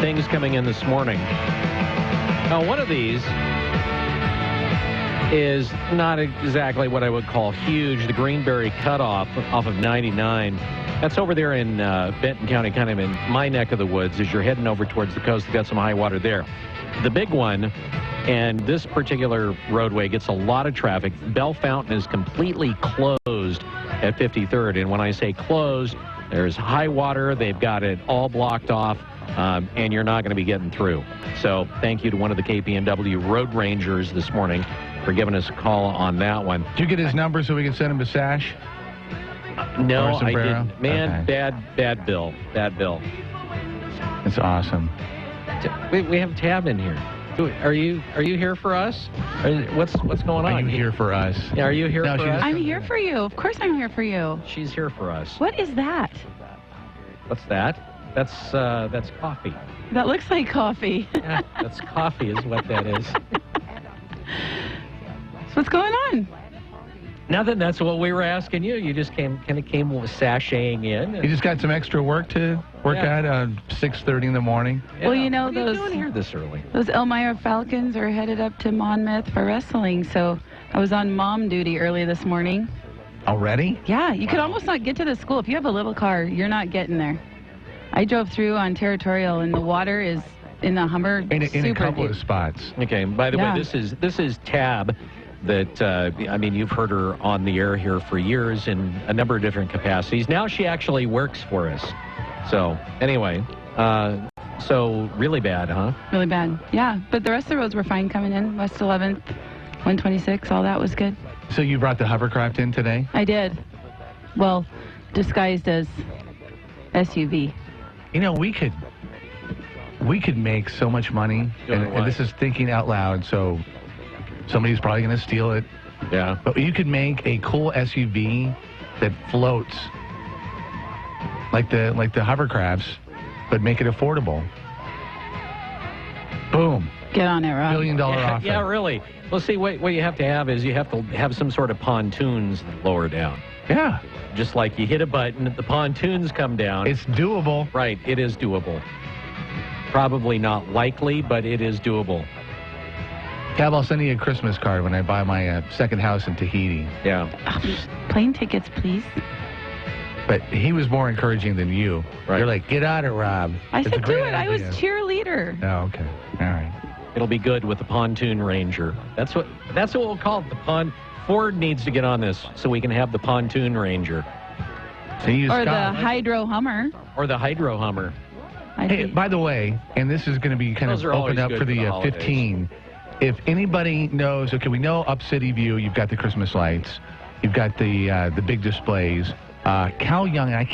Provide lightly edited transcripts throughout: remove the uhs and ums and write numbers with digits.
things coming in this morning. Now, one of these is not exactly what I would call huge. The Greenberry Cutoff off of 99. That's over there in Benton County, kind of in my neck of the woods as you're heading over towards the coast. We've got some high water there. The big one, and this particular roadway gets a lot of traffic. Bell Fountain is completely closed at 53rd. And when I say closed, there's high water. They've got it all blocked off, and you're not going to be getting through. So thank you to one of the KPNW road rangers this morning for giving us a call on that one. Did you get his number so we can send him a sash? No, I didn't. Man, okay. Bad bill. Bad bill. It's awesome. We have Tab in here. Are you here for us? What's going on? Are you here for us? Yeah, are you here for us? I'm here for you. Of course I'm here for you. She's here for us. What is that? What's that? That's coffee. That looks like coffee. Yeah, that's coffee is what that is. So what's going on? Nothing. That's what we were asking you. You just came sashaying in. You just got some extra work to work at 6:30 in the morning. Yeah. Well, you know, what are you doing here this early? Those Elmira Falcons are headed up to Monmouth for wrestling, so I was on mom duty early this morning. Already? Yeah, you could almost not get to the school. If you have a little car, you're not getting there. I drove through on Territorial, and the water is in the Hummer in a couple of spots. Okay, by the way, this is Tab. That, I mean, you've heard her on the air here for years in a number of different capacities. Now she actually works for us. So, anyway, so really bad, huh? Really bad, yeah. But the rest of the roads were fine coming in. West 11th, 126, all that was good. So you brought the hovercraft in today? I did. Well, disguised as SUV. You know, we could make so much money, and this is thinking out loud, so somebody's probably going to steal it. Yeah. But you could make a cool SUV that floats like the hovercrafts, but make it affordable. Boom. Get on it, Rob. $1 billion offer. Yeah, really. Well, see, what you have to have is you have to have some sort of pontoons that lower down. Yeah. Just like you hit a button, the pontoons come down. It's doable. Right, it is doable. Probably not likely, but it is doable. Tab, I'll send you a Christmas card when I buy my second house in Tahiti. Yeah. Plane tickets, please. But he was more encouraging than you. Right. You're like, get on it, Rob. I said do it. Idea. I was cheerleader. Oh, okay. All right. It'll be good with the pontoon Ranger. That's what we'll call it. Ford needs to get on this so we can have the pontoon Ranger. So or the Hydro Hummer. Or the Hydro Hummer. Hey, by the way, and this is going to be kind of opened up for the 15. If anybody knows, okay, we know up City View, you've got the Christmas lights, you've got the big displays. Cal Young, I'm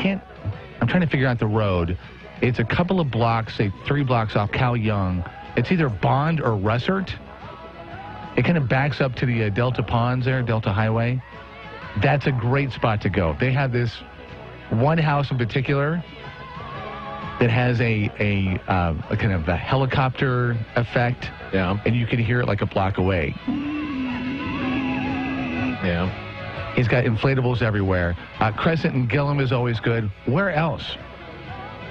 trying to figure out the road. It's a couple of blocks, say 3 blocks off Cal Young. It's either Bond or Russert. It kind of backs up to the Delta Ponds there, Delta Highway. That's a great spot to go. They have this one house in particular that has a kind of a helicopter effect. Yeah. And you can hear it like a block away. Yeah. He's got inflatables everywhere. Crescent and Gillum is always good. Where else?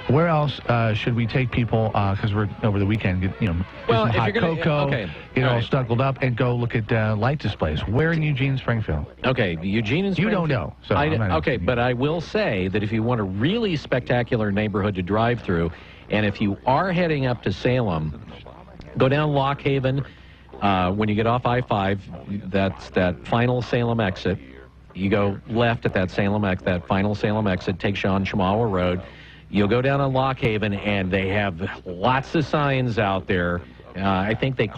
Where else should we take people? Because we're over the weekend, get some hot cocoa, get all snuggled up, and go look at light displays. Where in Eugene, Springfield? Okay, Eugene and Springfield. You don't know. So okay, but I will say that if you want a really spectacular neighborhood to drive through, and if you are heading up to Salem, go down Lock Haven. When you get off I-5, that's that final Salem exit. You go left at that final Salem exit, takes you on Chemawa Road. You'll go down on Lock Haven, and they have lots of signs out there. I think they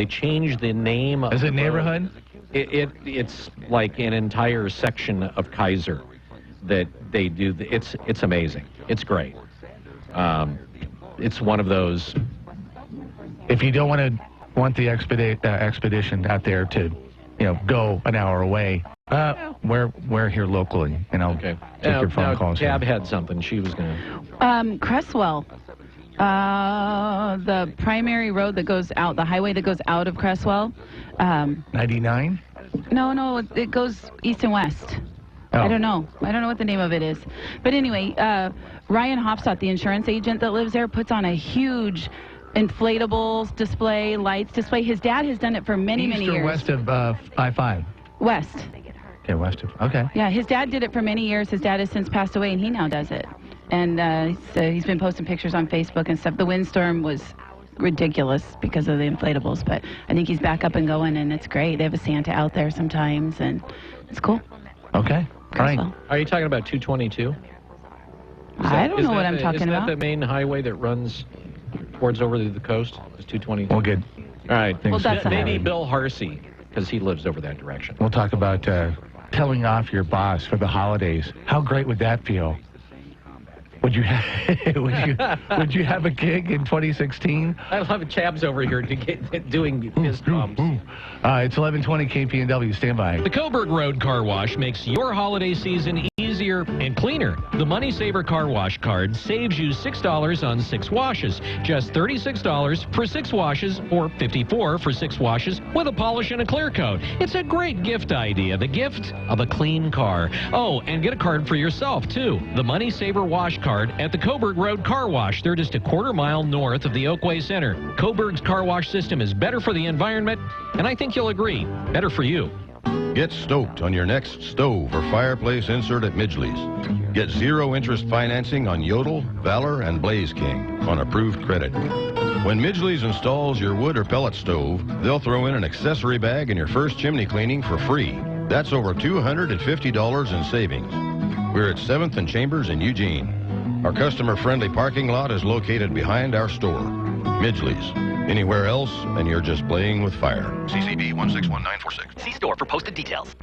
changed the name of Is it neighborhood? It's like an entire section of Kaiser that they do. It's amazing. It's great. It's one of those. If you don't want the expedition out there to, go an hour away, we're here locally, and I'll take your phone calls. Tab had something she was going to. Cresswell. The primary road that goes out, the highway that goes out of Cresswell. 99? No, it goes east and west. Oh. I don't know. I don't know what the name of it is. But anyway, Ryan Hofstadt, the insurance agent that lives there, puts on a huge inflatables display, lights display. His dad has done it for many, many years. East or west of I-5? West. Okay, west of, okay. Yeah, his dad did it for many years. His dad has since passed away, and he now does it. And so he's been posting pictures on Facebook and stuff. The windstorm was ridiculous because of the inflatables, but I think he's back up and going, and it's great. They have a Santa out there sometimes, and it's cool. Okay. All right. Well. Are you talking about 222? I don't know what I'm talking about. Is that the main highway that runs towards over the coast? Is 222? Well, good. All right. Well, that's maybe Bill Harsey, because he lives over that direction. We'll talk about telling off your boss for the holidays. How great would that feel? Would you would you have a gig in 2016? I'll have Chabs over here doing his drums. It's 11:20 KPNW. Stand by. The Coburg Road Car Wash makes your holiday season easier and cleaner. The Money Saver Car Wash card saves you $6 on 6 washes. Just $36 for 6 washes or $54 for 6 washes with a polish and a clear coat. It's a great gift idea. The gift of a clean car. Oh, and get a card for yourself, too. The Money Saver Wash card at the Coburg Road Car Wash. They're just a quarter mile north of the Oakway Center. Coburg's car wash system is better for the environment, and I think you'll agree, better for you. Get stoked on your next stove or fireplace insert at Midgley's. Get zero-interest financing on Yodel, Valor, and Blaze King on approved credit. When Midgley's installs your wood or pellet stove, they'll throw in an accessory bag and your first chimney cleaning for free. That's over $250 in savings. We're at 7th and Chambers in Eugene. Our customer-friendly parking lot is located behind our store. Midgley's. Anywhere else, and you're just playing with fire. CCB 161946. See store for posted details.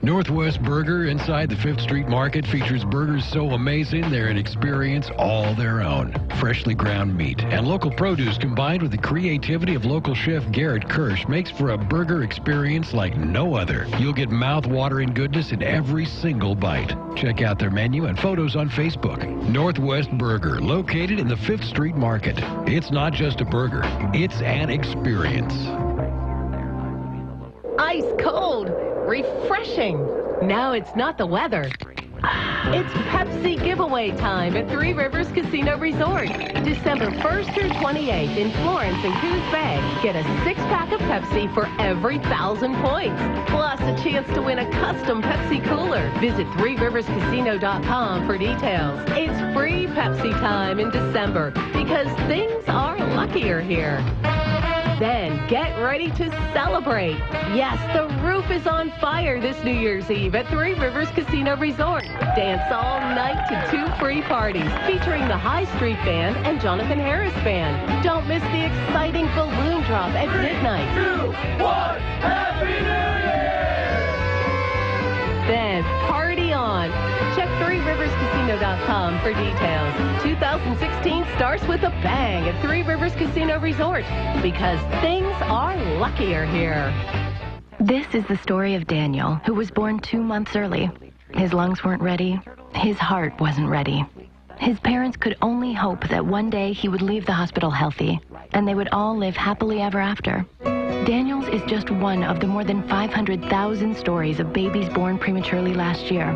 Northwest Burger inside the 5th Street Market features burgers so amazing they're an experience all their own. Freshly ground meat and local produce combined with the creativity of local chef Garrett Kirsch makes for a burger experience like no other. You'll get mouth-watering goodness in every single bite. Check out their menu and photos on Facebook. Northwest Burger, located in the 5th Street Market. It's not just a burger, it's an experience. Ice cold, refreshing. Now it's not the weather. It's Pepsi giveaway time at Three Rivers Casino Resort. December 1st through 28th in Florence and Coos Bay. Get a 6-pack of Pepsi for every 1,000 points. Plus a chance to win a custom Pepsi cooler. Visit threeriverscasino.com for details. It's free Pepsi time in December because things are luckier here. Then get ready to celebrate. Yes, the roof is on fire this New Year's Eve at Three Rivers Casino Resort. Dance all night to 2 free parties featuring the High Street Band and Jonathan Harris Band. Don't miss the exciting balloon drop at midnight. 2, 1, Happy New Year! Then party on. Check threeriverscasino.com for details. 2016 starts with a bang at Three Rivers Casino Resort because things are luckier here. This is the story of Daniel, who was born 2 months early. His lungs weren't ready. His heart wasn't ready. His parents could only hope that one day he would leave the hospital healthy, and they would all live happily ever after. Daniel's is just one of the more than 500,000 stories of babies born prematurely last year.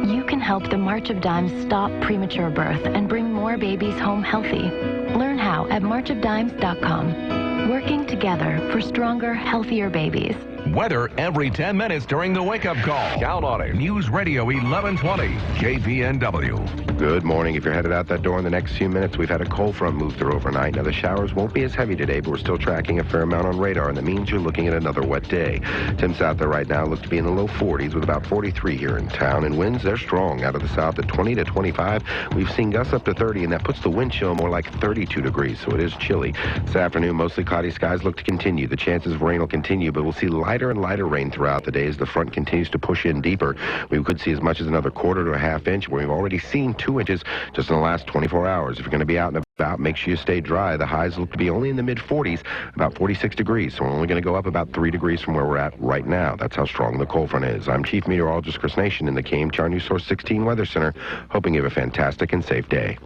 You can help the March of Dimes stop premature birth and bring more babies home healthy. Learn how at marchofdimes.com. Working together for stronger, healthier babies. Weather every 10 minutes during the wake-up call. Count on it. News Radio 1120, KPNW. Good morning. If you're headed out that door in the next few minutes, we've had a cold front move through overnight. Now, the showers won't be as heavy today, but we're still tracking a fair amount on radar, and that means you're looking at another wet day. Temps out there right now look to be in the low 40s with about 43 here in town, and winds, they're strong out of the south at 20 to 25. We've seen gusts up to 30, and that puts the wind chill more like 32 degrees, so it is chilly. This afternoon, mostly cloudy skies look to continue. The chances of rain will continue, but we'll see lighter and lighter rain throughout the day as the front continues to push in deeper. We could see as much as another quarter to a half inch, where we've already seen 2 inches just in the last 24 hours. If you're going to be out and about, make sure you stay dry. The highs look to be only in the mid-40s, about 46 degrees, so we're only going to go up about 3 degrees from where we're at right now. That's how strong the cold front is. I'm Chief Meteorologist Chris Nation in the KMTR News Source 16 Weather Center, hoping you have a fantastic and safe day.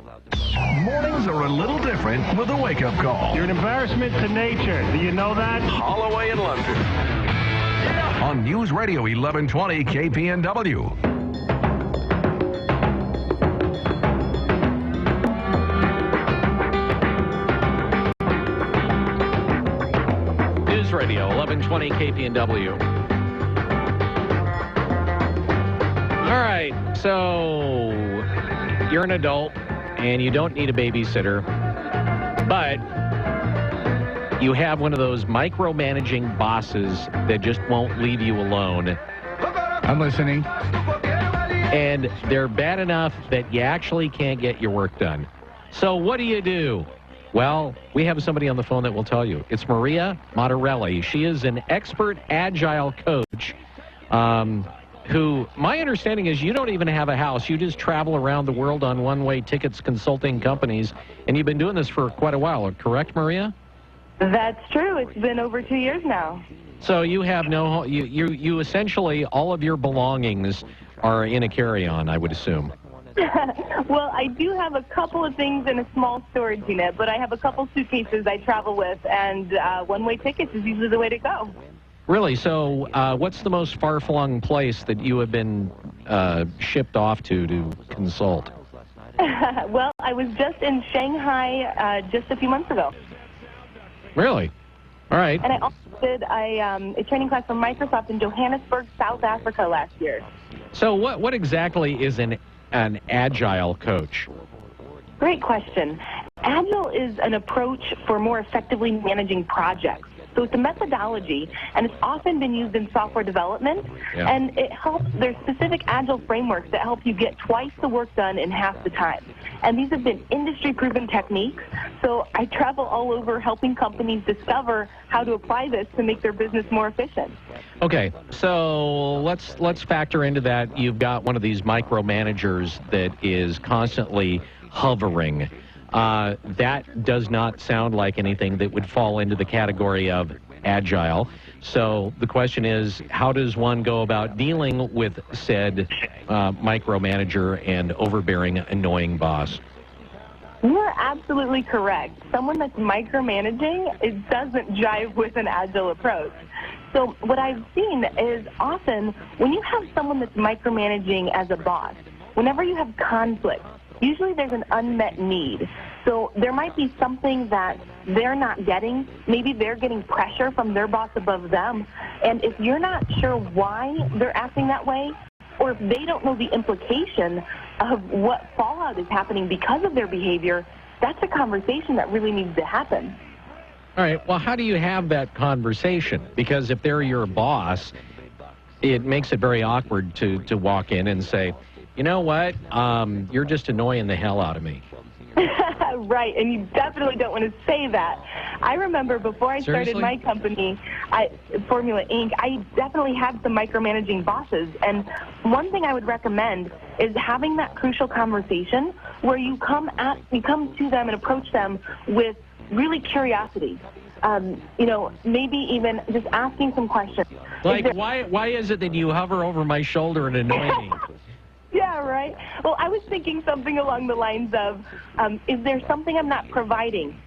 Mornings are a little different with a wake-up call. You're an embarrassment to nature. Do you know that? Holloway in London. on News Radio 1120 KPNW. News Radio 1120 KPNW. All right, so you're an adult and you don't need a babysitter, but you have one of those micromanaging bosses that just won't leave you alone. I'm listening. And they're bad enough that you actually can't get your work done. So what do you do? Well, we have somebody on the phone that will tell you. It's Maria Montarelli. She is an expert agile coach who, my understanding is you don't even have a house. You just travel around the world on one-way tickets consulting companies, and you've been doing this for quite a while. Correct, Maria? That's true. It's been over 2 years now. So you have no, you essentially, all of your belongings are in a carry-on, I would assume. Well, I do have a couple of things in a small storage unit, but I have a couple suitcases I travel with, and one-way tickets is usually the way to go. Really? So what's the most far-flung place that you have been shipped off to consult? Well, I was just in Shanghai just a few months ago. Really? All right. And I also did a training class from Microsoft in Johannesburg, South Africa last year. So what exactly is an agile coach? Great question. Agile is an approach for more effectively managing projects. So it's a methodology, and it's often been used in software development, and it helps. There's specific agile frameworks that help you get twice the work done in half the time. And these have been industry-proven techniques, so I travel all over helping companies discover how to apply this to make their business more efficient. Okay, so let's factor into that. You've got one of these micromanagers that is constantly hovering. That does not sound like anything that would fall into the category of agile. So the question is, how does one go about dealing with said micromanager and overbearing, annoying boss? You're absolutely correct. Someone that's micromanaging, it doesn't jive with an agile approach. So what I've seen is often when you have someone that's micromanaging as a boss, whenever you have conflict, usually there's an unmet need. So there might be something that they're not getting. Maybe they're getting pressure from their boss above them. And if you're not sure why they're acting that way, or if they don't know the implication of what fallout is happening because of their behavior, that's a conversation that really needs to happen. All right. Well, how do you have that conversation? Because if they're your boss, it makes it very awkward to walk in and say, you know what, you're just annoying the hell out of me. Right, and you definitely don't want to say that. I remember before I started my company, Formula Inc., I definitely had some micromanaging bosses, and one thing I would recommend is having that crucial conversation where you come to them and approach them with really curiosity. Maybe even just asking some questions. Like, why is it that you hover over my shoulder and annoy me? Yeah, right. Well, I was thinking something along the lines of, is there something I'm not providing?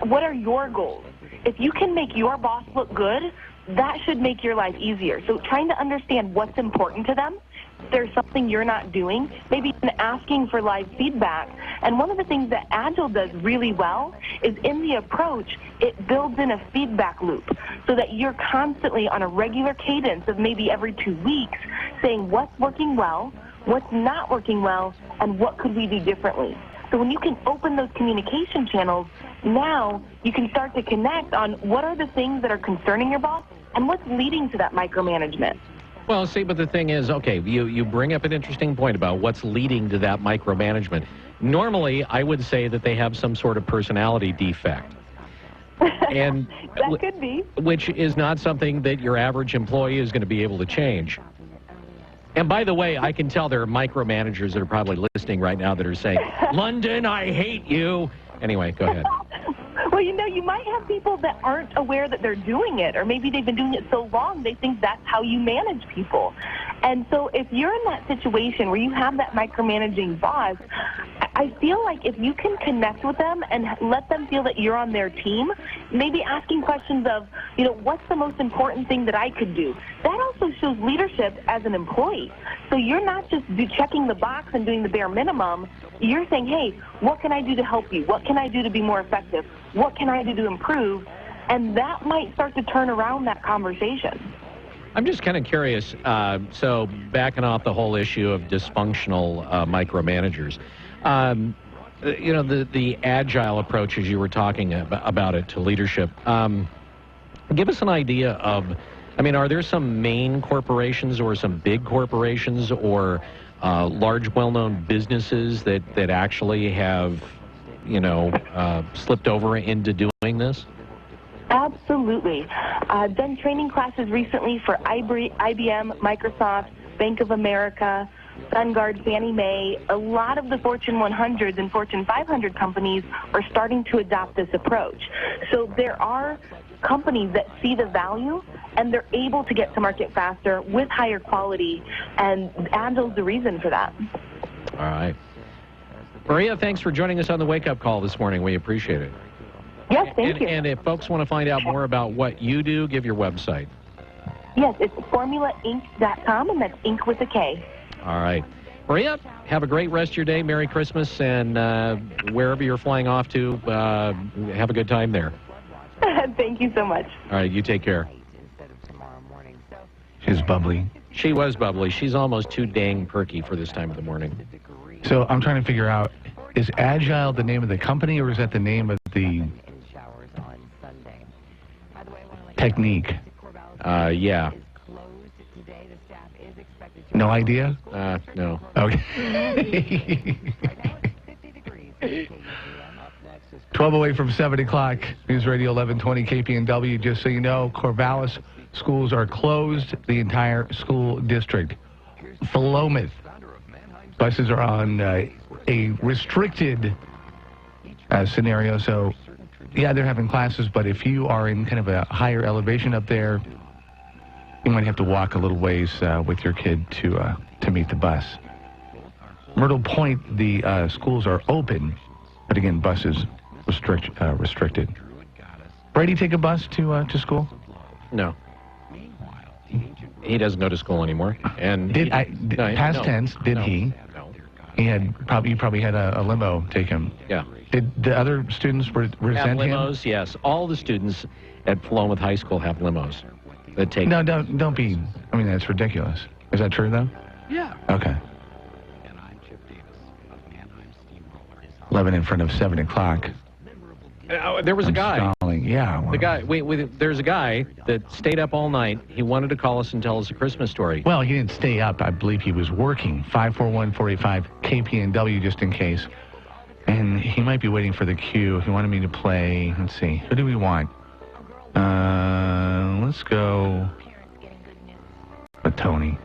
What are your goals? If you can make your boss look good, that should make your life easier. So trying to understand what's important to them, if there's something you're not doing, maybe even asking for live feedback. And one of the things that Agile does really well is in the approach, it builds in a feedback loop so that you're constantly on a regular cadence of maybe every 2 weeks saying what's working well, what's not working well, and what could we do differently. So when you can open those communication channels, now you can start to connect on what are the things that are concerning your boss and what's leading to that micromanagement. Well, see, but the thing is, okay, you bring up an interesting point about what's leading to that micromanagement. Normally, I would say that they have some sort of personality defect. And that could be. Which is not something that your average employee is going to be able to change. And by the way, I can tell there are micromanagers that are probably listening right now that are saying, London, I hate you. Anyway, go ahead. Well, you might have people that aren't aware that they're doing it, or maybe they've been doing it so long they think that's how you manage people. And so if you're in that situation where you have that micromanaging boss, I I feel like if you can connect with them and let them feel that you're on their team, maybe asking questions of, what's the most important thing that I could do? That also shows leadership as an employee. So you're not just checking the box and doing the bare minimum. You're saying, hey, what can I do to help you? What can I do to be more effective? What can I do to improve? And that might start to turn around that conversation. I'm just kind of curious. So backing off the whole issue of dysfunctional micromanagers, the agile approach as you were talking about it to leadership. Give us an idea of, are there some main corporations or some big corporations or large, well-known businesses that actually have, slipped over into doing this? Absolutely. I've done training classes recently for IBM, Microsoft, Bank of America, SunGard, Fannie Mae. A lot of the Fortune 100s and Fortune 500 companies are starting to adopt this approach. So there are companies that see the value, and they're able to get to market faster with higher quality, and Agile's the reason for that. All right. Maria, thanks for joining us on the Wake Up Call this morning. We appreciate it. Yes, thank you. And if folks want to find out more about what you do, give your website. Yes, it's formulainc.com, and that's Inc with a K. All right. Maria, have a great rest of your day. Merry Christmas, and wherever you're flying off to, have a good time there. Thank you so much. All right, you take care. She's bubbly. She was bubbly. She's almost too dang perky for this time of the morning. So I'm trying to figure out, is Agile the name of the company, or is that the name of the technique? Yeah. No idea? No. Okay. 12 away from 7 o'clock. News Radio 1120 KPNW. Just so you know, Corvallis schools are closed, the entire school district. Philomath. Buses are on a restricted scenario. So, yeah, they're having classes, but if you are in kind of a higher elevation up there, you might have to walk a little ways with your kid to meet the bus. Myrtle Point, the schools are open, but again, buses restricted. Brady take a bus to school? No. He doesn't go to school anymore. And past tense, did he? No. You probably had a limo take him. Yeah. Did the other students resent have limos, him? Yes. All the students at Philomath High School have limos that take. No, don't be. I mean, that's ridiculous. Is that true, though? Yeah. Okay. 11 in front of 7 o'clock. There was a guy. Stalling. Yeah. Well. The guy. There's a guy that stayed up all night. He wanted to call us and tell us a Christmas story. Well, he didn't stay up. I believe he was working. 541-485 KPNW, just in case. And he might be waiting for the cue. He wanted me to play. Let's see. Who do we want? Let's go with Tony.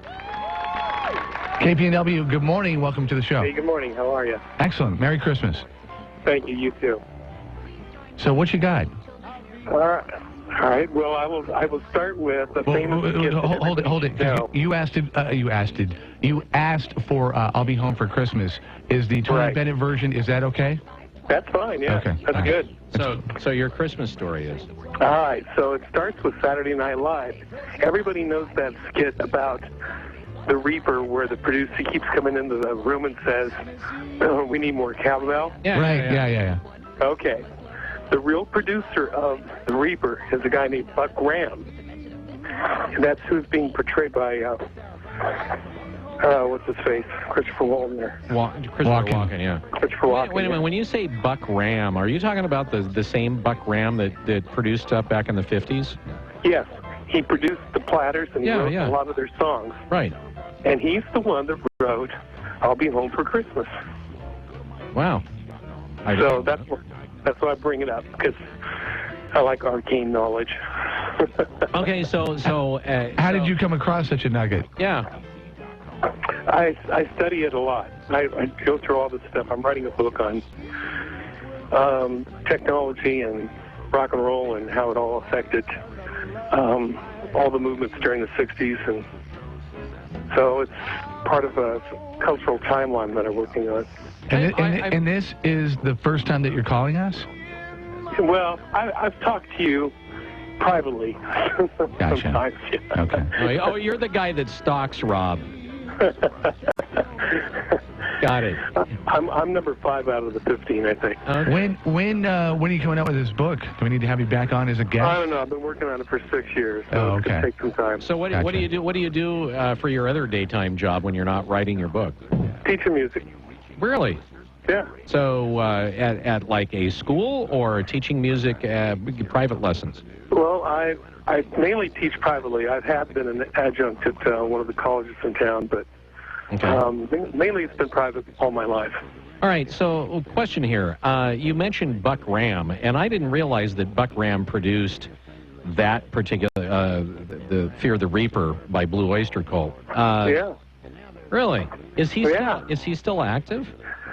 KPNW, good morning. Welcome to the show. Hey, good morning. How are you? Excellent. Merry Christmas. Thank you. You too. So what you got? All right. Well, I will start with the famous. Hold it. No. You asked for "I'll Be Home for Christmas." Is the Tony Bennett version? Is that okay? That's fine. Yeah. Okay. That's good. So your Christmas story is. All right. So it starts with Saturday Night Live. Everybody knows that skit about the Reaper, where the producer keeps coming into the room and says, "Oh, we need more cowbell." Yeah. Right. Yeah. Okay. The real producer of The Reaper is a guy named Buck Graham. And that's who's being portrayed by, what's his face? Christopher Walken there. Christopher Walken, yeah. Christopher Walken. Wait a minute. When you say Buck Graham, are you talking about the same Buck Graham that produced stuff back in the 50s? Yes. He produced the Platters and he wrote a lot of their songs. Right. And he's the one that wrote I'll Be Home for Christmas. Wow. So that's why I bring it up, because I like arcane knowledge. Okay, so how did you come across such a nugget? Yeah. I study it a lot. I go through all this stuff. I'm writing a book on technology and rock and roll and how it all affected all the movements during the 60s. And So it's part of a cultural timeline that I'm working on. And this is the first time that you're calling us? Well, I've talked to you privately. Gotcha. Sometimes, yeah. Okay. Oh, you're the guy that stalks Rob. Got it. I'm number 5 out of the 15, I think. Okay. When are you coming out with this book? Do we need to have you back on as a guest? I don't know. I've been working on it for 6 years, so Oh, it's okay. going to take some time. So what do you do? What do you do for your other daytime job when you're not writing your book? Teaching music. Really? Yeah. So at like a school or teaching music, private lessons? Well, I mainly teach privately. I have been an adjunct at one of the colleges in town, but mainly it's been private all my life. All right, so question here. You mentioned Buck Ram, and I didn't realize that Buck Ram produced that particular, the Fear the Reaper by Blue Oyster Cult. Yeah. Really? Is he still active?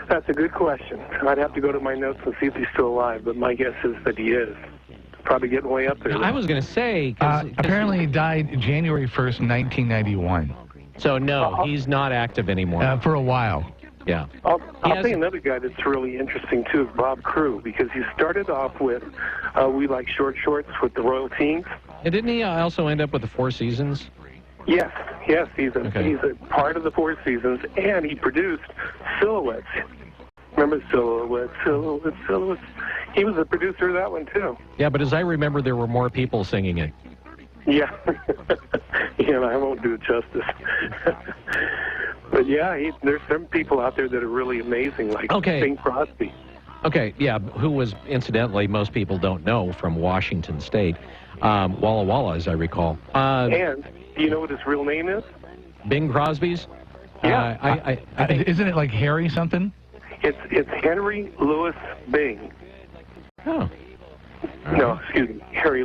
That's a good question. I'd have to go to my notes and see if he's still alive, but my guess is that he is. Probably getting way up there. I was going to say... apparently he died January 1st, 1991. So, no, he's not active anymore. For a while. Yeah. I'll tell you another guy that's really interesting, too, is Bob Crew, because he started off with We Like Short Shorts with the Royal Teens. And didn't he also end up with the Four Seasons? Yes, he's a part of the Four Seasons, and he produced Silhouettes. Remember Silhouettes? He was the producer of that one, too. Yeah, but as I remember, there were more people singing it. Yeah. I won't do it justice. But yeah, there's some people out there that are really amazing, like Bing Crosby. Okay, yeah, who was, incidentally, most people don't know, from Washington State. Walla Walla, as I recall. And do you know what his real name is? Bing Crosby's? Yeah. I think, isn't it like Harry something? It's Henry Louis Bing. Oh. No, excuse me. Henry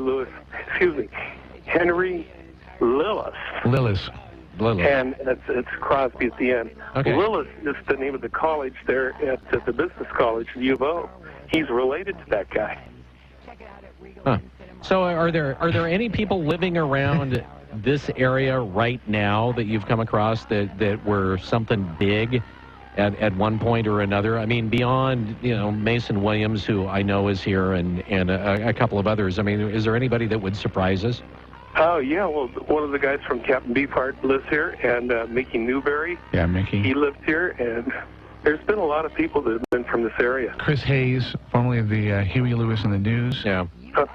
Lillis. Lillis. And it's Crosby at the end. Okay. Lillis is the name of the college there at the business college, U of O. He's related to that guy. Huh. So are there any people living around this area right now that you've come across that were something big at one point or another? I mean, beyond, Mason Williams, who I know is here, and a couple of others. I mean, is there anybody that would surprise us? Oh, yeah. Well, one of the guys from Captain Beefheart lives here, and Mickey Newberry. Yeah, Mickey. He lives here, and there's been a lot of people that have been from this area. Chris Hayes, formerly of the Huey Lewis and the News. Yeah.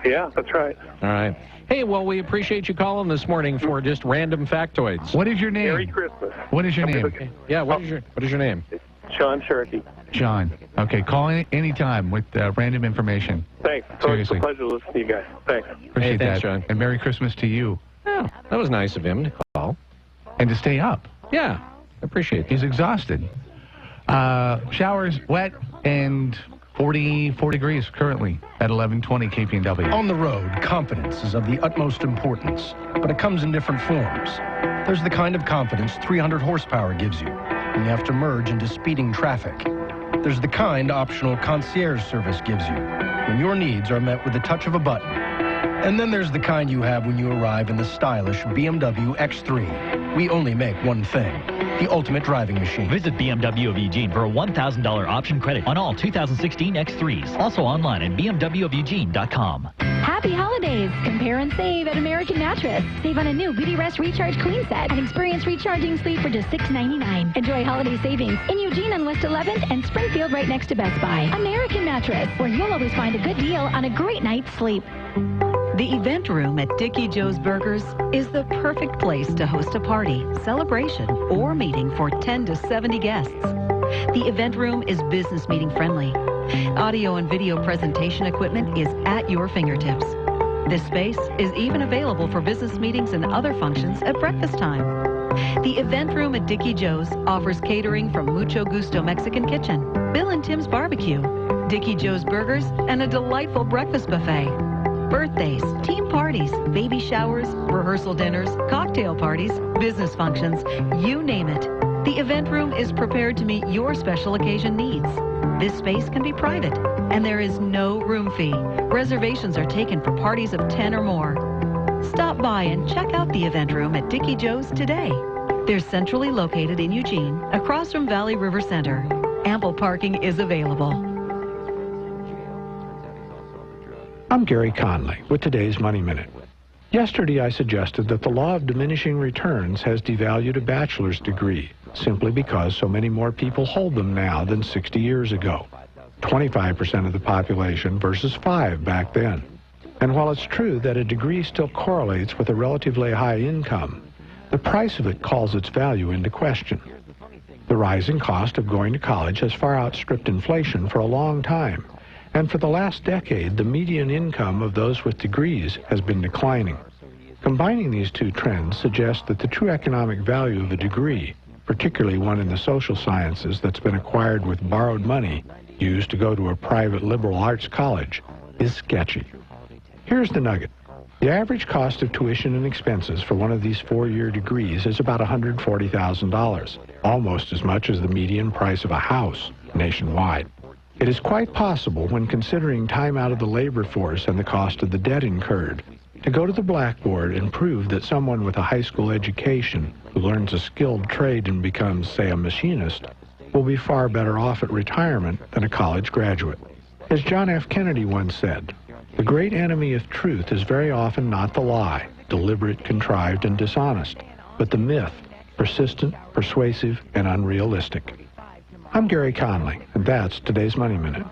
Yeah, that's right. All right. Hey, well, we appreciate you calling this morning for just random factoids. What is your name? Merry Christmas. What is your name? Okay. Yeah, what is your name? Sean Cherokee. John. Okay, call in anytime with random information. Thanks. Seriously. It's a pleasure listening to you guys. Thanks. Appreciate thanks, that. John. And Merry Christmas to you. Oh, that was nice of him to call. And to stay up. Yeah, I appreciate it. He's exhausted. Showers, wet, and 44 degrees currently at 1120 KPNW. On the road, confidence is of the utmost importance, but it comes in different forms. There's the kind of confidence 300 horsepower gives you when you have to merge into speeding traffic. There's the kind optional concierge service gives you when your needs are met with the touch of a button. And then there's the kind you have when you arrive in the stylish BMW X3. We only make one thing, the ultimate driving machine. Visit BMW of Eugene for a $1,000 option credit on all 2016 X3s. Also online at bmwofeugene.com. Happy holidays! Compare and save at American Mattress. Save on a new Beauty Rest Recharge Queen Set and experience recharging sleep for just $6.99. Enjoy holiday savings in Eugene on West 11th and Springfield right next to Best Buy. American Mattress, where you'll always find a good deal on a great night's sleep. The event room at Dickie Joe's Burgers is the perfect place to host a party, celebration, or meeting for 10 to 70 guests. The event room is business meeting friendly. Audio and video presentation equipment is at your fingertips. This space is even available for business meetings and other functions at breakfast time. The event room at Dickie Joe's offers catering from Mucho Gusto Mexican Kitchen, Bill and Tim's Barbecue, Dickie Joe's Burgers, and a delightful breakfast buffet. Birthdays, team parties, baby showers, rehearsal dinners, cocktail parties, business functions, you name it. The event room is prepared to meet your special occasion needs. This space can be private, and there is no room fee. Reservations are taken for parties of 10 or more. Stop by and check out the event room at Dickie Joe's today. They're centrally located in Eugene, across from Valley River Center. Ample parking is available. I'm Gary Conley with today's Money Minute. Yesterday I suggested that the law of diminishing returns has devalued a bachelor's degree simply because so many more people hold them now than 60 years ago. 25% of the population versus 5 back then. And while it's true that a degree still correlates with a relatively high income, the price of it calls its value into question. The rising cost of going to college has far outstripped inflation for a long time, and for the last decade, the median income of those with degrees has been declining. Combining these two trends suggests that the true economic value of a degree, particularly one in the social sciences that's been acquired with borrowed money used to go to a private liberal arts college, is sketchy. Here's the nugget. The average cost of tuition and expenses for one of these 4-year degrees is about $140,000, almost as much as the median price of a house nationwide. It is quite possible, when considering time out of the labor force and the cost of the debt incurred, to go to the blackboard and prove that someone with a high school education who learns a skilled trade and becomes, say, a machinist, will be far better off at retirement than a college graduate. As John F. Kennedy once said, the great enemy of truth is very often not the lie, deliberate, contrived, and dishonest, but the myth, persistent, persuasive, and unrealistic. I'm Gary Conley, and that's today's Money Minute.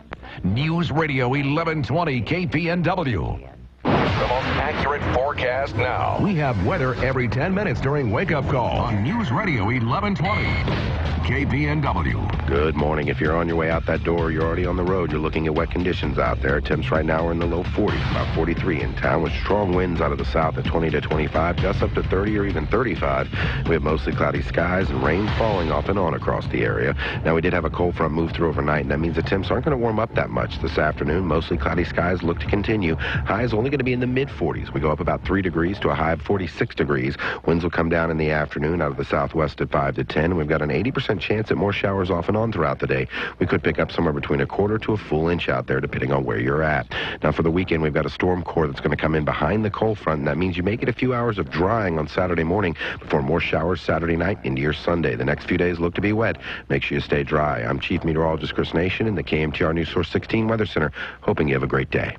News Radio 1120 KPNW. The most accurate forecast now. We have weather every 10 minutes during Wake Up Call on News Radio 1120. KPNW. Good morning. If you're on your way out that door, you're already on the road. You're looking at wet conditions out there. Temps right now are in the low 40s, about 43 in town, with strong winds out of the south at 20 to 25, gusts up to 30 or even 35. We have mostly cloudy skies and rain falling off and on across the area. Now, we did have a cold front move through overnight, and that means the temps aren't going to warm up that much this afternoon. Mostly cloudy skies look to continue. Highs only going to be in the mid-40s. We go up about 3 degrees to a high of 46 degrees. Winds will come down in the afternoon out of the southwest at 5 to 10. We've got an 80% chance at more showers off and on throughout the day. We could pick up somewhere between a quarter to a full inch out there, depending on where you're at. Now, for the weekend, we've got a storm core that's going to come in behind the cold front, and that means you may get a few hours of drying on Saturday morning before more showers Saturday night into your Sunday. The next few days look to be wet. Make sure you stay dry. I'm Chief Meteorologist Chris Nation in the KMTR News Source 16 Weather Center, hoping you have a great day.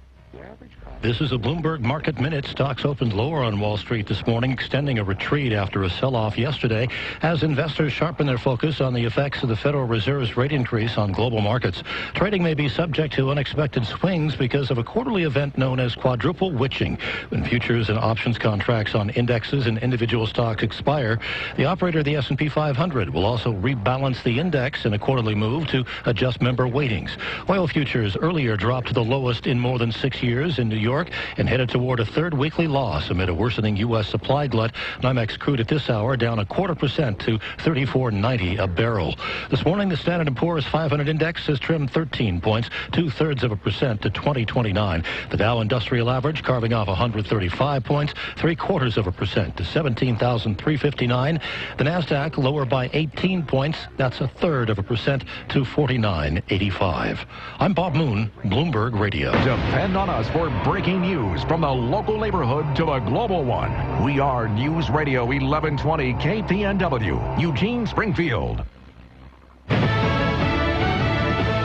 This is a Bloomberg Market Minute. Stocks opened lower on Wall Street this morning, extending a retreat after a sell-off yesterday as investors sharpen their focus on the effects of the Federal Reserve's rate increase on global markets. Trading may be subject to unexpected swings because of a quarterly event known as quadruple witching. When futures and options contracts on indexes and individual stocks expire, the operator of the S&P 500 will also rebalance the index in a quarterly move to adjust member weightings. Oil futures earlier dropped to the lowest in more than 6 years in New York and headed toward a third weekly loss amid a worsening U.S. supply glut. NYMEX crude at this hour down 0.25% to $34.90 a barrel. This morning, the Standard & Poor's 500 index has trimmed 13 points, 0.2% to 2029. The Dow Industrial Average carving off 135 points, 0.75% to 17,359. The NASDAQ lower by 18 points, that's 0.33% to 49.85. I'm Bob Moon, Bloomberg Radio. Depend on us for breaking news from the local neighborhood to the global one. We are News Radio 1120 KPNW, Eugene, Springfield.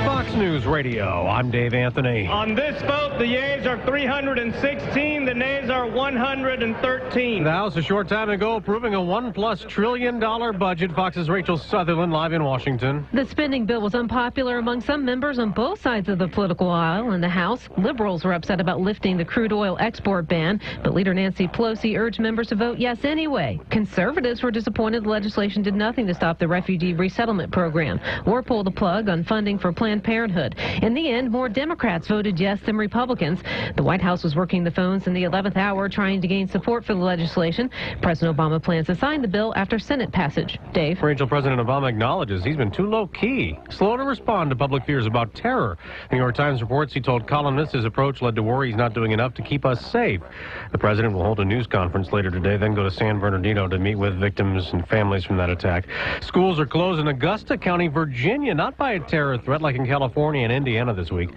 Fox News Radio, I'm Dave Anthony. On this vote, the yeas are 316, the nays are 113. The House a short time ago approving a $1+ trillion budget. Fox's Rachel Sutherland live in Washington. The spending bill was unpopular among some members on both sides of the political aisle. In the House, liberals were upset about lifting the crude oil export ban, but Leader Nancy Pelosi urged members to vote yes anyway. Conservatives were disappointed the legislation did nothing to stop the refugee resettlement program or pull the plug on funding for Planned Parenthood. In the end, more Democrats voted yes than Republicans. The White House was working the phones in the 11th hour trying to gain support for the legislation. President Obama plans to sign the bill after Senate passage. Dave? Rachel, President Obama acknowledges he's been too low-key, slow to respond to public fears about terror. The New York Times reports he told columnists his approach led to worry he's not doing enough to keep us safe. The president will hold a news conference later today, then go to San Bernardino to meet with victims and families from that attack. Schools are closed in Augusta County, Virginia, not by a terror threat like in California and Indiana this week,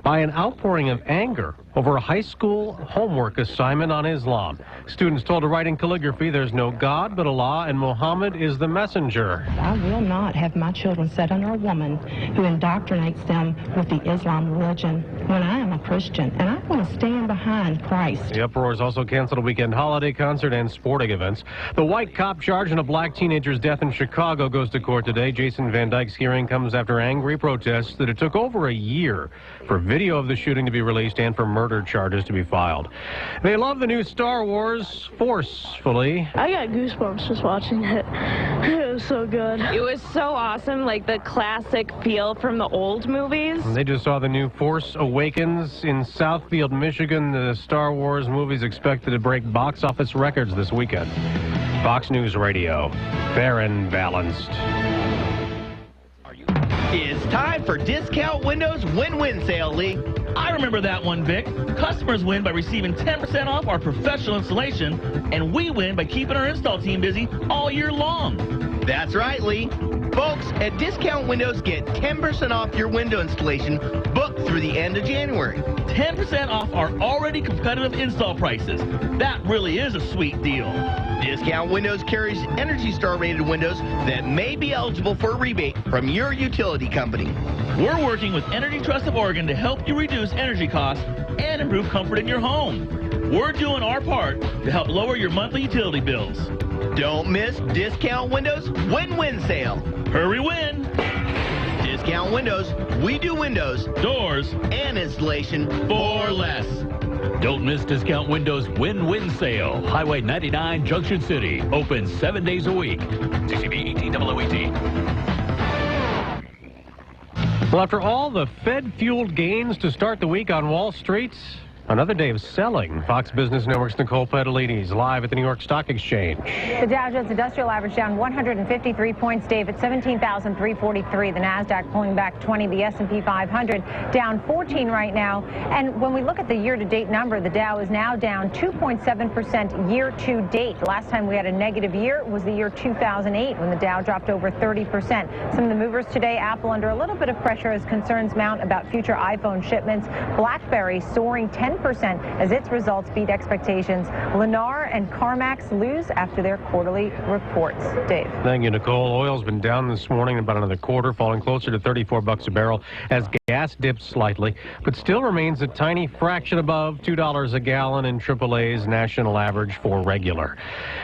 by an outpouring of anger over a high school homework assignment on Islam. Students told to write in calligraphy, "There's no God but Allah, and Muhammad is the messenger." I will not have my children set under a woman who indoctrinates them with the Islam religion when I am a Christian, and I want to stand behind Christ. The uproars also canceled a weekend holiday concert and sporting events. The white cop charged in a black teenager's death in Chicago goes to court today. Jason Van Dyke's hearing comes after angry protests that it took over a year for video of the shooting to be released and for murder charges to be filed. They love the new Star Wars forcefully. I got goosebumps just watching it. It was so good. It was so awesome, like the classic feel from the old movies. They just saw the new Force Awakens in Southfield, Michigan. The Star Wars movie is expected to break box office records this weekend. Fox News Radio, fair and balanced. It's time for Discount Windows Win-Win Sale, Lee. I remember that one, Vic. Customers win by receiving 10% off our professional installation, and we win by keeping our install team busy all year long. That's right, Lee. Folks, at Discount Windows, get 10% off your window installation booked through the end of January. 10% off our already competitive install prices. That really is a sweet deal. Discount Windows carries Energy Star rated windows that may be eligible for a rebate from your utility company. We're working with Energy Trust of Oregon to help you reduce energy costs and improve comfort in your home. We're doing our part to help lower your monthly utility bills. Don't miss Discount Windows Win-Win Sale. Hurry win! Discount Windows, we do windows, doors, and installation for less. Don't miss Discount Windows Win-Win Sale. Highway 99, Junction City. Open 7 days a week. CCB 180018. Well, after all the Fed-fueled gains to start the week on Wall Street, another day of selling. Fox Business Network's Nicole Pedalides live at the New York Stock Exchange. The Dow Jones Industrial Average down 153 points, Dave, at 17,343. The NASDAQ pulling back 20. The S&P 500 down 14 right now. And when we look at the year-to-date number, the Dow is now down 2.7% year-to-date. Last time we had a negative year was the year 2008 when the Dow dropped over 30%. Some of the movers today, Apple under a little bit of pressure as concerns mount about future iPhone shipments. BlackBerry soaring 10% as its results beat expectations. Lennar and CarMax lose after their quarterly reports. Dave. Thank you, Nicole. Oil's been down this morning about another quarter, falling closer to $34 a barrel as gas dips slightly, but still remains a tiny fraction above $2 a gallon in AAA's national average for regular.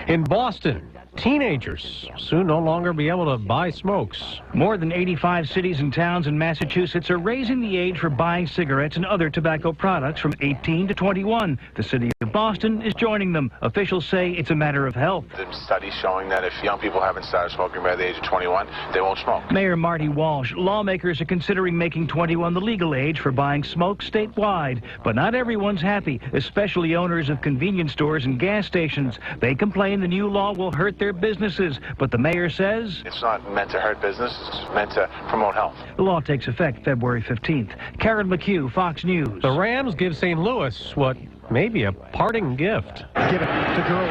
In Boston, teenagers soon no longer be able to buy smokes. More than 85 cities and towns in Massachusetts are raising the age for buying cigarettes and other tobacco products from 18 to 21. The city of Boston is joining them. Officials say it's a matter of health. The studies showing that if young people haven't started smoking by the age of 21, they won't smoke. Mayor Marty Walsh, lawmakers are considering making 21 the legal age for buying smoke statewide. But not everyone's happy, especially owners of convenience stores and gas stations. They complain the new law will hurt their businesses, but the mayor says it's not meant to hurt business, it's meant to promote health. The law takes effect February 15th. Karen McHugh, Fox News. The Rams give St. Louis what may be a parting gift. Give it to Gurley.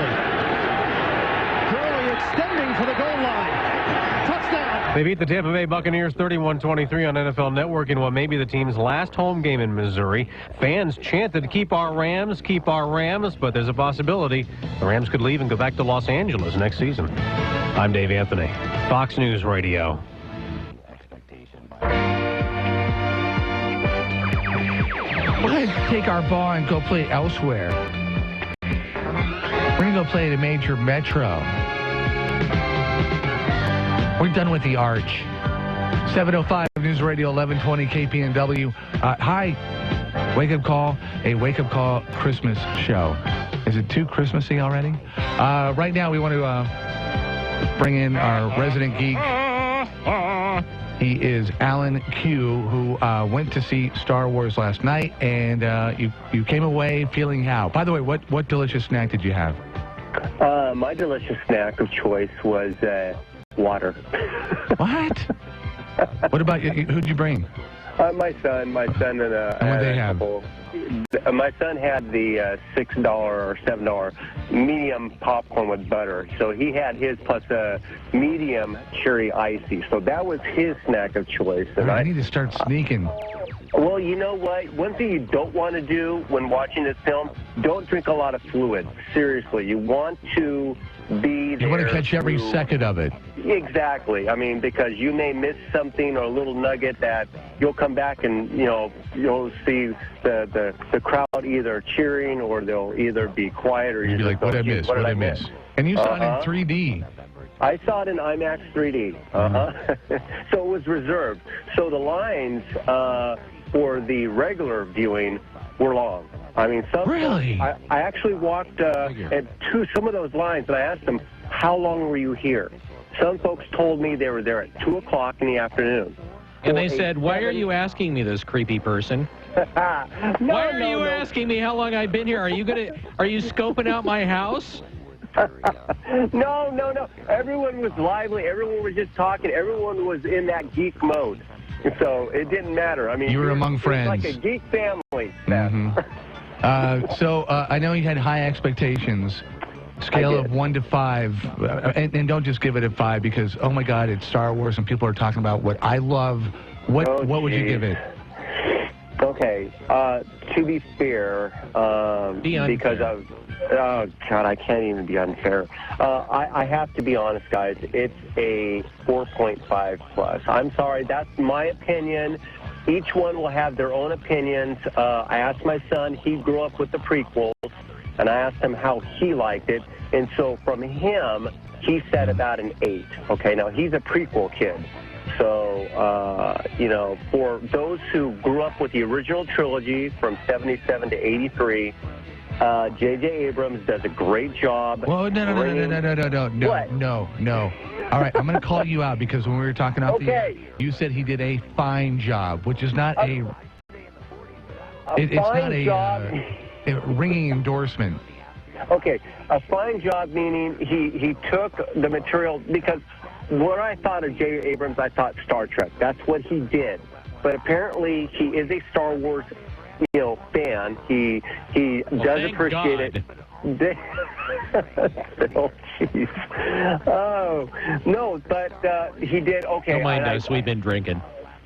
Gurley extending for the goal line. Touchdown. They beat the Tampa Bay Buccaneers 31-23 on NFL Network in what may be the team's last home game in Missouri. Fans chanted, keep our Rams, but there's a possibility the Rams could leave and go back to Los Angeles next season. I'm Dave Anthony, Fox News Radio. We're going to take our ball and go play elsewhere. We're going to go play at a major metro. We're done with the arch. 7:05 News Radio 1120 KPNW. Hi, Wake Up Call, a Wake Up Call Christmas show. Is it too Christmassy already? Right now we want to bring in our resident geek. He is Alan Q, who went to see Star Wars last night, and you came away feeling how? By the way, what delicious snack did you have? My delicious snack of choice was water. What? What about you? Who'd you bring? My son and what they have? My son had the $6 or $7 medium popcorn with butter, so he had his plus a medium cherry icy. So that was his snack of choice. And I need to start sneaking Well, you know what? One thing you don't want to do when watching this film, don't drink a lot of fluid. Seriously, you want to be there. You want to catch every second of it. Exactly. I mean, because you may miss something or a little nugget that you'll come back and, you'll see the crowd either cheering or they'll either be quiet or you'll be like, what did I miss? What did I miss? And you saw it in 3D. I saw it in IMAX 3D. So it was reserved. So the lines for the regular viewing were long. I mean, really? I actually walked at some of those lines, and I asked them, how long were you here? Some folks told me they were there at 2 o'clock in the afternoon. And they said, why are you asking me this, creepy person? Why are you asking me how long I've been here? Are you scoping out my house? No. Everyone was lively. Everyone was just talking. Everyone was in that geek mode. So it didn't matter. I mean, you were among friends. It was like a geek family. So I know you had high expectations. Scale of 1 to 5, and don't just give it a 5 because, oh my God, it's Star Wars and people are talking about what I love. What would you give it? Okay, to be fair, because of, oh God, I can't even be unfair. I have to be honest, guys. It's a 4.5 plus. I'm sorry, that's my opinion. Each one will have their own opinions. I asked my son, he grew up with the prequels, and I asked him how he liked it. And so from him, he said about an 8. Okay, now he's a prequel kid. So, for those who grew up with the original trilogy from 77 to 83, J.J. Abrams does a great job. Well, no. All right, I'm going to call you out because when we were talking off the air, you said he did a fine job, which is not it's not a ringing endorsement. Okay, a fine job meaning he took the material, because when I thought of J. Abrams, I thought Star Trek. That's what he did. But apparently he is a Star Wars, fan. He does appreciate it. Oh, jeez. Oh, no, but he did, okay. Don't mind us, we've been drinking.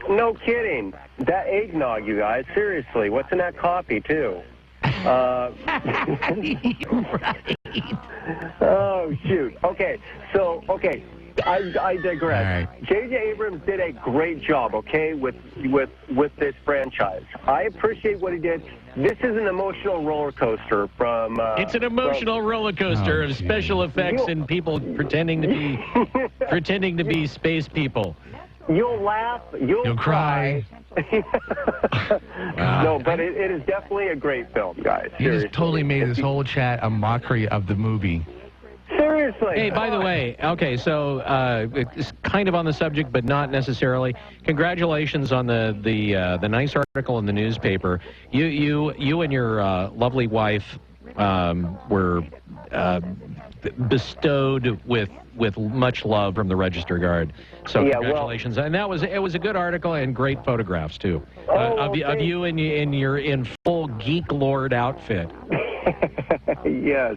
No kidding. That eggnog, you guys, seriously. What's in that coffee, too? Right. Oh, shoot. Okay, so, I digress. Right. J.J. Abrams did a great job, okay, with this franchise. I appreciate what he did. This is an emotional roller coaster from... it's an emotional roller coaster of special effects and people pretending to be space people. You'll laugh. You'll cry. No, but it is definitely a great film, guys. You just totally made this whole chat a mockery of the movie. Seriously. Hey, by the way, okay, so it's kind of on the subject, but not necessarily. Congratulations on the nice article in the newspaper. You and your lovely wife were bestowed with much love from the Register Guard. So congratulations. And it was a good article and great photographs too of you in full geek lord outfit. Yes.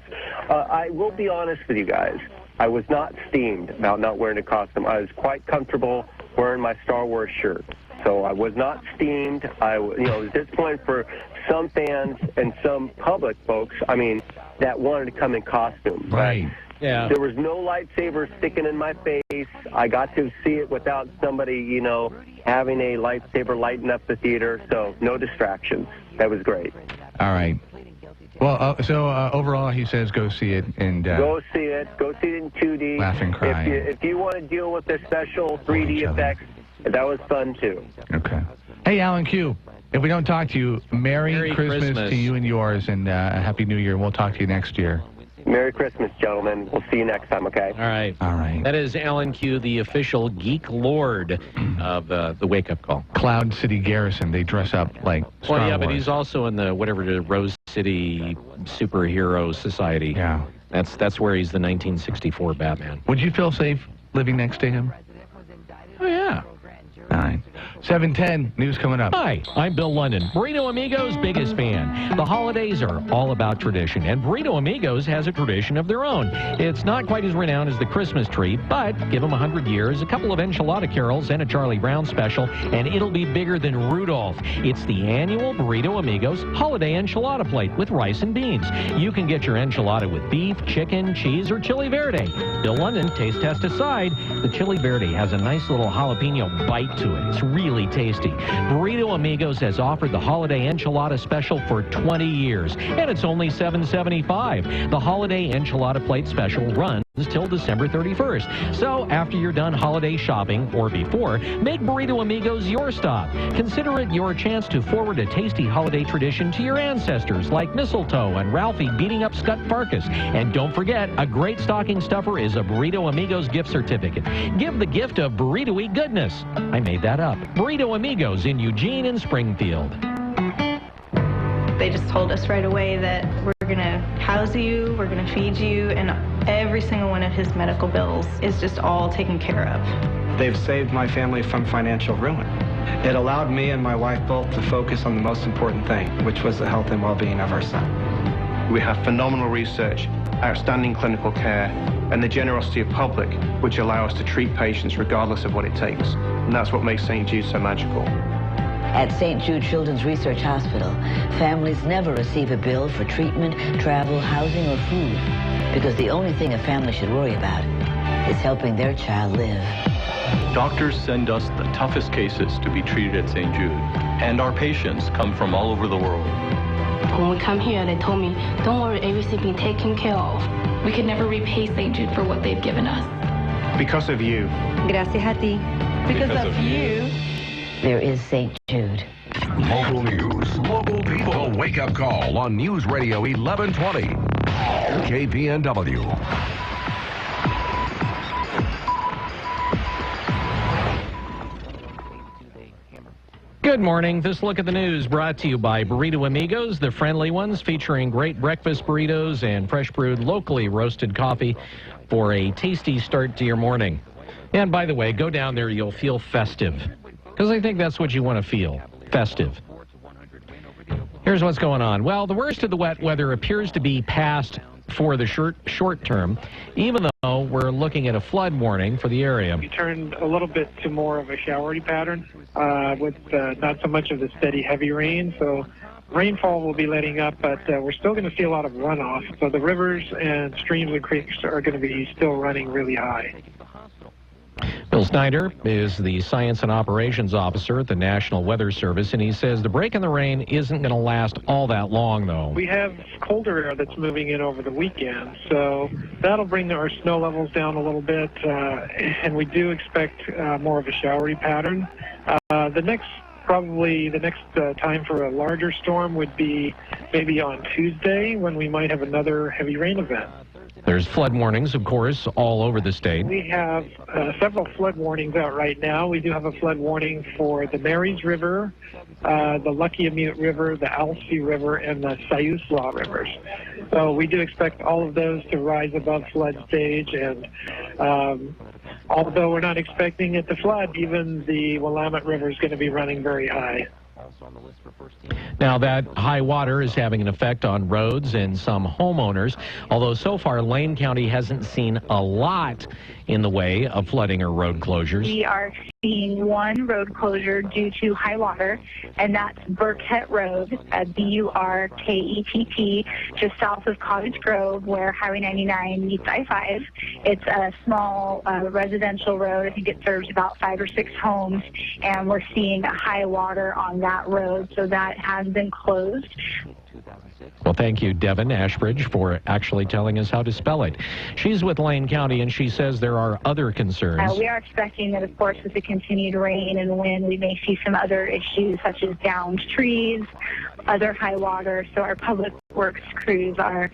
I will be honest with you guys. I was not steamed about not wearing a costume. I was quite comfortable wearing my Star Wars shirt. So I was not steamed. I was disappointed for some fans and some public folks, that wanted to come in costume. Right. Yeah. There was no lightsaber sticking in my face. I got to see it without somebody, having a lightsaber lighting up the theater. So no distractions. That was great. All right. Well, so overall, he says go see it. And go see it. Go see it in 2D. Laugh and cry. If you want to deal with the special 3D effects, that was fun, too. Okay. Hey, Alan Q, if we don't talk to you, Merry Christmas to you and yours, and Happy New Year. We'll talk to you next year. Merry Christmas, gentlemen. We'll see you next time, okay? All right. All right. That is Alan Q, the official geek lord of the Wake Up Call. Cloud City Garrison. They dress up like Star Wars. But he's also in the Rose City Superhero Society. Yeah. That's where he's the 1964 Batman. Would you feel safe living next to him? Oh, yeah. All right. 7:10, news coming up. Hi, I'm Bill London, Burrito Amigo's biggest fan. The holidays are all about tradition, and Burrito Amigos has a tradition of their own. It's not quite as renowned as the Christmas tree, but give them 100 years, a couple of enchilada carols, and a Charlie Brown special, and it'll be bigger than Rudolph. It's the annual Burrito Amigos Holiday Enchilada Plate with rice and beans. You can get your enchilada with beef, chicken, cheese, or chili verde. Bill London, taste test aside, the chili verde has a nice little jalapeno bite to it. It's really tasty. Burrito Amigos has offered the holiday enchilada special for 20 years, and it's only $7.75. The holiday enchilada plate special runs till December 31st. So after you're done holiday shopping, or before, make Burrito Amigos your stop. Consider it your chance to forward a tasty holiday tradition to your ancestors, like mistletoe and Ralphie beating up Scott Farkas. And don't forget, a great stocking stuffer is a Burrito Amigos gift certificate. Give the gift of burrito-y goodness. I made that up. Burrito Amigos in Eugene and Springfield. They just told us right away that we're going to house you, we're going to feed you, and every single one of his medical bills is just all taken care of. They've saved my family from financial ruin. It allowed me and my wife both to focus on the most important thing, which was the health and well-being of our son. We have phenomenal research, outstanding clinical care, and the generosity of public, which allow us to treat patients regardless of what it takes. And that's what makes St. Jude so magical. At St. Jude Children's Research Hospital, families never receive a bill for treatment, travel, housing, or food, because the only thing a family should worry about is helping their child live. Doctors send us the toughest cases to be treated at St. Jude, and our patients come from all over the world. When we come here, they told me, don't worry, everything being taken care of. We could never repay St. Jude for what they've given us. Because of you. Gracias a ti. Because of you. There is St. Jude. Local news, local people. The Wake Up Call on News Radio 1120. KPNW. Good morning. This look at the news brought to you by Burrito Amigos, the friendly ones, featuring great breakfast burritos and fresh brewed, locally roasted coffee for a tasty start to your morning. And by the way, go down there, you'll feel festive. Because I think that's what you want to feel, festive. Here's what's going on. Well, the worst of the wet weather appears to be past for the short term, even though we're looking at a flood warning for the area. We turned a little bit to more of a showery pattern with not so much of the steady heavy rain. So rainfall will be letting up, but we're still going to see a lot of runoff. So the rivers and streams and creeks are going to be still running really high. Bill Snyder is the Science and Operations Officer at the National Weather Service, and he says the break in the rain isn't going to last all that long, though. We have colder air that's moving in over the weekend, so that'll bring our snow levels down a little bit, and we do expect more of a showery pattern. The next time for a larger storm would be maybe on Tuesday, when we might have another heavy rain event. There's flood warnings, of course, all over the state. We have several flood warnings out right now. We do have a flood warning for the Marys River, the Lucky Amute River, the Alsea River, and the Siuslaw Rivers. So we do expect all of those to rise above flood stage, and although we're not expecting it to flood, even the Willamette River is going to be running very high. Now, that high water is having an effect on roads and some homeowners, although so far Lane County hasn't seen a lot in the way of flooding or road closures. We are seeing one road closure due to high water, and that's Burkett Road, Burkett, just south of Cottage Grove, where Highway 99 meets I-5. It's a small residential road. I think it serves about 5 or 6 homes, and we're seeing high water on that road, so that has been closed. Well, thank you, Devin Ashbridge, for actually telling us how to spell it. She's with Lane County, and she says there are other concerns. We are expecting that, of course, with the continued rain and wind, we may see some other issues, such as downed trees, other high water. So our public works crews are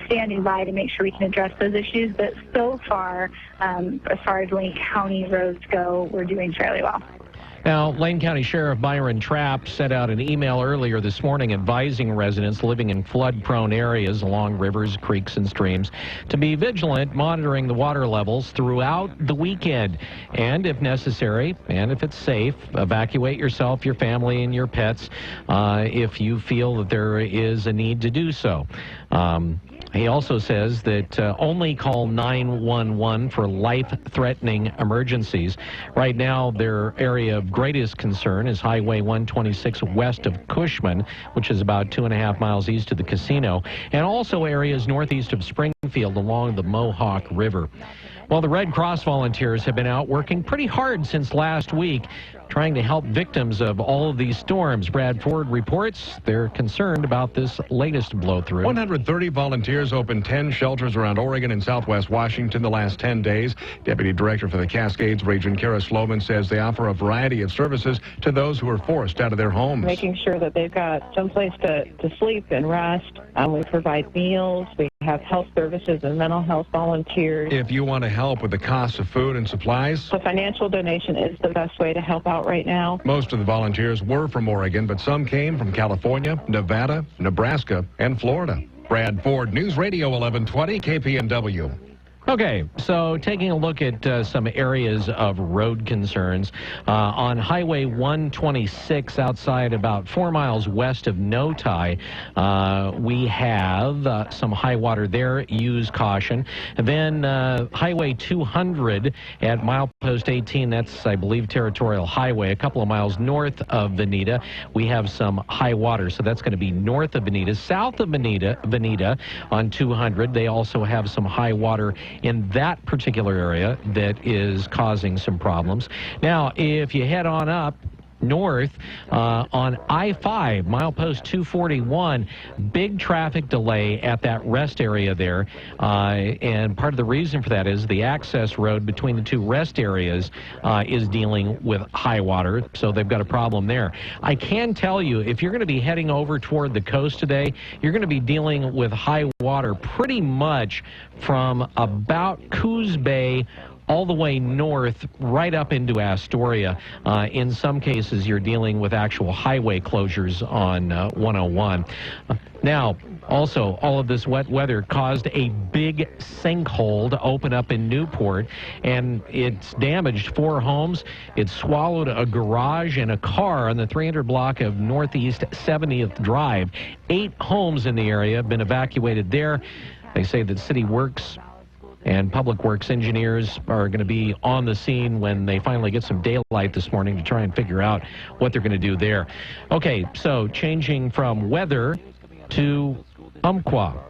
standing by to make sure we can address those issues. But so far, as far as Lane County roads go, we're doing fairly well. Now, Lane County Sheriff Byron Trapp sent out an email earlier this morning advising residents living in flood-prone areas along rivers, creeks, and streams to be vigilant, monitoring the water levels throughout the weekend. And if necessary, and if it's safe, evacuate yourself, your family, and your pets if you feel that there is a need to do so. He also says that only call 911 for life-threatening emergencies. Right now, their area of greatest concern is Highway 126 west of Cushman, which is about 2.5 miles east of the casino, and also areas northeast of Springfield along the Mohawk River. Well, the Red Cross volunteers have been out working pretty hard since last week, trying to help victims of all of these storms. Brad Ford reports they're concerned about this latest blow-through. 130 volunteers opened 10 shelters around Oregon and Southwest Washington the last 10 days. Deputy Director for the Cascades region, Kara Sloman, says they offer a variety of services to those who are forced out of their homes. Making sure that they've got someplace to sleep and rest. We provide meals. We have health services and mental health volunteers. If you want to help with the costs of food and supplies, the financial donation is the best way to help out right now. Most of the volunteers were from Oregon, but some came from California, Nevada, Nebraska, and Florida. Brad Ford, News Radio 1120, KPNW. Okay, so taking a look at some areas of road concerns. On Highway 126 outside about 4 miles west of Notai, we have some high water there. Use caution. And then Highway 200 at milepost 18, that's, I believe, Territorial Highway, a couple of miles north of Veneta. We have some high water, so that's going to be north of Veneta. South of Veneta on 200, they also have some high water in that particular area that is causing some problems. Now, if you head on up north on I-5, milepost 241, big traffic delay at that rest area there. And part of the reason for that is the access road between the two rest areas is dealing with high water, so they've got a problem there. I can tell you, if you're going to be heading over toward the coast today, you're going to be dealing with high water pretty much from about Coos Bay all the way north, right up into Astoria. In some cases, you're dealing with actual highway closures on 101. Now, also, all of this wet weather caused a big sinkhole to open up in Newport, and it's damaged 4 homes. It swallowed a garage and a car on the 300 block of Northeast 70th Drive. 8 homes in the area have been evacuated there. They say that City Works and Public Works engineers are going to be on the scene when they finally get some daylight this morning to try and figure out what they're going to do there. Okay, so changing from weather to Umpqua.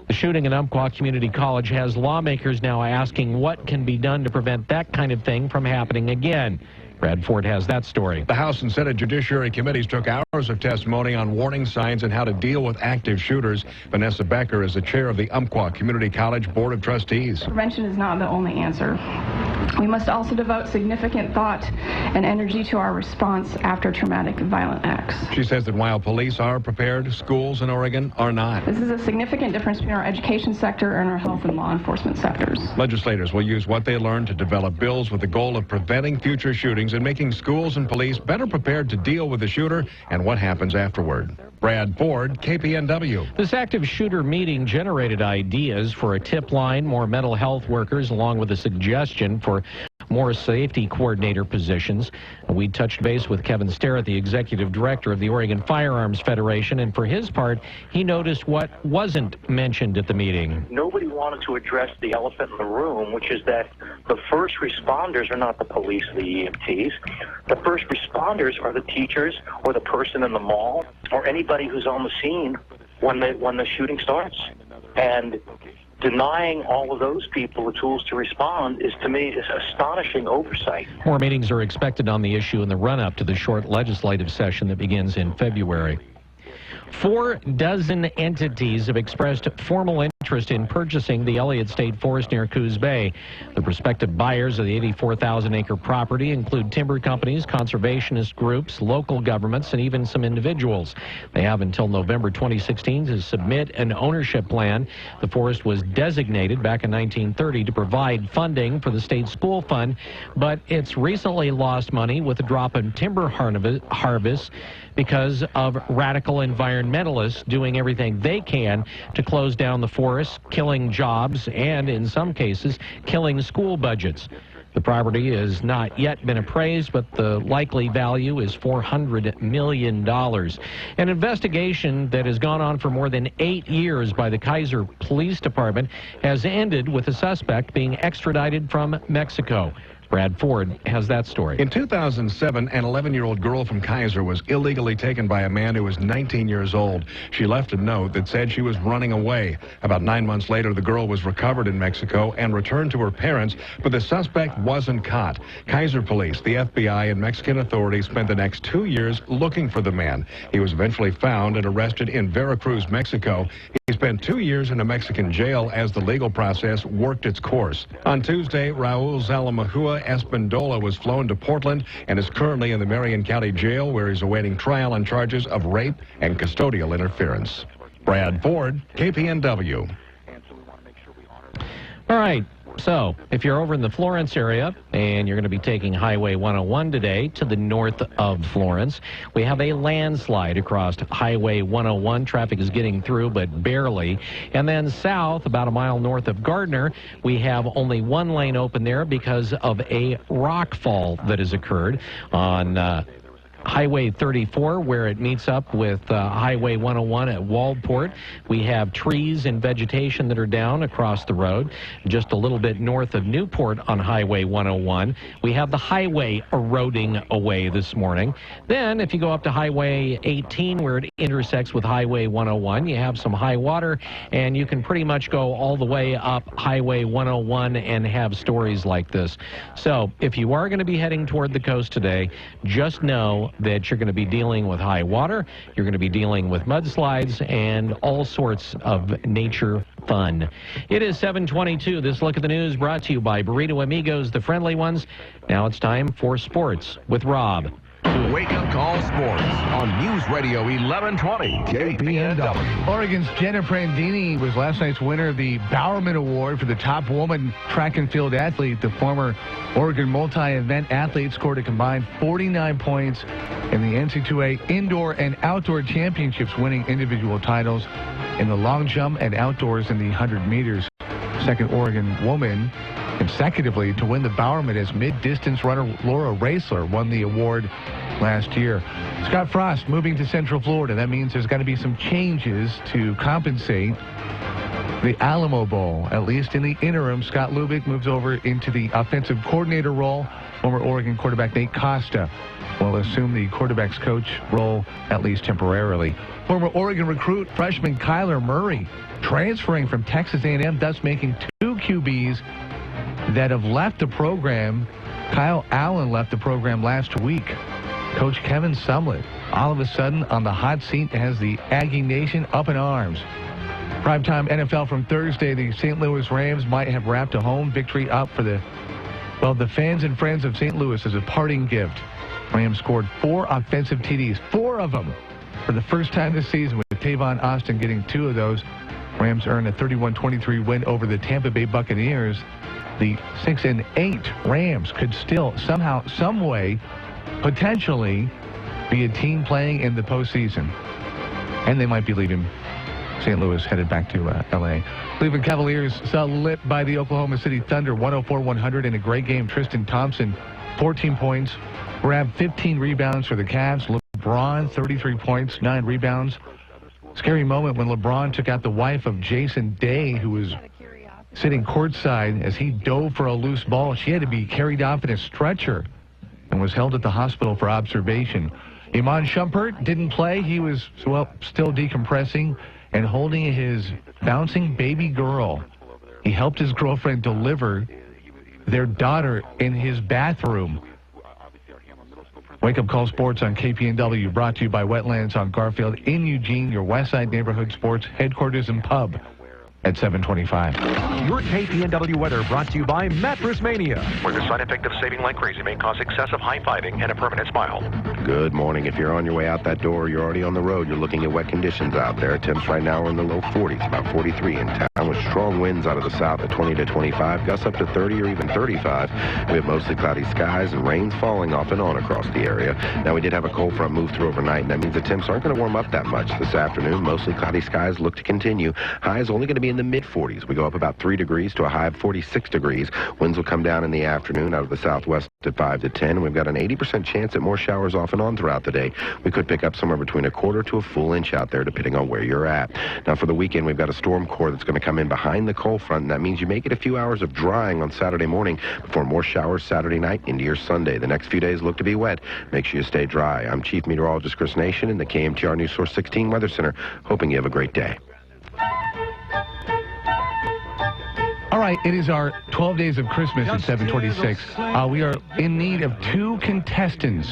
The shooting at Umpqua Community College has lawmakers now asking what can be done to prevent that kind of thing from happening again. Brad Ford has that story. The House and Senate Judiciary Committees took hours of testimony on warning signs and how to deal with active shooters. Vanessa Becker is the chair of the Umpqua Community College Board of Trustees. Prevention is not the only answer. We must also devote significant thought and energy to our response after traumatic and violent acts. She says that while police are prepared, schools in Oregon are not. This is a significant difference between our education sector and our health and law enforcement sectors. Legislators will use what they learn to develop bills with the goal of preventing future shootings and making schools and police better prepared to deal with the shooter and what happens afterward. Brad Ford, KPNW. This active shooter meeting generated ideas for a tip line, more mental health workers, along with a suggestion for more safety coordinator positions. We touched base with Kevin Sterrett, the executive director of the Oregon Firearms Federation, and for his part, he noticed what wasn't mentioned at the meeting. Nobody wanted to address the elephant in the room, which is that the first responders are not the police or the EMTs. The first responders are the teachers or the person in the mall or anybody who's on the scene when the shooting starts. And denying all of those people the tools to respond is, to me, is astonishing oversight. More meetings are expected on the issue in the run-up to the short legislative session that begins in February. 4 dozen entities have expressed formal interest in purchasing the Elliott State Forest near Coos Bay. The prospective buyers of the 84,000-acre property include timber companies, conservationist groups, local governments, and even some individuals. They have until November 2016 to submit an ownership plan. The forest was designated back in 1930 to provide funding for the state school fund, but it's recently lost money with a drop in timber harvest because of radical environmentalists doing everything they can to close down the forest, killing jobs, and in some cases, killing school budgets. The property has not yet been appraised, but the likely value is $400 million. An investigation that has gone on for more than 8 years by the Kaiser Police Department has ended with a suspect being extradited from Mexico. Brad Ford has that story. In 2007, an 11-year-old girl from Kaiser was illegally taken by a man who was 19 years old. She left a note that said she was running away. About 9 months later, the girl was recovered in Mexico and returned to her parents, but the suspect wasn't caught. Kaiser police, the FBI, and Mexican authorities spent the next 2 years looking for the man. He was eventually found and arrested in Veracruz, Mexico. He spent 2 years in a Mexican jail as the legal process worked its course. On Tuesday, Raul Zalamahua Espandola was flown to Portland and is currently in the Marion County Jail, where he's awaiting trial on charges of rape and custodial interference. Brad Ford, KPNW. All right. So, if you're over in the Florence area and you're going to be taking Highway 101 today to the north of Florence, we have a landslide across Highway 101. Traffic is getting through, but barely. And then south, about a mile north of Gardner, we have only one lane open there because of a rock fall that has occurred on Highway 34, where it meets up with Highway 101 at Waldport. We have trees and vegetation that are down across the road. Just a little bit north of Newport on Highway 101, we have the highway eroding away this morning. Then, if you go up to Highway 18, where it intersects with Highway 101, you have some high water, and you can pretty much go all the way up Highway 101 and have stories like this. So, if you are going to be heading toward the coast today, just know that you're going to be dealing with high water, you're going to be dealing with mudslides, and all sorts of nature fun. It is 7:22. This Look at the News brought to you by Burrito Amigos, the friendly ones. Now it's time for sports with Rob. Wake Up Call Sports on News Radio 1120 KPNW. Oregon's Jenna Prandini was last night's winner of the Bowerman Award for the top woman track and field athlete. The former Oregon multi-event athlete scored a combined 49 points in the NCAA indoor and outdoor championships, winning individual titles in the long jump and outdoors in the 100 meters. Second Oregon woman consecutively to win the Bowerman as mid-distance runner Laura Raisler won the award last year. Scott Frost moving to Central Florida. That means there's got to be some changes to compensate the Alamo Bowl. At least in the interim, Scott Lubick moves over into the offensive coordinator role. Former Oregon quarterback Nate Costa will assume the quarterback's coach role, at least temporarily. Former Oregon recruit freshman Kyler Murray transferring from Texas A&M, thus making two QBs that have left the program. Kyle Allen left the program last week. Coach Kevin Sumlin, all of a sudden on the hot seat, has the Aggie Nation up in arms. Primetime NFL from Thursday, the St. Louis Rams might have wrapped a home victory up for the fans and friends of St. Louis as a parting gift. Rams scored 4 offensive TDs, 4 of them for the first time this season, with Tavon Austin getting 2 of those. Rams earned a 31-23 win over the Tampa Bay Buccaneers. The 6-8 Rams could still somehow, some way, potentially be a team playing in the postseason. And they might be leaving St. Louis, headed back to L.A. Cleveland Cavaliers saw lit by the Oklahoma City Thunder 104-100 in a great game. Tristan Thompson, 14 points, grabbed 15 rebounds for the Cavs. LeBron, 33 points, 9 rebounds. Scary moment when LeBron took out the wife of Jason Day, who was sitting courtside as he dove for a loose ball. She had to be carried off in a stretcher and was held at the hospital for observation. Iman Shumpert didn't play. He was, still decompressing and holding his bouncing baby girl. He helped his girlfriend deliver their daughter in his bathroom. Wake Up Call Sports on KPNW, brought to you by Wetlands on Garfield in Eugene, your Westside Neighborhood Sports headquarters and pub at 725. Your KPNW weather brought to you by Mattress Mania, where the side effect of saving like crazy may cause excessive high-fiving and a permanent smile. Good morning. If you're on your way out that door, you're already on the road. You're looking at wet conditions out there. Temps right now are in the low 40s, about 43 in town, with strong winds out of the south at 20 to 25, gusts up to 30 or even 35. We have mostly cloudy skies and rains falling off and on across the area. Now, we did have a cold front move through overnight, and that means the temps aren't going to warm up that much this afternoon. Mostly cloudy skies look to continue. High is only going to be in the mid-40s. We go up about 3 degrees to a high of 46 degrees. Winds will come down in the afternoon out of the southwest at 5 to 10. We've got an 80% chance at more showers off and on throughout the day. We could pick up somewhere between a quarter to a full inch out there, depending on where you're at. Now, for the weekend, we've got a storm core that's going to come in behind the cold front, and that means you may get a few hours of drying on Saturday morning before more showers Saturday night into your Sunday. The next few days look to be wet. Make sure you stay dry. I'm Chief Meteorologist Chris Nation in the KMTR News Source 16 Weather Center, hoping you have a great day. All right, it is our 12 days of Christmas at 726. We are in need of 2 contestants.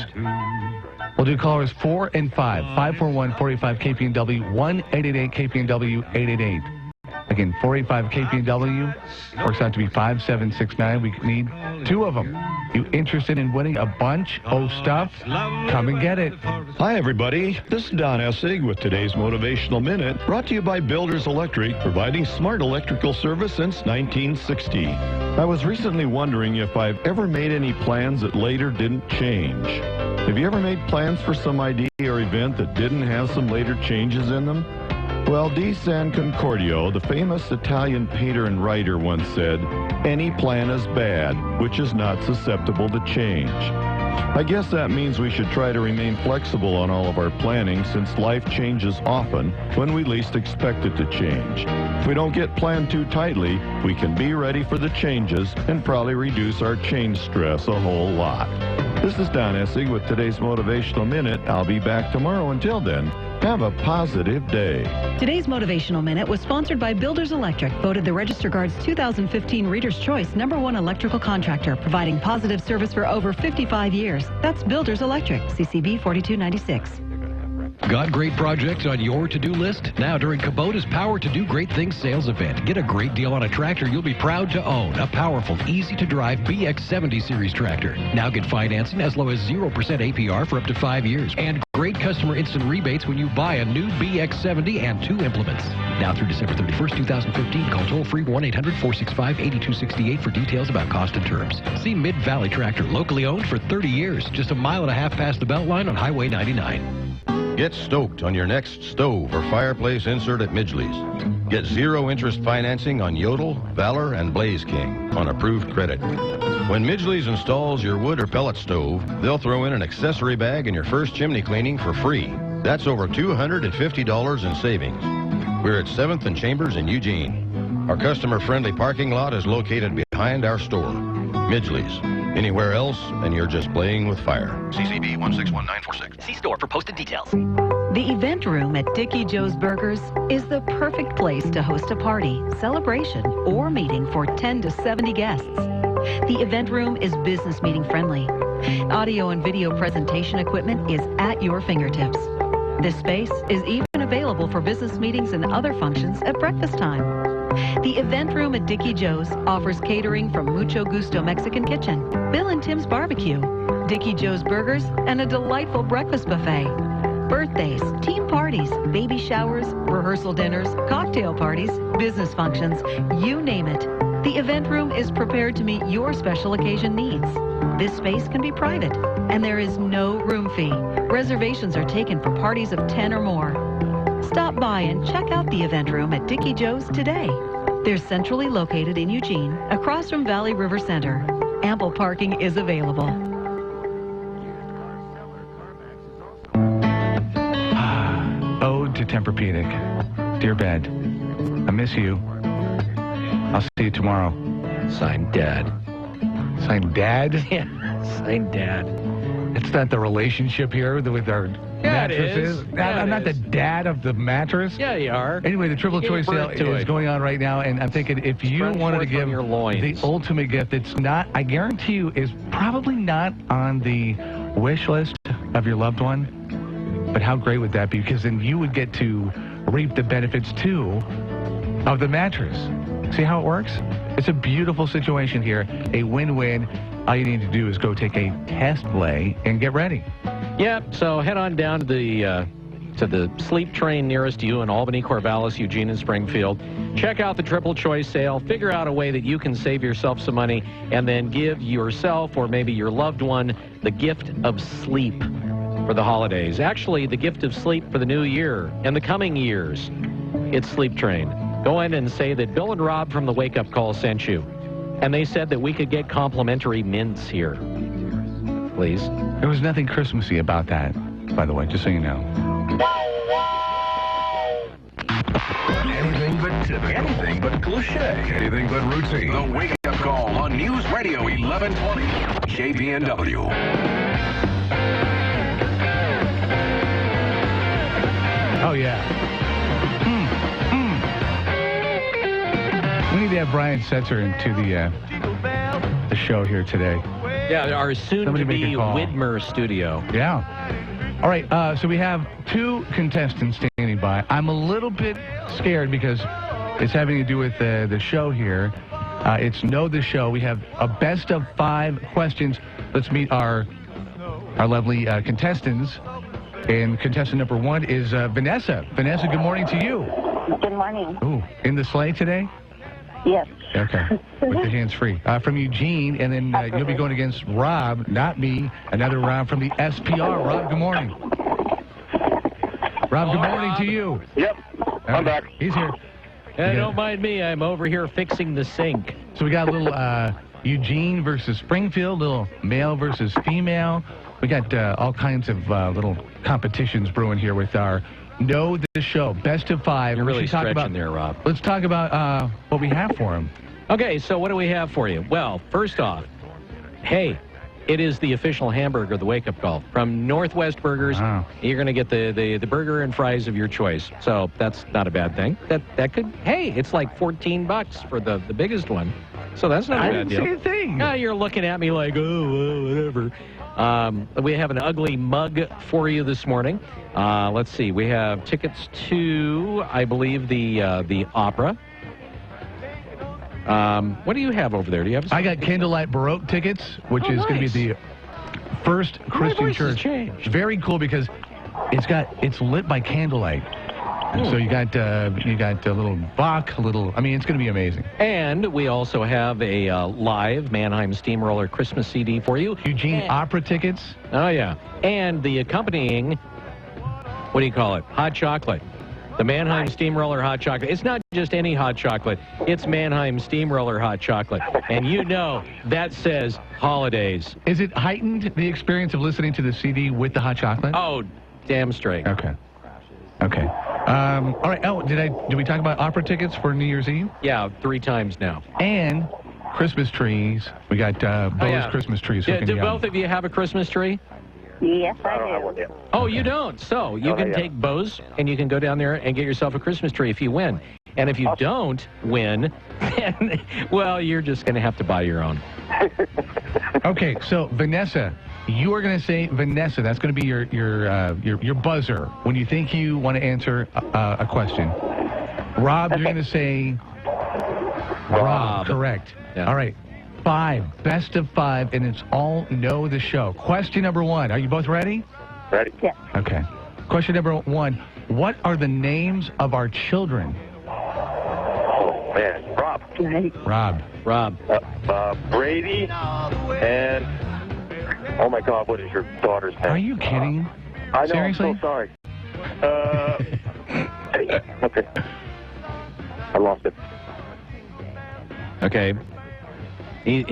We'll do callers 4 and 5. 541-45-KPNW, 1-888-KPNW-888. Again, 485-KPNW works out to be 5769. We need 2 of them. You interested in winning a bunch of stuff? Come and get it. Hi, everybody. This is Don Essig with today's Motivational Minute, brought to you by Builders Electric, providing smart electrical service since 1960. I was recently wondering if I've ever made any plans that later didn't change. Have you ever made plans for some idea or event that didn't have some later changes in them? Well, Di San Concordio, the famous Italian painter and writer, once said, "Any plan is bad, which is not susceptible to change." I guess that means we should try to remain flexible on all of our planning, since life changes often when we least expect it to change. If we don't get planned too tightly, we can be ready for the changes and probably reduce our change stress a whole lot. This is Don Essig with today's Motivational Minute. I'll be back tomorrow. Until then, have a positive day. Today's Motivational Minute was sponsored by Builders Electric, voted the Register Guard's 2015 Reader's Choice #1 electrical contractor, providing positive service for over 55 years. That's Builders Electric, CCB 4296. Got great projects on your to-do list? Now during Kubota's Power to Do Great Things sales event, get a great deal on a tractor you'll be proud to own. A powerful, easy-to-drive BX70 series tractor. Now get financing as low as 0% APR for up to 5 years. And great customer instant rebates when you buy a new BX70 and 2 implements. Now through December 31st, 2015, call toll-free 1-800-465-8268 for details about cost and terms. See Mid-Valley Tractor, locally owned for 30 years, just a mile and a half past the Beltline on Highway 99. Get stoked on your next stove or fireplace insert at Midgley's. Get 0% financing on Yodel, Valor, and Blaze King on approved credit. When Midgley's installs your wood or pellet stove, they'll throw in an accessory bag and your first chimney cleaning for free. That's over $250 in savings. We're at 7th and Chambers in Eugene. Our customer-friendly parking lot is located behind our store. Midgley's. Anywhere else, and you're just playing with fire. CCB 161946. See store for posted details. The event room at Dickie Joe's Burgers is the perfect place to host a party, celebration, or meeting for 10 to 70 guests. The event room is business meeting friendly. Audio and video presentation equipment is at your fingertips. This space is even available for business meetings and other functions at breakfast time. The event room at Dickie Joe's offers catering from Mucho Gusto Mexican Kitchen, Bill and Tim's Barbecue, Dickie Joe's Burgers, and a delightful breakfast buffet. Birthdays, team parties, baby showers, rehearsal dinners, cocktail parties, business functions, you name it. The event room is prepared to meet your special occasion needs. This space can be private, and there is no room fee. Reservations are taken for parties of 10 or more. Stop by and check out the event room at Dickie Joe's today. They're centrally located in Eugene, across from Valley River Center. Ample parking is available. Ode to Tempur-Pedic. Dear Bed, I miss you. I'll see you tomorrow. Signed, Dad. Signed, Dad? Yeah, signed, Dad. It's not the relationship here with our mattresses. I'm not the dad of the mattress. Yeah, you are. Anyway, the triple choice sale is going on right now, and I'm thinking if you wanted to give the ultimate gift, it's not, I guarantee you, is probably not on the wish list of your loved one, but how great would that be? Because then you would get to reap the benefits, too, of the mattress. See how it works? It's a beautiful situation here, a win-win. All you need to do is go take a test lay and get ready. Yep, so head on down to the sleep train nearest you in Albany, Corvallis, Eugene, and Springfield. Check out the triple choice sale. Figure out a way that you can save yourself some money and then give yourself or maybe your loved one the gift of sleep for the holidays. Actually, the gift of sleep for the new year and the coming years. It's Sleep Train. Go in and say that Bill and Rob from the Wake Up Call sent you. And they said that we could get complimentary mints here. Please. There was nothing Christmassy about that, by the way, just so you know. Anything but typical. Anything but cliche. Anything but routine. The Wake Up Call on News Radio 1120. KPNW. Oh, yeah. We need to have Brian Setzer into the show here today. Yeah, our soon-to-be Widmer studio. Yeah. All right, so we have two contestants standing by. I'm a little bit scared because it's having to do with the show here. It's Know the Show. We have a best of 5 questions. Let's meet our lovely contestants. And contestant number 1 is Vanessa. Vanessa, good morning to you. Good morning. Ooh, in the sleigh today? Yes. Okay, with the hands free. From Eugene, and then you'll be going against Rob, not me, another Rob from the SPR. Rob, good morning. Rob, good morning to you. Yep, I'm back. He's here. Don't mind me, I'm over here fixing the sink. So we got a little Eugene versus Springfield, little male versus female. We got all kinds of little competitions brewing here with our Know the Show, best of 5. You're really stretching there, Rob. Let's talk about what we have for him. Okay, so what do we have for you? Well, first off, hey, it is the official hamburger, the Wake Up Call. From Northwest Burgers, you're going to get the burger and fries of your choice. So that's not a bad thing. That could, hey, it's like $14 for the biggest one. So that's not a bad deal. I didn't say a thing. You're looking at me like, oh, whatever. We have an ugly mug for you this morning. Let's see. We have tickets to, I believe, the opera. What do you have over there? Do you have? I got Candlelight Baroque tickets, which is going to be the first Christian church. Very cool because it's lit by candlelight. And so you got a little Bach, I mean, it's going to be amazing. And we also have a live Mannheim Steamroller Christmas CD for you. Eugene opera tickets. Oh, yeah. And the accompanying, what do you call it? Hot chocolate. The Mannheim Steamroller Hot Chocolate. It's not just any hot chocolate. It's Mannheim Steamroller Hot Chocolate. And you know that says holidays. Is it heightened, the experience of listening to the CD with the hot chocolate? Oh, damn straight. Okay. All right. Oh, did we talk about opera tickets for New Year's Eve? Yeah, 3 times now. And Christmas trees. We got Bo's Christmas trees. Do both of you have a Christmas tree? Yes, I do. Oh, you don't? So you can take Bo's and you can go down there and get yourself a Christmas tree if you win. And if you don't win, then, well, you're just going to have to buy your own. Okay, so Vanessa, you are going to say Vanessa. That's going to be your buzzer when you think you want to answer a question. Rob, you're going to say Rob. Correct. Yeah. All right. 5, best of 5, and it's all Know the Show. Question number 1. Are you both ready? Ready. Yes. Okay. Question number 1. What are the names of our children? Oh, man. Rob. Brady and, oh, my God, what is your daughter's name? Are you kidding? I know, Seriously? I'm so sorry. Okay. I lost it. Okay. He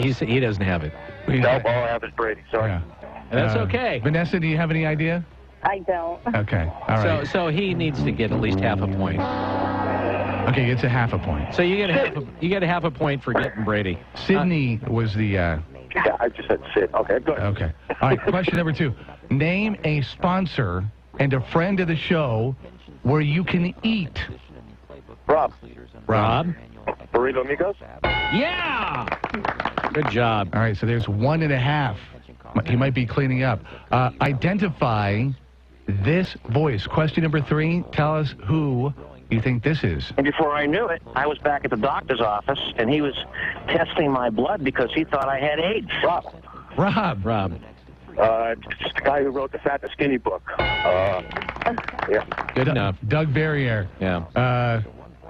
doesn't have it. Nope, all I have is Brady. Sorry. Yeah. That's okay. Vanessa, do you have any idea? I don't. Okay. All right. So he needs to get at least half a point. Okay, it's a half a point. So you get a half a point for getting Brady. Sydney was the... Yeah, I just said Sid. Okay, good. Okay. All right, question number 2. Name a sponsor and a friend of the show where you can eat. Rob. Burrito Amigos? Yeah! Good job. All right, so there's 1.5. He might be cleaning up. Identify this voice. Question number 3. Tell us who you think this is. And before I knew it, I was back at the doctor's office, and he was testing my blood because he thought I had AIDS. Rob. It's the guy who wrote the Fat and Skinny book. Yeah. Good enough. Doug Barrier. Yeah.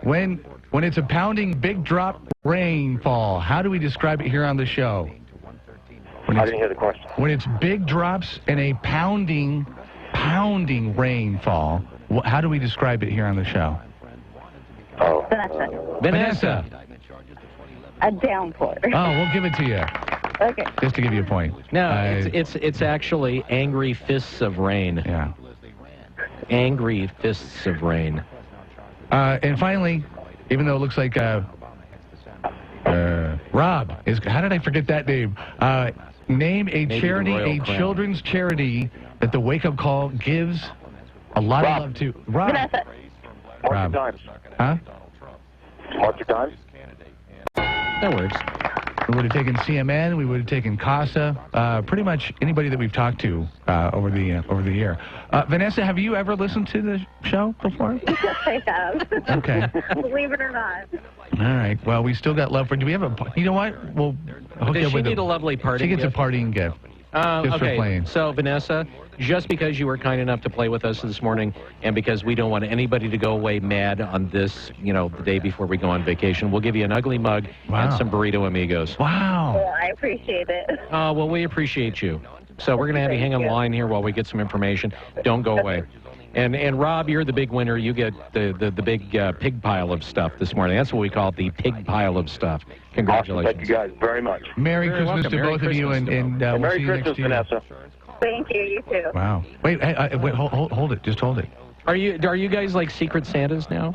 When it's a pounding big drop rainfall, how do we describe it here on the show? I didn't hear the question. When it's big drops and a pounding rainfall, how do we describe it here on the show? Oh. Vanessa. A downpour. Oh, we'll give it to you. Okay. Just to give you a point. No, it's actually angry fists of rain. Yeah. Angry fists of rain. And finally, even though it looks like Rob is, how did I forget that name? Name a charity, a children's charity that the Wake Up Call gives a lot of love to. Rob. Vanessa. Mark your times. Huh? Mark your times. That works. We would have taken CMN. We would have taken CASA. Pretty much anybody that we've talked to over the year. Vanessa, have you ever listened to the show before? Yes, I have. Okay. Believe it or not. All right. Well, we still got love for. Do we have a? You know what? We'll hook you Does up she with need a lovely party? She gets gift? a partying gift. Just for playing. So Vanessa, just because you were kind enough to play with us this morning, and because we don't want anybody to go away mad on this, the day before we go on vacation, we'll give you an ugly mug and some burrito amigos. Wow. Well, I appreciate it. Well, we appreciate you. So we're going to have you hang on the line here while we get some information. Don't go away. And Rob, you're the big winner. You get the big pig pile of stuff this morning. That's what we call it, the pig pile of stuff. Congratulations. Thank you guys very much. Merry Christmas to both of you, and we'll Merry see you Christmas, next year. Vanessa. Thank you. You too. Wow. Wait, wait, hold it. Just hold it. Are you guys like Secret Santas now?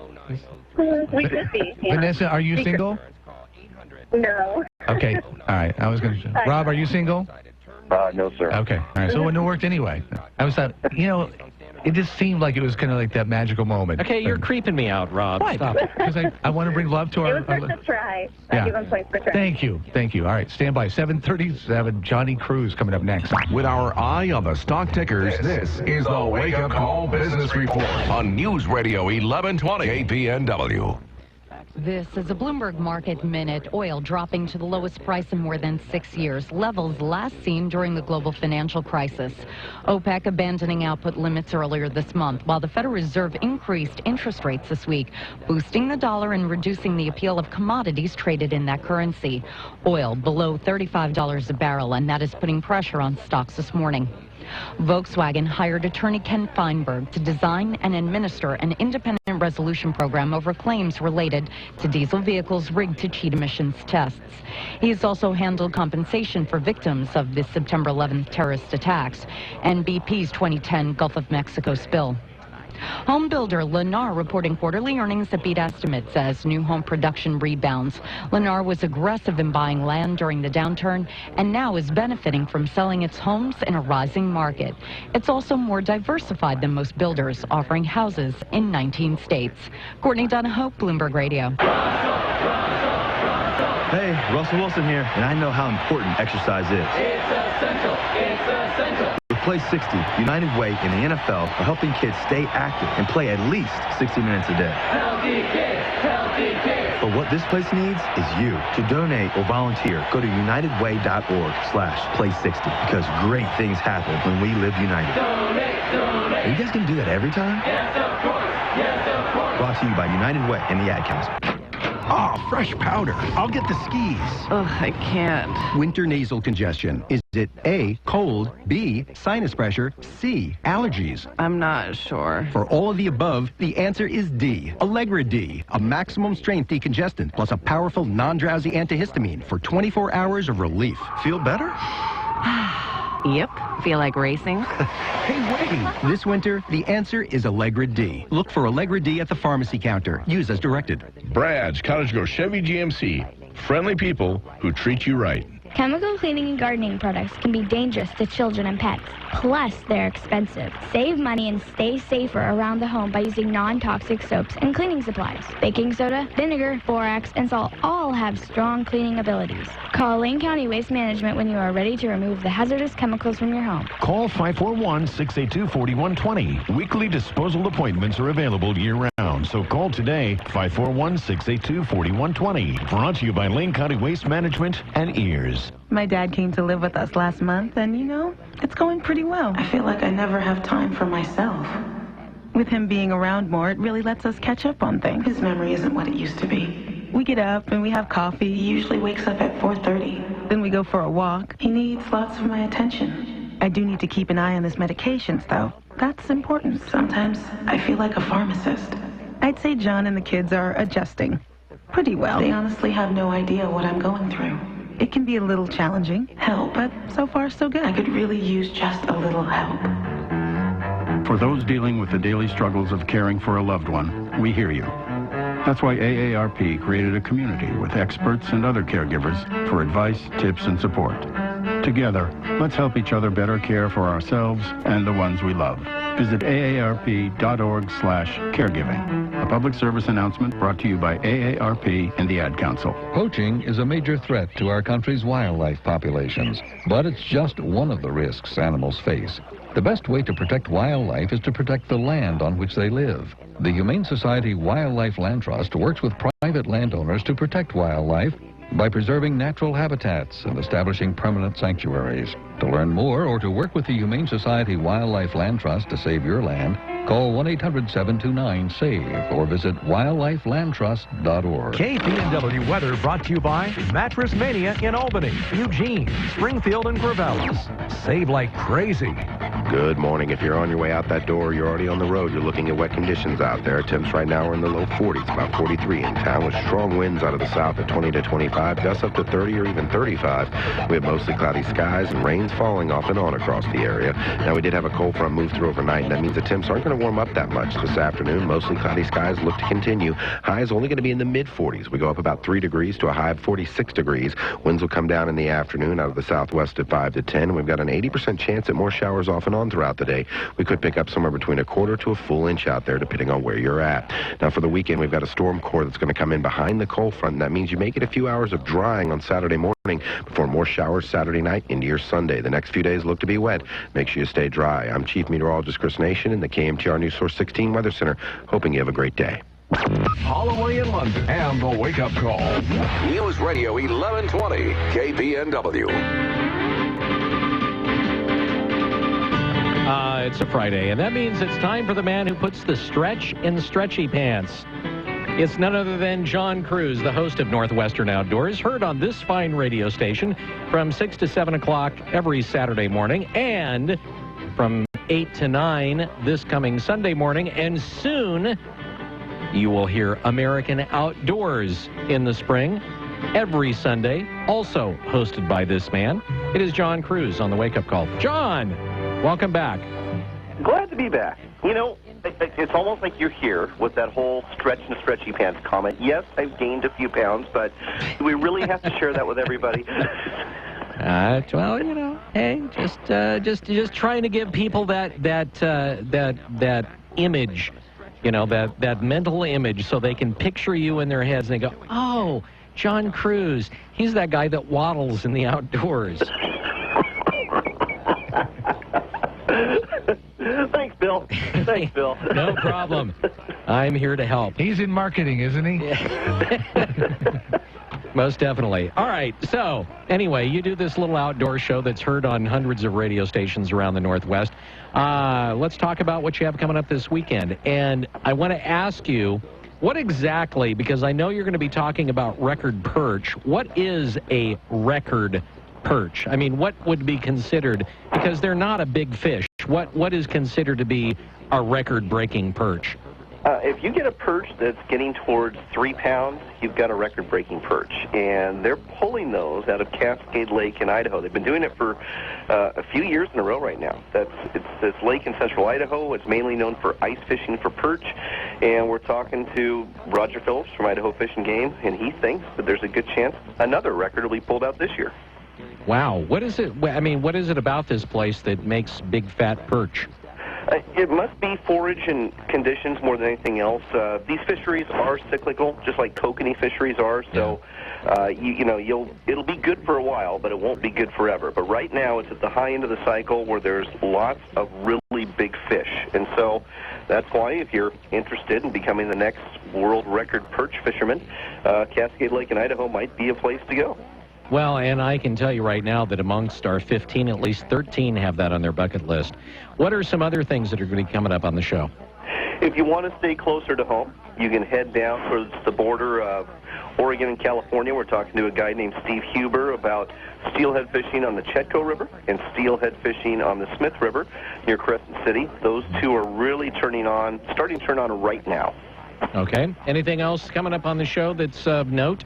We could be. Yeah. Vanessa, are you single? No. Okay. All right. I was going to. Rob, are you single? No, sir. Okay. All right. So it wouldn't have worked anyway. I was thought, it just seemed like it was kind of like that magical moment. Okay, you're creeping me out, Rob. Why? Stop. Because I want to bring love to our. It was worth a try. Yeah. I'll give him points for trying. Thank you. All right, stand by. 7:37. Johnny Cruz coming up next. With our eye on the stock tickers, this is the Wake Up Call Business Report on News Radio 1120 KPNW. This is a Bloomberg Market Minute. Oil dropping to the lowest price in more than 6 years, levels last seen during the global financial crisis. OPEC abandoning output limits earlier this month, while the Federal Reserve increased interest rates this week, boosting the dollar and reducing the appeal of commodities traded in that currency. Oil below $35 a barrel, and that is putting pressure on stocks this morning. Volkswagen hired attorney Ken Feinberg to design and administer an independent resolution program over claims related to diesel vehicles rigged to cheat emissions tests. He has also handled compensation for victims of the September 11th terrorist attacks and BP's 2010 Gulf of Mexico spill. Home builder Lennar reporting quarterly earnings that beat estimates as new home production rebounds. Lennar was aggressive in buying land during the downturn and now is benefiting from selling its homes in a rising market. It's also more diversified than most builders, offering houses in 19 states. Courtney Donahoe, Bloomberg Radio. Hey, Russell Wilson here, and I know how important exercise is. It's essential. It's essential. With Play 60, United Way and the NFL are helping kids stay active and play at least 60 minutes a day. Healthy kids, healthy kids. But what this place needs is you. To donate or volunteer, go to unitedway.org/play60 because great things happen when we live united. Donate. Are you guys going to do that every time? Yes, of course. Yes, of course. Brought to you by United Way and the Ad Council. Ah, fresh powder. I'll get the skis. Ugh, I can't. Winter nasal congestion. Is it A, cold, B, sinus pressure, C, allergies? I'm not sure. For all of the above, the answer is D, Allegra D, a maximum strength decongestant plus a powerful non-drowsy antihistamine for 24 hours of relief. Feel better? Yep. Feel like racing? Hey, wait! This winter, the answer is Allegra D. Look for Allegra D at the pharmacy counter. Use as directed. Brad's Cottage Grove Chevy GMC. Friendly people who treat you right. Chemical cleaning and gardening products can be dangerous to children and pets. Plus, they're expensive. Save money and stay safer around the home by using non-toxic soaps and cleaning supplies. Baking soda, vinegar, borax, and salt all have strong cleaning abilities. Call Lane County Waste Management when you are ready to remove the hazardous chemicals from your home. Call 541-682-4120. Weekly disposal appointments are available year-round, so call today, 541-682-4120. Brought to you by Lane County Waste Management and EARS. My dad came to live with us last month, and, it's going pretty well. I feel like I never have time for myself. With him being around more, it really lets us catch up on things. His memory isn't what it used to be. We get up and we have coffee. He usually wakes up at 4:30. Then we go for a walk. He needs lots of my attention. I do need to keep an eye on his medications, though. That's important. Sometimes I feel like a pharmacist. I'd say John and the kids are adjusting pretty well. They honestly have no idea what I'm going through. It can be a little challenging, but so far so good. I could really use just a little help. For those dealing with the daily struggles of caring for a loved one, we hear you. That's why AARP created a community with experts and other caregivers for advice, tips, and support. Together, let's help each other better care for ourselves and the ones we love. Visit aarp.org/caregiving. A public service announcement brought to you by AARP and the Ad Council. Poaching is a major threat to our country's wildlife populations, but it's just one of the risks animals face. The best way to protect wildlife is to protect the land on which they live. The Humane Society Wildlife Land Trust works with private landowners to protect wildlife by preserving natural habitats and establishing permanent sanctuaries. To learn more or to work with the Humane Society Wildlife Land Trust to save your land, call 1-800-729-SAVE or visit wildlifelandtrust.org. KPNW weather brought to you by Mattress Mania in Albany, Eugene, Springfield, and Corvallis. Save like crazy. Good morning. If you're on your way out that door, you're already on the road. You're looking at wet conditions out there. Temps right now are in the low 40s, about 43 in town, with strong winds out of the south at 20 to 25, gusts up to 30 or even 35. We have mostly cloudy skies and rain's falling off and on across the area. Now, we did have a cold front move through overnight, and that means the temps aren't going to warm up that much this afternoon. Mostly cloudy skies look to continue. High is only going to be in the mid-40s. We go up about 3 degrees to a high of 46 degrees. Winds will come down in the afternoon out of the southwest at 5 to 10. We've got an 80% chance at more showers off and on throughout the day. We could pick up somewhere between a quarter to a full inch out there, depending on where you're at. Now, for the weekend, we've got a storm core that's going to come in behind the cold front, and that means you may get a few hours of drying on Saturday morning before more showers Saturday night into your Sunday. The next few days look to be wet. Make sure you stay dry. I'm Chief Meteorologist Chris Nation in the KMTR News Source 16 Weather Center, hoping you have a great day. Holloway in London and the Wake Up Call. News Radio 1120 KPNW. It's a Friday, and that means it's time for the man who puts the stretch in stretchy pants. It's none other than John Cruz, the host of Northwestern Outdoors, heard on this fine radio station from 6 to 7 o'clock every Saturday morning, and from 8 to 9 this coming Sunday morning, and soon you will hear American Outdoors in the spring every Sunday, also hosted by this man. It is John Cruz on the Wake Up Call. John, welcome back. Glad to be back. It's almost like you're here with that whole stretch in the stretchy pants comment. Yes, I've gained a few pounds, but do we really have to share that with everybody? Well, hey, just trying to give people that image, that mental image, so they can picture you in their heads and they go, oh, John Cruz, he's that guy that waddles in the outdoors. Thanks, Bill. Thanks, Bill. No problem. I'm here to help. He's in marketing, isn't he? Most definitely. All right. So, anyway, you do this little outdoor show that's heard on hundreds of radio stations around the Northwest. Let's talk about what you have coming up this weekend. And I want to ask you, what exactly, because I know you're going to be talking about record perch, what is a record perch? I mean, what would be considered, because they're not a big fish, what is considered to be a record-breaking perch? If you get a perch that's getting towards 3 pounds, you've got a record-breaking perch. And they're pulling those out of Cascade Lake in Idaho. They've been doing it for a few years in a row right now. It's this lake in central Idaho. It's mainly known for ice fishing for perch. And we're talking to Roger Phillips from Idaho Fish and Game, and he thinks that there's a good chance another record will be pulled out this year. Wow. What is it? I mean, what is it about this place that makes big fat perch? It must be forage and conditions more than anything else. These fisheries are cyclical, just like kokanee fisheries are. So, it'll be good for a while, but it won't be good forever. But right now, it's at the high end of the cycle where there's lots of really big fish, and so that's why, if you're interested in becoming the next world record perch fisherman, Cascade Lake in Idaho might be a place to go. Well, and I can tell you right now that amongst our 15, at least 13 have that on their bucket list. What are some other things that are going to be coming up on the show? If you want to stay closer to home, you can head down towards the border of Oregon and California. We're talking to a guy named Steve Huber about steelhead fishing on the Chetco River and steelhead fishing on the Smith River near Crescent City. Those two are really starting to turn on right now. Okay. Anything else coming up on the show that's of note?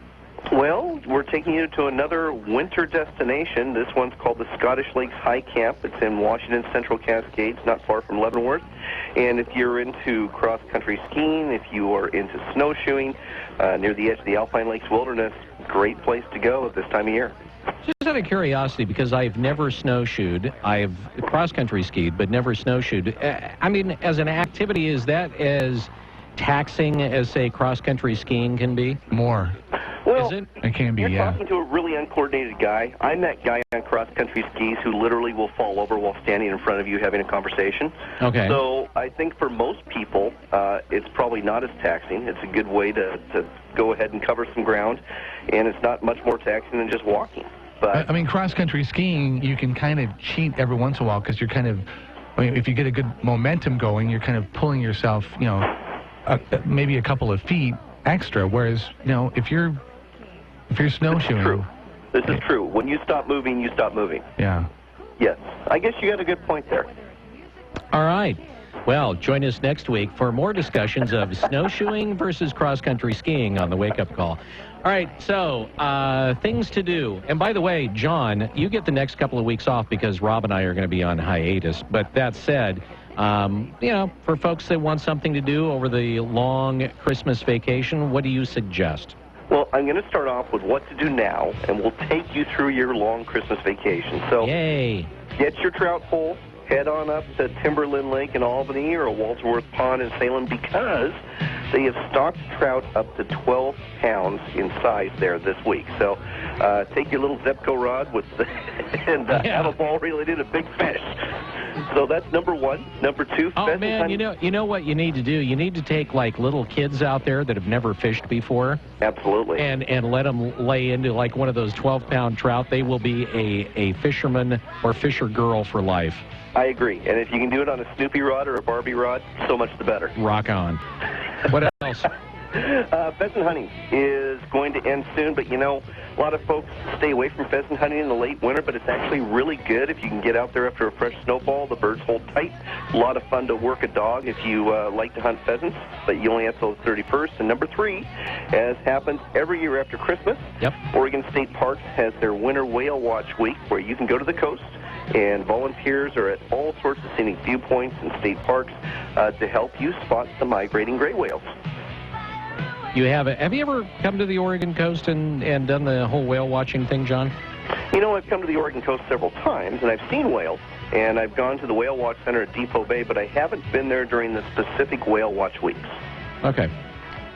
Well, we're taking you to another winter destination. This one's called the Scottish Lakes High Camp. It's in Washington Central Cascades, not far from Leavenworth. And if you're into cross-country skiing, if you are into snowshoeing near the edge of the Alpine Lakes Wilderness, great place to go at this time of year. Just out of curiosity, because I've never snowshoed, I've cross-country skied, but never snowshoed. I mean, as an activity, is that as taxing as, say, cross-country skiing can be? More. Well, it can be, you're talking to a really uncoordinated guy. I'm that guy on cross-country skis who literally will fall over while standing in front of you having a conversation. Okay. So I think for most people, it's probably not as taxing. It's a good way to go ahead and cover some ground, and it's not much more taxing than just walking. But I mean, cross-country skiing, you can kind of cheat every once in a while because you're kind of, I mean, if you get a good momentum going, you're kind of pulling yourself, maybe a couple of feet extra, whereas, if you're snowshoeing. This is true. When you stop moving, you stop moving. Yeah. Yes. I guess you got a good point there. All right. Well, join us next week for more discussions of snowshoeing versus cross-country skiing on the Wake Up Call. All right, so things to do. And by the way, John, you get the next couple of weeks off because Rob and I are going to be on hiatus. But that said, for folks that want something to do over the long Christmas vacation, what do you suggest? Well, I'm going to start off with what to do now, and we'll take you through your long Christmas vacation. So, yay! Get your trout pole, head on up to Timberland Lake in Albany or Walterworth Pond in Salem because they have stocked trout up to 12 pounds in size there this week. So, take your little Zepco rod and have a ball reel it in a big fish. So that's number one. Number two, oh man, you know what you need to do? You need to take like little kids out there that have never fished before. Absolutely. And let them lay into like one of those 12-pound trout. They will be a fisherman or fisher girl for life. I agree. And if you can do it on a Snoopy rod or a Barbie rod, so much the better. Rock on. What else? Pheasant hunting is going to end soon, but a lot of folks stay away from pheasant hunting in the late winter, but it's actually really good if you can get out there after a fresh snowfall. The birds hold tight. A lot of fun to work a dog if you like to hunt pheasants, but you only have till the 31st. And number three, as happens every year after Christmas, Oregon State Parks has their Winter Whale Watch Week where you can go to the coast and volunteers are at all sorts of scenic viewpoints and state parks to help you spot the migrating gray whales. Have you ever come to the Oregon coast and done the whole whale watching thing, John? I've come to the Oregon coast several times, and I've seen whales, and I've gone to the Whale Watch Center at Depot Bay, but I haven't been there during the specific whale watch weeks. Okay.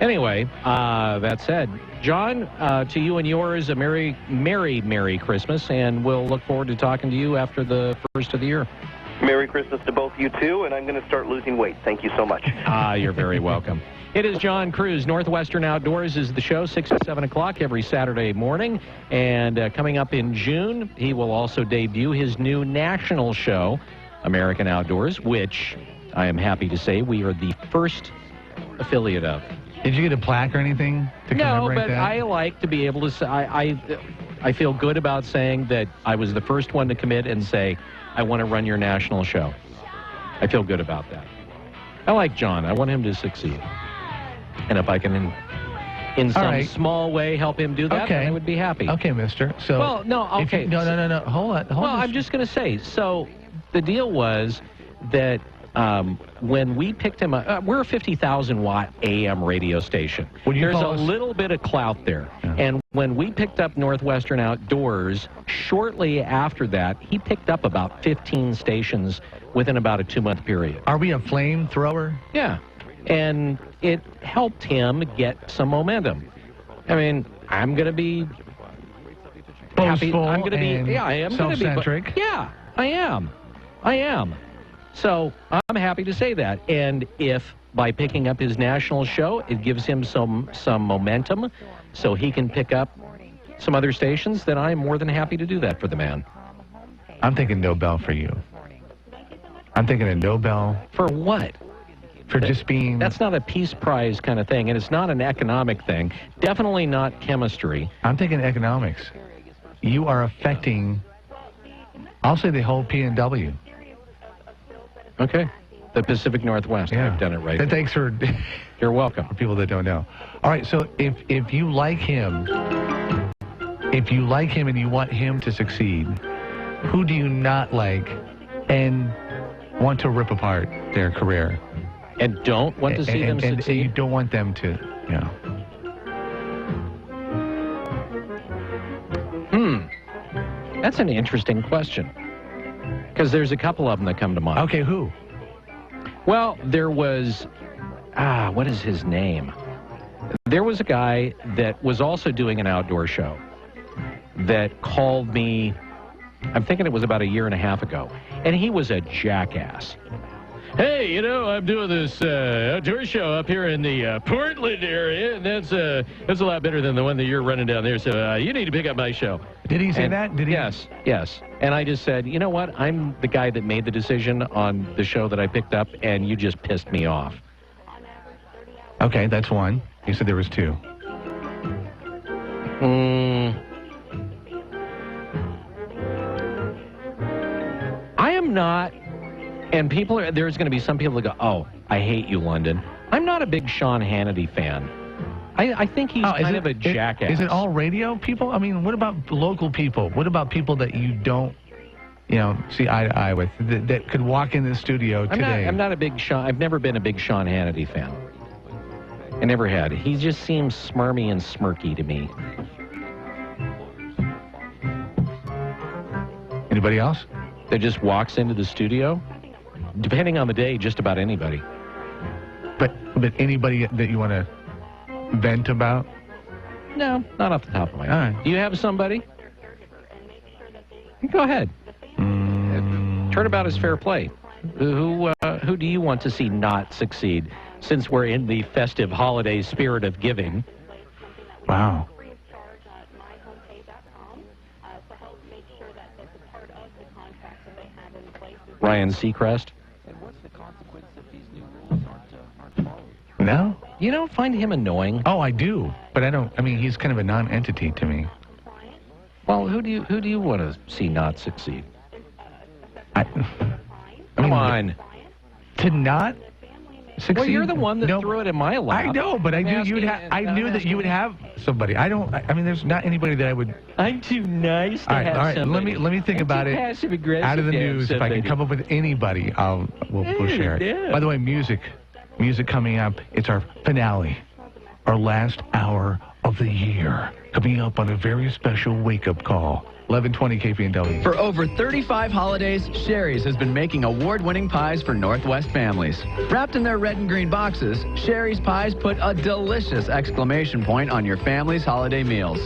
Anyway, that said, John, to you and yours, a Merry, Merry, Merry Christmas, and we'll look forward to talking to you after the first of the year. Merry Christmas to both you two, and I'm going to start losing weight. Thank you so much. You're very welcome. It is John Cruz. Northwestern Outdoors is the show, 6 to 7 o'clock every Saturday morning. And coming up in June, he will also debut his new national show, American Outdoors, which I am happy to say we are the first affiliate of. Did you get a plaque or anything to commemorate that? No, but I like to be able to say, I feel good about saying that I was the first one to commit and say, I want to run your national show. I feel good about that. I like John. I want him to succeed. And if I can, in some small way, help him do that, then I would be happy. Okay, mister. So, well, no, okay. No. Hold on. Well, I'm just going to say, so the deal was that when we picked him up, we're a 50,000-watt AM radio station. There's a little bit of clout there. Yeah. And when we picked up Northwestern Outdoors, shortly after that, he picked up about 15 stations within about a 2-month period. Are we a flamethrower? Yeah. And it helped him get some momentum. I mean, I'm going to be happy. I'm going to be, yeah, I am going to be. Self-centric. Yeah, I am. So I'm happy to say that. And if by picking up his national show, it gives him some momentum so he can pick up some other stations, then I'm more than happy to do that for the man. I'm thinking Nobel for you. I'm thinking a Nobel. For what? For just being... That's not a Peace Prize kind of thing, and it's not an economic thing. Definitely not chemistry. I'm thinking economics. You are affecting, I'll say the whole PNW. Okay. The Pacific Northwest. Yeah. I've done it right. And thanks for... You're welcome. For people that don't know. All right, so if you like him, and you want him to succeed, who do you not like and want to rip apart their career? And don't want to see them succeed? And you don't want them to, That's an interesting question. Because there's a couple of them that come to mind. Okay, who? Well, there was, what is his name? There was a guy that was also doing an outdoor show that called me, I'm thinking it was about 1.5 years ago, and he was a jackass. Hey, I'm doing this outdoor show up here in the Portland area, and that's a lot better than the one that you're running down there, so you need to pick up my show. Did he say that? Did he? Yes. And I just said, you know what? I'm the guy that made the decision on the show that I picked up, and you just pissed me off. Okay, that's one. You said there was two. I am not... And there's going to be some people that go, oh, I hate you, London. I'm not a big Sean Hannity fan. I think he's kind of a jackass. Is it all radio people? I mean, what about local people? What about people that you don't, see eye to eye with, that could walk in the studio today? I'm not a big Sean. I've never been a big Sean Hannity fan. I never had. He just seems smarmy and smirky to me. Anybody else? That just walks into the studio? Depending on the day, just about anybody. But anybody that you want to vent about? No, not off the top of my head. All right. Do you have somebody? Go ahead. Turnabout is fair play. Who do you want to see not succeed, since we're in the festive holiday spirit of giving? Wow. Ryan Seacrest? No? You don't find him annoying? Oh, I do. But he's kind of a non-entity to me. Well, who do you want to see not succeed? Come on. To not succeed? Well, you're the one that threw it in my lap. I know, but I knew that you would have somebody. There's not anybody that I would... I'm too nice to have somebody. All right, let me think about it. Out of the news, if I can come up with anybody, we'll share it. Yeah. By the way, music coming up. It's our finale, our last hour of the year, coming up on a very special wake-up call. 1120 KPNW. For over 35 holidays, Sherry's has been making award-winning pies for Northwest families. Wrapped in their red and green boxes, Sherry's pies put a delicious exclamation point on your family's holiday meals.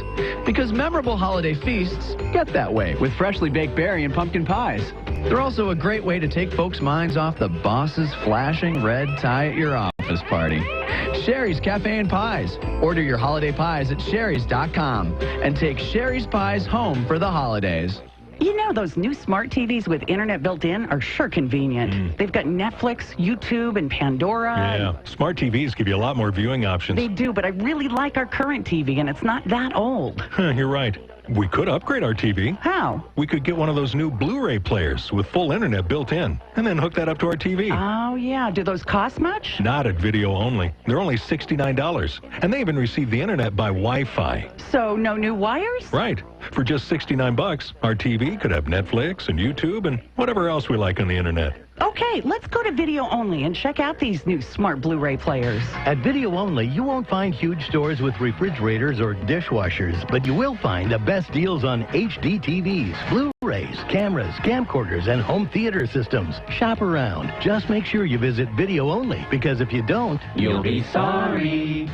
Because memorable holiday feasts get that way with freshly baked berry and pumpkin pies. They're also a great way to take folks' minds off the boss's flashing red tie at your office party. Sherry's Cafe and Pies. Order your holiday pies at sherrys.com and take Sherry's pies home for the holidays. You know, those new smart TVs with internet built in are sure convenient. They've got Netflix, YouTube, and Pandora. Yeah, smart TVs give you a lot more viewing options. They do, but I really like our current TV, and it's not that old. You're right. We could upgrade our TV. How? We could get one of those new Blu-ray players with full internet built in, and then hook that up to our TV. Oh, yeah. Do those cost much? Not at video only. They're only $69, and they even receive the internet by Wi-Fi. So no new wires? Right. For just $69, our TV could have Netflix and YouTube and whatever else we like on the internet. Okay, let's go to video only and check out these new smart Blu-ray players. At Video Only, you won't find huge stores with refrigerators or dishwashers, but you will find the best deals on HD TVs, Blu-rays, cameras, camcorders, and home theater systems. Shop around. Just make sure you visit Video Only, because if you don't, You'll be sorry.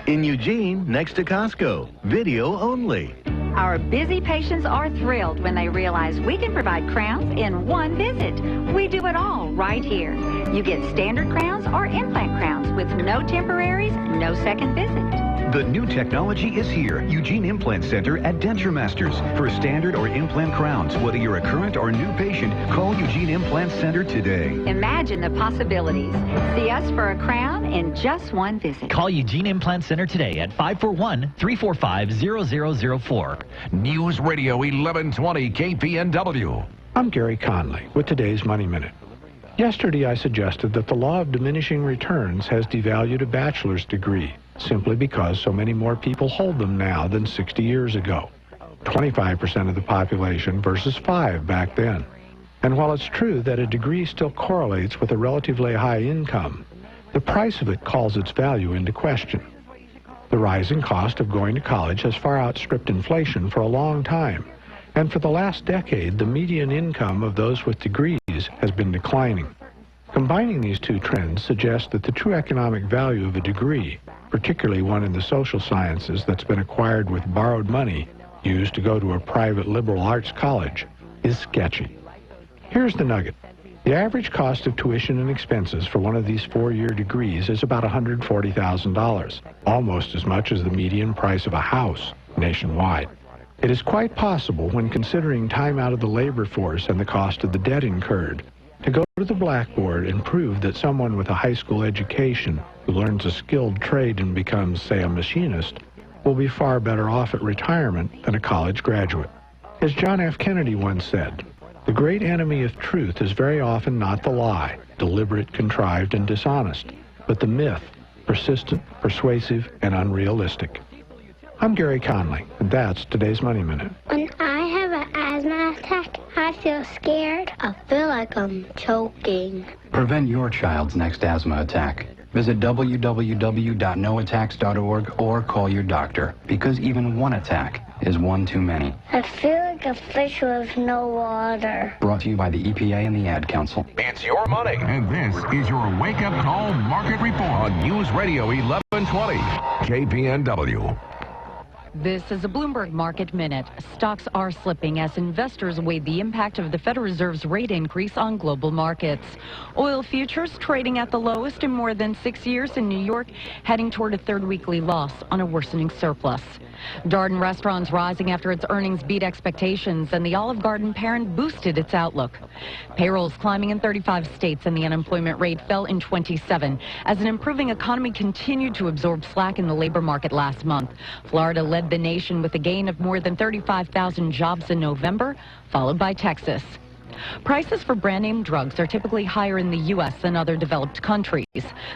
In Eugene, next to Costco, Video Only. Our busy patients are thrilled when they realize we can provide crowns in one visit. We do it all right here. You get standard crowns or implant crowns with no temporaries, no second visit. The new technology is here. Eugene Implant Center at Denture Masters. For standard or implant crowns, whether you're a current or new patient, call Eugene Implant Center today. Imagine the possibilities. See us for a crown in just one visit. Call Eugene Implant Center today at 541-345-0004. News Radio 1120 KPNW. I'm Gary Conley with today's Money Minute. Yesterday I suggested that the law of diminishing returns has devalued a bachelor's degree, simply because so many more people hold them now than 60 years ago. 25% of the population versus 5 back then. And while it's true that a degree still correlates with a relatively high income, the price of it calls its value into question. The rising cost of going to college has far outstripped inflation for a long time, and for the last decade, the median income of those with degrees has been declining. Combining these two trends suggests that the true economic value of a degree, particularly one in the social sciences that's been acquired with borrowed money used to go to a private liberal arts college, is sketchy. Here's the nugget. The average cost of tuition and expenses for one of these 4-year degrees is about $140,000, almost as much as the median price of a house nationwide. It is quite possible, when considering time out of the labor force and the cost of the debt incurred, to go to the blackboard and prove that someone with a high school education who learns a skilled trade and becomes, say, a machinist, will be far better off at retirement than a college graduate. As John F. Kennedy once said, the great enemy of truth is very often not the lie, deliberate, contrived, and dishonest, but the myth, persistent, persuasive, and unrealistic. I'm Gary Conley, and that's today's Money Minute. When I have an asthma attack, I feel scared. I feel like I'm choking. Prevent your child's next asthma attack. Visit www.noattacks.org or call your doctor, because even one attack is one too many. I feel like a fish with no water. Brought to you by the EPA and the Ad Council. It's your money. And this is your wake-up call market report on News Radio 1120 KPNW. This is a Bloomberg Market Minute. Stocks are slipping as investors weigh the impact of the Federal Reserve's rate increase on global markets. Oil futures trading at the lowest in more than 6 years in New York, heading toward a third weekly loss on a worsening surplus. Darden Restaurants rising after its earnings beat expectations, and the Olive Garden parent boosted its outlook. Payrolls climbing in 35 states, and the unemployment rate fell in 27 as an improving economy continued to absorb slack in the labor market last month. Florida led the nation with a gain of more than 35,000 jobs in November, followed by Texas. Prices for brand-name drugs are typically higher in the U.S. than other developed countries.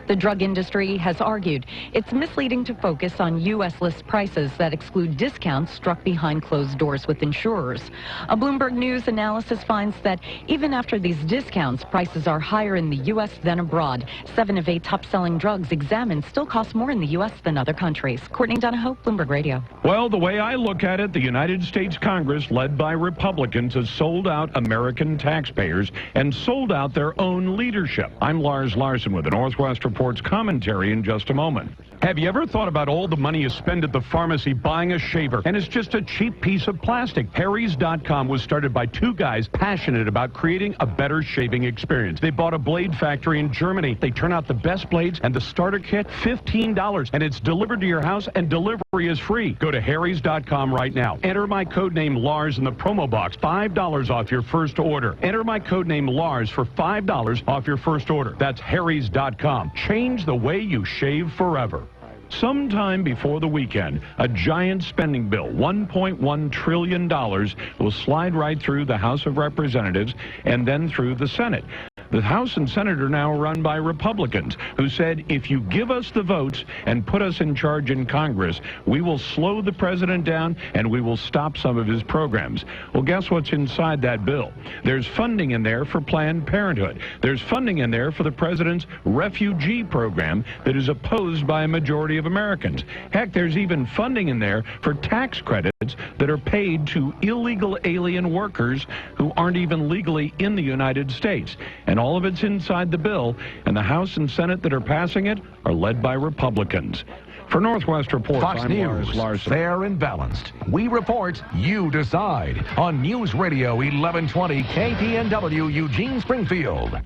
The drug industry has argued it's misleading to focus on U.S. list prices that exclude discounts struck behind closed doors with insurers. A Bloomberg News analysis finds that even after these discounts, prices are higher in the U.S. than abroad. 7 of 8 top-selling drugs examined still cost more in the U.S. than other countries. Courtney Donahoe, Bloomberg Radio. Well, the way I look at it, the United States Congress, led by Republicans, has sold out American taxpayers and sold out their own leadership. I'm Lars Larson with the Northwest Report's commentary in just a moment. Have you ever thought about all the money you spend at the pharmacy buying a shaver, and it's just a cheap piece of plastic? Harry's.com was started by 2 guys passionate about creating a better shaving experience. They bought a blade factory in Germany. They turn out the best blades, and the starter kit, $15, and it's delivered to your house, and delivery is free. Go to Harry's.com right now. Enter my code name Lars in the promo box. $5 off your first order. Enter my code name Lars for $5 off your first order. That's Harry's.com. Change the way you shave forever. Sometime before the weekend, a giant spending bill, $1.1 trillion, will slide right through the House of Representatives and then through the Senate. The House and Senate are now run by Republicans who said, if you give us the votes and put us in charge in Congress, we will slow the president down and we will stop some of his programs. Well, guess what's inside that bill? There's funding in there for Planned Parenthood. There's funding in there for the president's refugee program that is opposed by a majority of Americans. Heck, there's even funding in there for tax credits that are paid to illegal alien workers who aren't even legally in the United States. And all of it's inside the bill, and the House and Senate that are passing it are led by Republicans. For Northwest Reports, Fox I'm News, Lars Larson. fair and balanced. We report, you decide. On News Radio 1120 KPNW, Eugene, Springfield.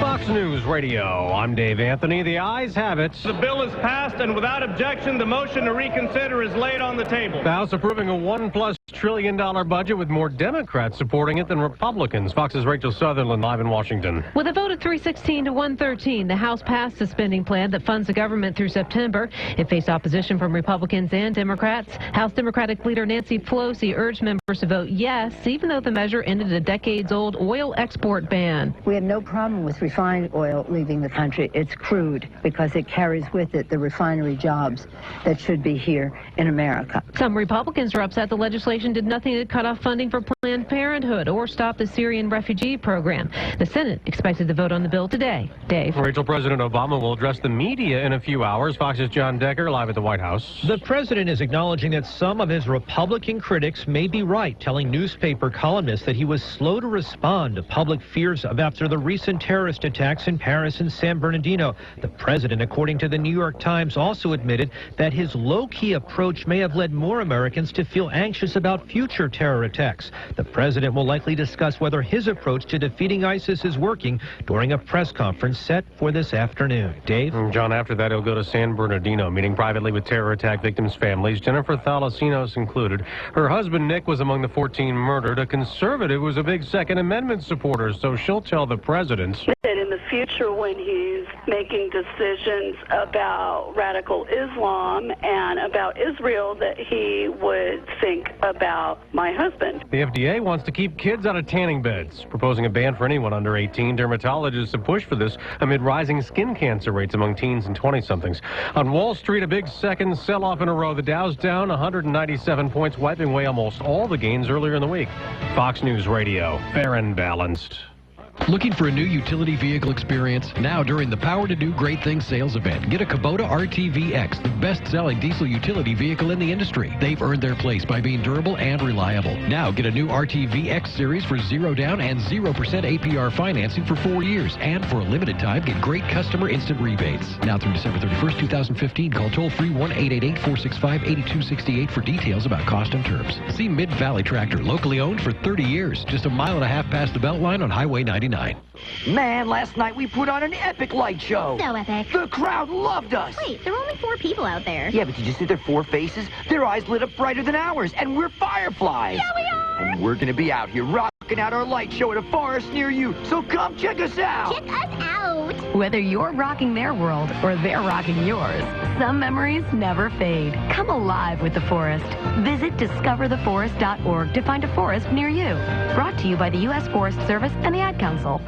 Fox News Radio, I'm Dave Anthony. The ayes have it. The bill is passed, and without objection, the motion to reconsider is laid on the table. The House approving a $1+ trillion budget with more Democrats supporting it than Republicans. Fox's Rachel Sutherland live in Washington. With a vote of 316 to 113, the House passed the spending plan that funds the government through September. It faced opposition from Republicans and Democrats. House Democratic leader Nancy Pelosi urged members to vote yes, even though the measure ended a decades-old oil export ban. We have no problem with refined oil leaving the country. It's crude because it carries with it the refinery jobs that should be here in America. Some Republicans are upset the legislation did nothing to cut off funding for Planned Parenthood or stop the Syrian refugee program. The Senate expected to vote on the bill today. Dave. Rachel, President Obama will address the media in a few hours. Fox's John Decker live at the White House. The president is acknowledging that some of his Republican critics may be right, telling newspaper columnists that he was slow to respond to public fears after the recent terrorist attacks in Paris and San Bernardino. The president, according to the New York Times, also admitted that his low-key approach may have led more Americans to feel anxious about future terror attacks. The president will likely discuss whether his approach to defeating ISIS is working during a press conference set for this afternoon. Dave? John, after that, he'll go to San Bernardino, meeting privately with terror attack victims' families, Jennifer Thalasinos included. Her husband, Nick, was among the 14 murdered. A conservative who's a big Second Amendment supporter, so she'll tell the president that in the future, when he's making decisions about radical Islam and about Israel, that he would think about my husband. The FDA wants to keep kids out of tanning beds, proposing a ban for anyone under 18. Dermatologists have pushed for this amid rising skin cancer rates among teens and 20-somethings. On Wall Street, a big second sell-off in a row. The Dow's down 197 points, wiping away almost all the gains earlier in the week. Fox News Radio, fair and balanced. Looking for a new utility vehicle experience? Now during the Power to Do Great Things sales event, get a Kubota RTV-X, the best-selling diesel utility vehicle in the industry. They've earned their place by being durable and reliable. Now get a new RTV-X series for 0 down and 0% APR financing for 4 years. And for a limited time, get great customer instant rebates. Now through December 31st, 2015, call toll-free 1-888-465-8268 for details about cost and terms. See Mid-Valley Tractor, locally owned for 30 years, just a mile and a half past the Beltline on Highway 99. Man, last night we put on an epic light show. So epic. The crowd loved us. Wait, there were only 4 people out there. Yeah, but did you see their 4 faces? Their eyes lit up brighter than ours, and we're fireflies. Yeah, we are. And we're gonna be out here rocking out our light show at a forest near you, so come check us out. Check us out. Whether you're rocking their world or they're rocking yours, some memories never fade. Come alive with the forest. Visit discovertheforest.org to find a forest near you. Brought to you by the U.S. Forest Service and the Ad Council.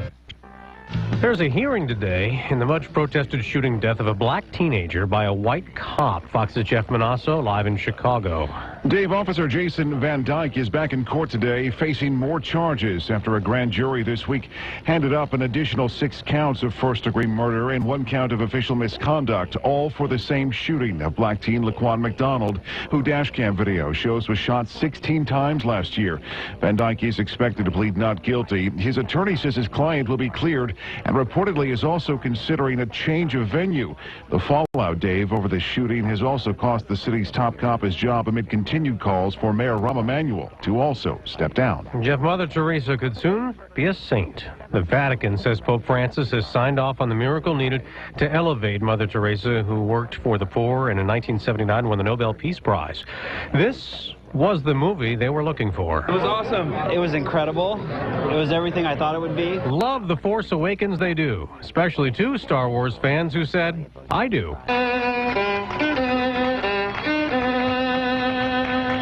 There's a hearing today in the much-protested shooting death of a black teenager by a white cop. Fox's Jeff Manasso live in Chicago. Dave, Officer Jason Van Dyke is back in court today facing more charges after a grand jury this week handed up an additional 6 counts of first-degree murder and 1 count of official misconduct, all for the same shooting of black teen Laquan McDonald, who dashcam video shows was shot 16 times last year. Van Dyke is expected to plead not guilty. His attorney says his client will be cleared and reportedly is also considering a change of venue. The fallout, Dave, over the shooting has also cost the city's top cop his job amid continued calls for Mayor Rahm Emanuel to also step down. Jeff, Mother Teresa could soon be a saint. The Vatican says Pope Francis has signed off on the miracle needed to elevate Mother Teresa, who worked for the poor and in 1979 won the Nobel Peace Prize. This was the movie they were looking for. It was awesome. It was incredible. It was everything I thought it would be. Love The Force Awakens, they do. Especially 2 Star Wars fans who said, I do.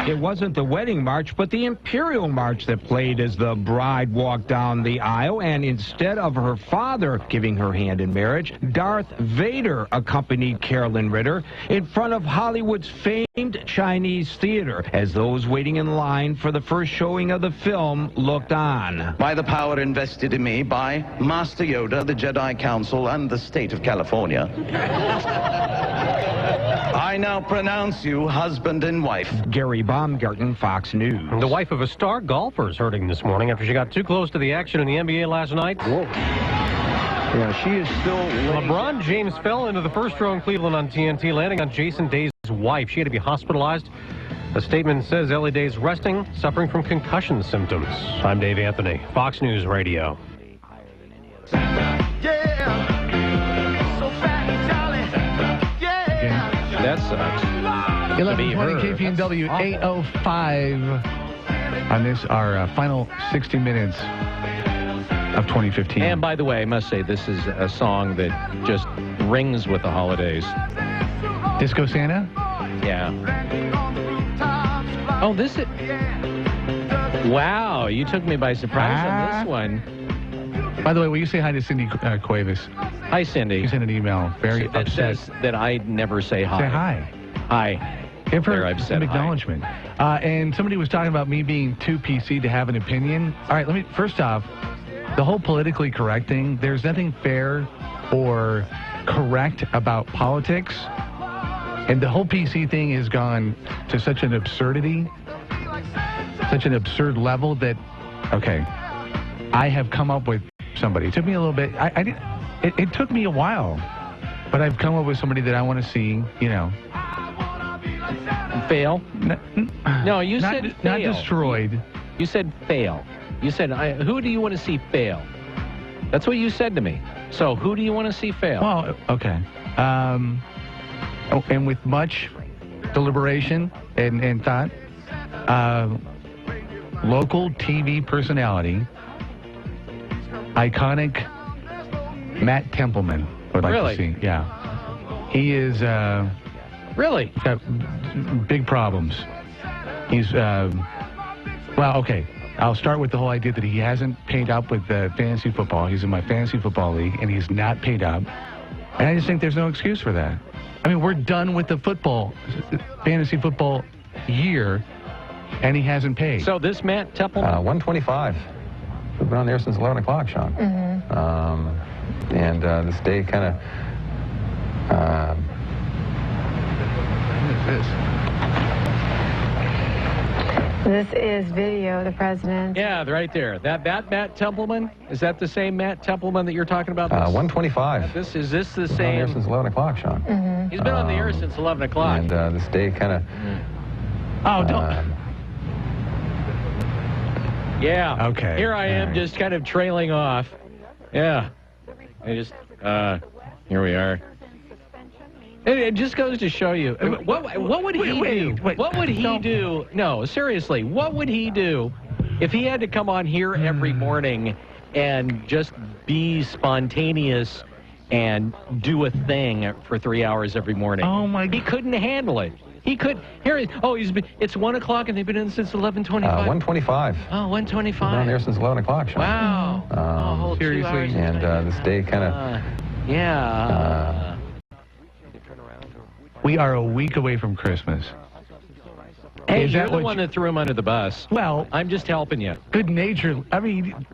It wasn't the wedding march, but the Imperial March that played as the bride walked down the aisle. And instead of her father giving her hand in marriage, Darth Vader accompanied Carolyn Ritter in front of Hollywood's famed Chinese theater as those waiting in line for the first showing of the film looked on. By the power invested in me by Master Yoda, the Jedi Council, and the state of California, I now pronounce you husband and wife. Gary Baumgarten, Fox News. The wife of a star golfer is hurting this morning after she got too close to the action in the NBA last night. Whoa. Yeah, she is still... LeBron James fell into the first row in Cleveland on TNT, landing on Jason Day's wife. She had to be hospitalized. A statement says Ellie Day's resting, suffering from concussion symptoms. I'm Dave Anthony, Fox News Radio. That sucks. 11:20 KPNW 8:05 on this, our final 60 minutes of 2015. And by the way, I must say, this is a song that just rings with the holidays. Disco Santa? Yeah. Oh, this is... Wow, you took me by surprise on this one. By the way, will you say hi to Cindy Cuevas? Hi, Cindy. She sent an email, very that upset. says that I never say hi. Say hi. Hi. Give her I've some said acknowledgement. And somebody was talking about me being too PC to have an opinion. All right, first off, the whole politically correct thing, there's nothing fair or correct about politics. And the whole PC thing has gone to such an absurdity, such an absurd level that, okay, I have come up with somebody. It took me a little bit. It took me a while, but I've come up with somebody that I want to see, you know. Fail? No, you said fail. Not destroyed. You said fail. You said, who do you want to see fail? That's what you said to me. So who do you want to see fail? Well, okay. And with much deliberation and thought, local TV personality, iconic Matt Templeman, would like to see. Yeah. He is... Really? Got big problems. He's... well, okay. I'll start with the whole idea that he hasn't paid up with fantasy football. He's in my fantasy football league, and he's not paid up. And I just think there's no excuse for that. I mean, we're done with the fantasy football year, and he hasn't paid. So this Matt Templeman? 125. We've been on there since 11 o'clock, Sean. Mm-hmm. And this day kind of... This is video of the president. Yeah, right there. That Matt Templeman? Is that the same Matt Templeman that you're talking about? 125. Is this the We've same? been on there since 11 o'clock, Sean. Mm-hmm. He's been on the air since 11 o'clock. And this day kind of... Oh, don't... Yeah. Okay. Here I am, just kind of trailing off. Yeah. I just, here we are. It just goes to show you. What would he do? What would he do? No, seriously, what would he do if he had to come on here every morning and just be spontaneous and do a thing for 3 hours every morning? Oh, my God. He couldn't handle it. He could. It's 1 o'clock and they've been in since 11:25. 125. Oh, 125. We've been on there since 11 o'clock, Sean. Wow. Seriously. And this day kind of... yeah. We are a week away from Christmas. Hey, you're the one that threw him under the bus. Well... I'm just helping you. Good nature. I mean...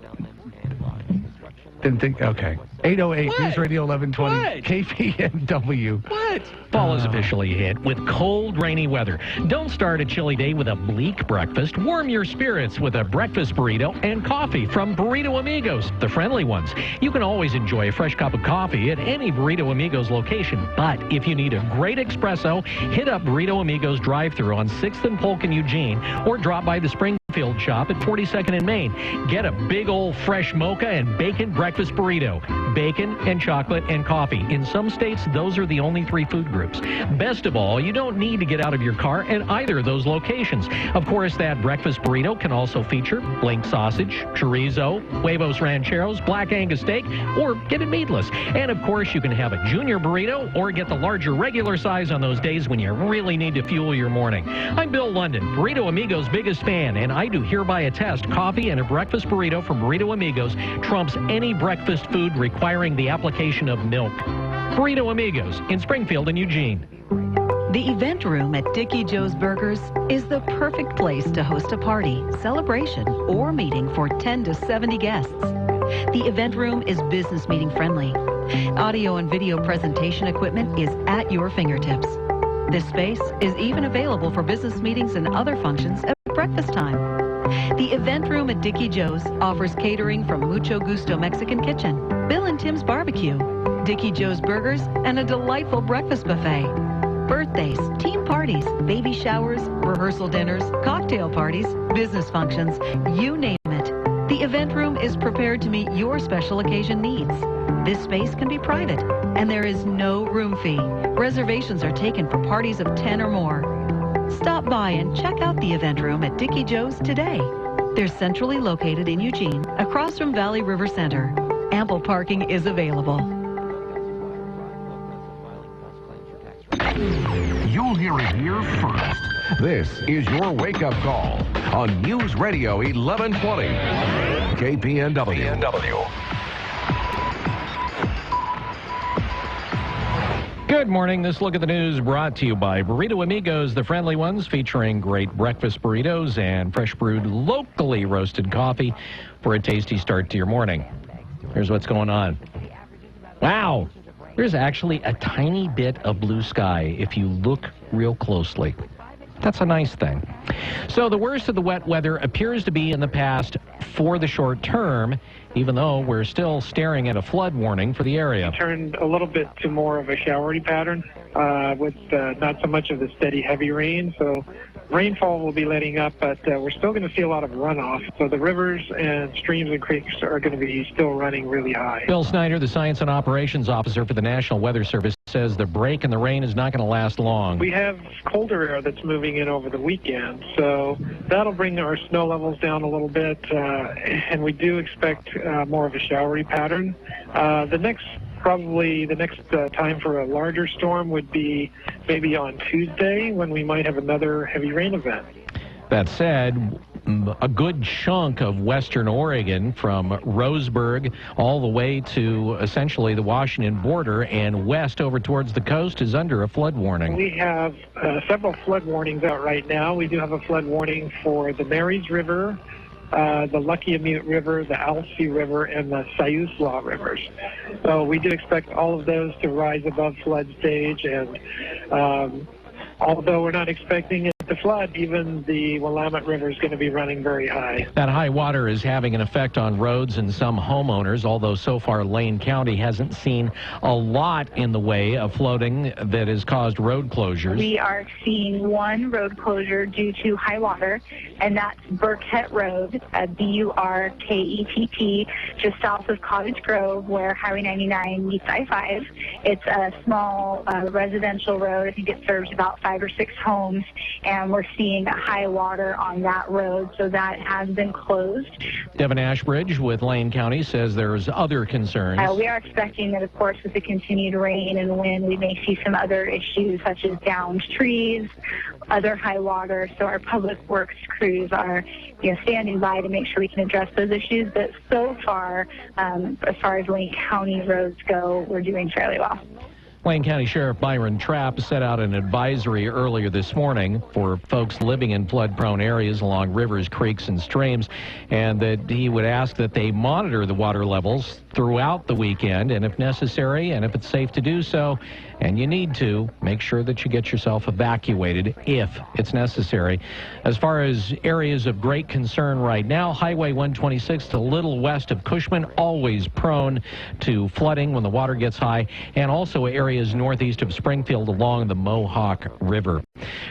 Didn't think... Okay. 808 News Radio 1120. KPNW. What? Fall is officially hit with cold, rainy weather. Don't start a chilly day with a bleak breakfast. Warm your spirits with a breakfast burrito and coffee from Burrito Amigos, the friendly ones. You can always enjoy a fresh cup of coffee at any Burrito Amigos location, but if you need a great espresso, hit up Burrito Amigos drive-thru on 6th and Polk in Eugene, or drop by the Springfield Springfield shop at 42nd and Main. Get a big old fresh mocha and bacon breakfast burrito. Bacon and chocolate and coffee. In some states, those are the only 3 food groups. Best of all, you don't need to get out of your car at either of those locations. Of course, that breakfast burrito can also feature blink sausage, chorizo, huevos rancheros, black Angus steak, or get it meatless. And of course, you can have a junior burrito or get the larger regular size on those days when you really need to fuel your morning. I'm Bill London, Burrito Amigo's biggest fan, and I do hereby attest coffee and a breakfast burrito from Burrito Amigos trumps any breakfast food requiring the application of milk. Burrito Amigos in Springfield and Eugene. The event room at Dickie Joe's Burgers is the perfect place to host a party, celebration, or meeting for 10 to 70 guests. The event room is business meeting friendly. Audio and video presentation equipment is at your fingertips. This space is even available for business meetings and other functions at breakfast time. The event room at Dickie Joe's offers catering from Mucho Gusto Mexican Kitchen, Bill and Tim's Barbecue, Dickie Joe's Burgers, and a delightful breakfast buffet. Birthdays, team parties, baby showers, rehearsal dinners, cocktail parties, business functions, you name it. The event room is prepared to meet your special occasion needs. This space can be private, and there is no room fee. Reservations are taken for parties of 10 or more. Stop by and check out the event room at Dickie Joe's today. They're centrally located in Eugene, across from Valley River Center. Ample parking is available. You'll hear it here first. This is your wake-up call on News Radio 1120. KPNW. Good morning. This look at the news brought to you by Burrito Amigos, the friendly ones, featuring great breakfast burritos and fresh brewed, locally roasted coffee for a tasty start to your morning. Here's what's going on. Wow. There's actually a tiny bit of blue sky if you look real closely. That's a nice thing. So the worst of the wet weather appears to be in the past for the short term, even though we're still staring at a flood warning for the area. Turned a little bit to more of a showery pattern with not so much of the steady heavy rain. So rainfall will be letting up, but we're still going to see a lot of runoff. So the rivers and streams and creeks are going to be still running really high. Bill Snyder, the Science and Operations Officer for the National Weather Service, says the break in the rain is not going to last long. We have colder air that's moving in over the weekend, so that'll bring our snow levels down a little bit, and we do expect more of a showery pattern. The next time for a larger storm would be maybe on Tuesday, when we might have another heavy rain event. That said, a good chunk of western Oregon, from Roseburg all the way to essentially the Washington border and west over towards the coast, is under a flood warning. We have several flood warnings out right now. We do have a flood warning for the Marys River, the Luckiamute River, the Alsea River, and the Siuslaw rivers. So we do expect all of those to rise above flood stage, and although we're not expecting it to flood, even the Willamette River is going to be running very high. That high water is having an effect on roads and some homeowners, although so far Lane County hasn't seen a lot in the way of flooding that has caused road closures. We are seeing one road closure due to high water, and that's Burkett Road, Burkett, just south of Cottage Grove, where Highway 99 meets I-5. It's a small residential road. I think it serves about 5 or 6 homes, and we're seeing high water on that road, so that has been closed. Devin Ashbridge with Lane County says there's other concerns. We are expecting that, of course, with the continued rain and wind, we may see some other issues such as downed trees, other high water. So our public works crews are standing by to make sure we can address those issues. But so far, as far as Lane County roads go, we're doing fairly well. Lane County Sheriff Byron Trapp set out an advisory earlier this morning for folks living in flood-prone areas along rivers, creeks, and streams, and that he would ask that they monitor the water levels throughout the weekend, and if necessary, and if it's safe to do so, and you need to make sure that you get yourself evacuated if it's necessary. As far as areas of great concern right now, Highway 126 to a little west of Cushman, always prone to flooding when the water gets high, and also areas northeast of Springfield along the Mohawk River.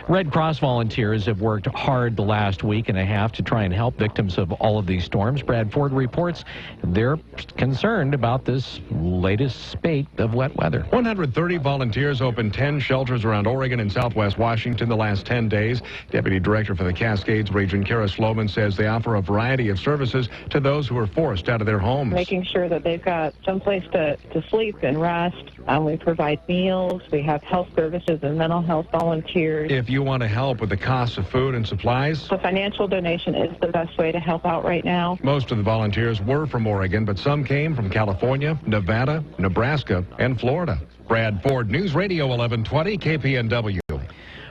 Red Cross volunteers have worked hard the last week and a half to try and help victims of all of these storms. Brad Ford reports they're concerned about this latest spate of wet weather. 130 volunteers opened 10 shelters around Oregon and Southwest Washington the last 10 days. Deputy Director for the Cascades region, Kara Sloman, says they offer a variety of services to those who are forced out of their homes. Making sure that they've got someplace to sleep and rest. We provide meals. We have health services and mental health volunteers. If you want to help with the cost of food and supplies, the financial donation is the best way to help out right now. Most of the volunteers were from Oregon, but some came from California, Nevada, Nebraska, and Florida. Brad Ford, News Radio 1120, KPNW.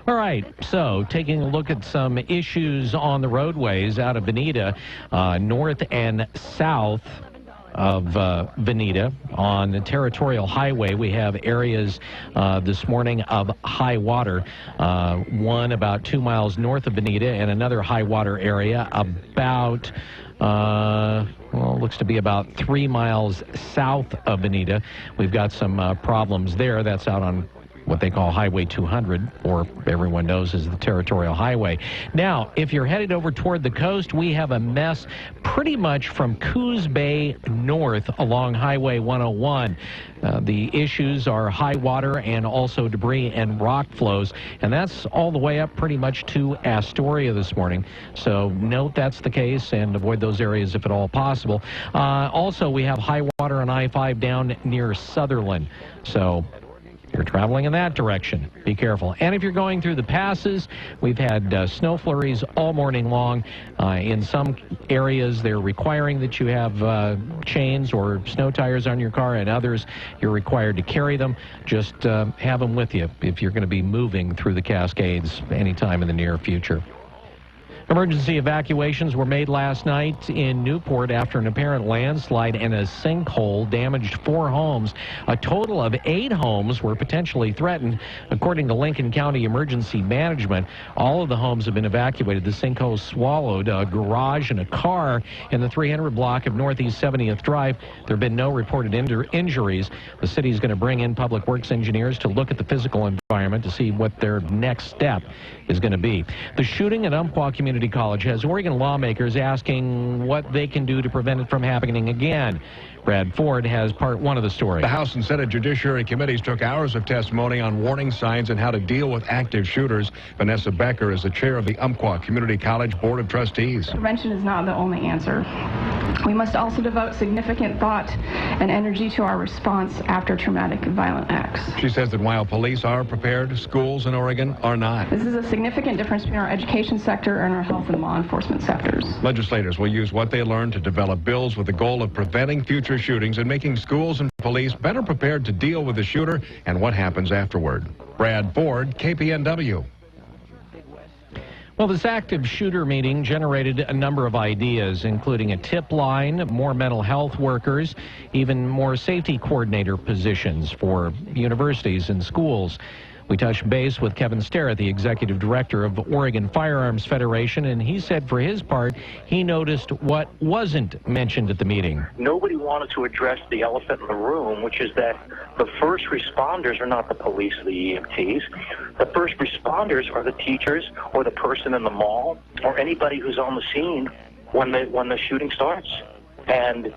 All right, so taking a look at some issues on the roadways out of Veneta, north and south of Veneta on the Territorial Highway. We have areas this morning of high water, one about 2 miles north of Veneta and another high water area about looks to be about 3 miles south of Veneta. We've got some problems there. That's out on what they call Highway 200, or everyone knows as the Territorial Highway. Now, if you're headed over toward the coast, we have a mess pretty much from Coos Bay north along Highway 101. The issues are high water and also debris and rock flows, and that's all the way up pretty much to Astoria this morning. So note that's the case and avoid those areas if at all possible. Also, we have high water on I-5 down near Sutherland. So you're traveling in that direction, be careful. And if you're going through the passes, we've had snow flurries all morning long. In some areas, they're requiring that you have chains or snow tires on your car, and others, you're required to carry them. Just have them with you if you're going to be moving through the Cascades anytime in the near future. Emergency evacuations were made last night in Newport after an apparent landslide and a sinkhole damaged 4 homes. A total of 8 homes were potentially threatened. According to Lincoln County Emergency Management, all of the homes have been evacuated. The sinkhole swallowed a garage and a car in the 300 block of Northeast 70th Drive. There have been no reported injuries. The city is going to bring in public works engineers to look at the physical environment to see what their next step is going to be. The shooting at Umpqua Community College has Oregon lawmakers asking what they can do to prevent it from happening again. Brad Ford has part 1 of the story. The House and Senate Judiciary Committees took hours of testimony on warning signs and how to deal with active shooters. Vanessa Becker is the chair of the Umpqua Community College Board of Trustees. Prevention is not the only answer. We must also devote significant thought and energy to our response after traumatic and violent acts. She says that while police are prepared, schools in Oregon are not. This is a significant difference between our education sector and our health and law enforcement sectors. Legislators will use what they learn to develop bills with the goal of preventing future shootings and making schools and police better prepared to deal with the shooter and what happens afterward. Brad Ford, KPNW. Well, this active shooter meeting generated a number of ideas, including a tip line, more mental health workers, even more safety coordinator positions for universities and schools. We touched base with Kevin Sterrett, the executive director of Oregon Firearms Federation, and he said for his part, he noticed what wasn't mentioned at the meeting. Nobody wanted to address the elephant in the room, which is that the first responders are not the police or the EMTs. The first responders are the teachers or the person in the mall or anybody who's on the scene when the shooting starts. And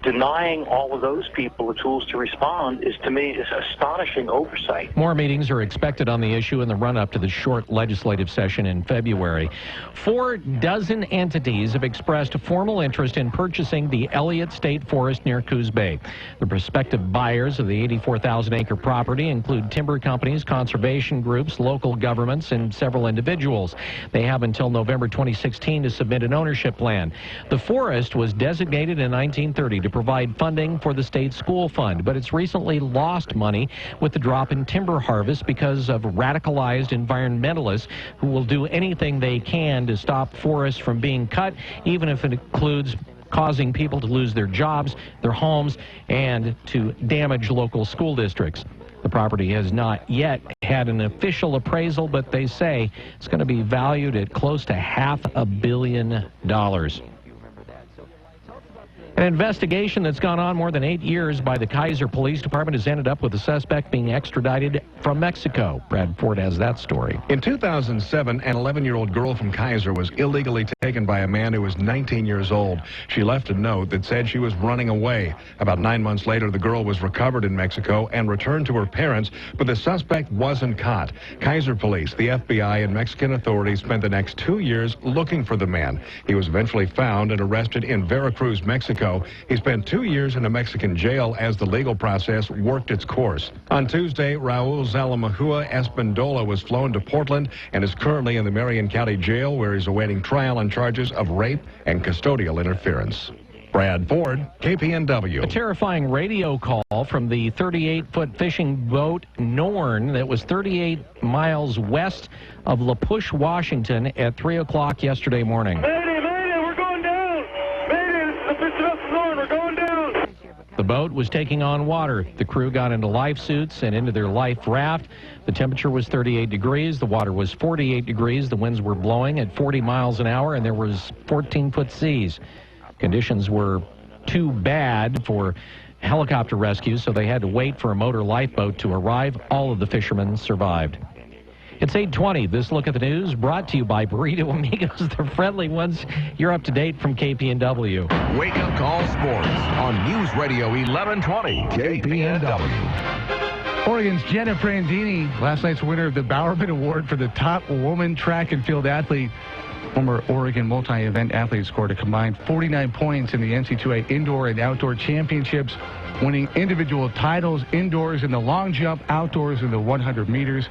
denying all of those people the tools to respond is, to me, is astonishing oversight. More meetings are expected on the issue in the run-up to the short legislative session in February. 4 dozen entities have expressed formal interest in purchasing the Elliott State Forest near Coos Bay. The prospective buyers of the 84,000-acre property include timber companies, conservation groups, local governments, and several individuals. They have until November 2016 to submit an ownership plan. The forest was designated in 1930 to provide funding for the state school fund, but it's recently lost money with the drop in timber harvest because of radicalized environmentalists who will do anything they can to stop forests from being cut, even if it includes causing people to lose their jobs, their homes, and to damage local school districts. The property has not yet had an official appraisal, but they say it's going to be valued at close to $500 million. An investigation that's gone on more than 8 years by the Kaiser Police Department has ended up with the suspect being extradited from Mexico. Brad Ford has that story. In 2007, an 11-year-old girl from Kaiser was illegally taken by a man who was 19 years old. She left a note that said she was running away. About 9 months later, the girl was recovered in Mexico and returned to her parents, but the suspect wasn't caught. Kaiser Police, the FBI, and Mexican authorities spent the next 2 years looking for the man. He was eventually found and arrested in Veracruz, Mexico. He spent 2 years in a Mexican jail as the legal process worked its course. On Tuesday, Raul Zalamahua Espandola was flown to Portland and is currently in the Marion County Jail, where he's awaiting trial on charges of rape and custodial interference. Brad Ford, KPNW. A terrifying radio call from the 38-foot fishing boat Norn that was 38 miles west of La Push, Washington at 3 o'clock yesterday morning. The boat was taking on water. The crew got into life suits and into their life raft. The temperature was 38 degrees. The water was 48 degrees. The winds were blowing at 40 miles an hour, and there was 14-foot seas. Conditions were too bad for helicopter rescue, so they had to wait for a motor lifeboat to arrive. All of the fishermen survived. It's 8:20. This look at the news brought to you by Burrito Amigos, the friendly ones. You're up to date from KPNW. Wake Up Call Sports on News Radio 1120 KPNW. Oregon's Jenna Frandini, last night's winner of the Bowerman Award for the top woman track and field athlete. Former Oregon multi-event athlete scored a combined 49 points in the NC2A Indoor and Outdoor Championships, winning individual titles indoors in the long jump, outdoors in the 100 meters.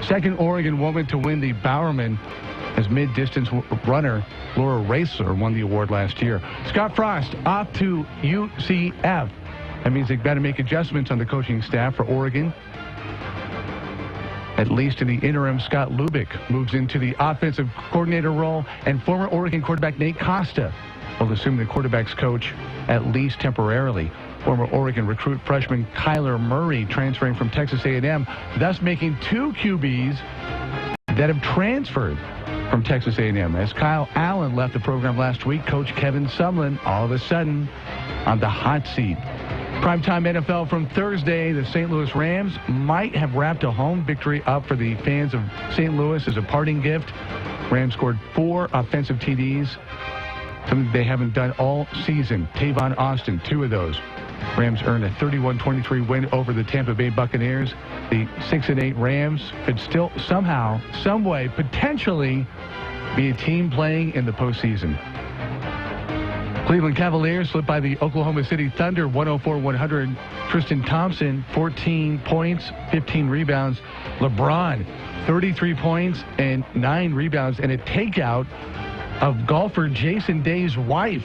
Second Oregon woman to win the Bowerman, as mid-distance runner Laura Racer won the award last year. Scott Frost off to UCF. That means they've got to make adjustments on the coaching staff for Oregon. At least in the interim, Scott Lubick moves into the offensive coordinator role, and former Oregon quarterback Nate Costa will assume the quarterback's coach at least temporarily. Former Oregon recruit freshman Kyler Murray transferring from Texas A&M, thus making two QBs that have transferred from Texas A&M. As Kyle Allen left the program last week, Coach Kevin Sumlin all of a sudden on the hot seat. Primetime NFL from Thursday, the St. Louis Rams might have wrapped a home victory up for the fans of St. Louis as a parting gift. Rams scored 4 offensive TDs, something they haven't done all season. Tavon Austin, 2 of those. Rams earned a 31-23 win over the Tampa Bay Buccaneers. The 6-8 Rams could still somehow, some way, potentially be a team playing in the postseason. Cleveland Cavaliers slipped by the Oklahoma City Thunder 104-100. Tristan Thompson, 14 points, 15 rebounds. LeBron, 33 points and 9 rebounds, and a takeout of golfer Jason Day's wife.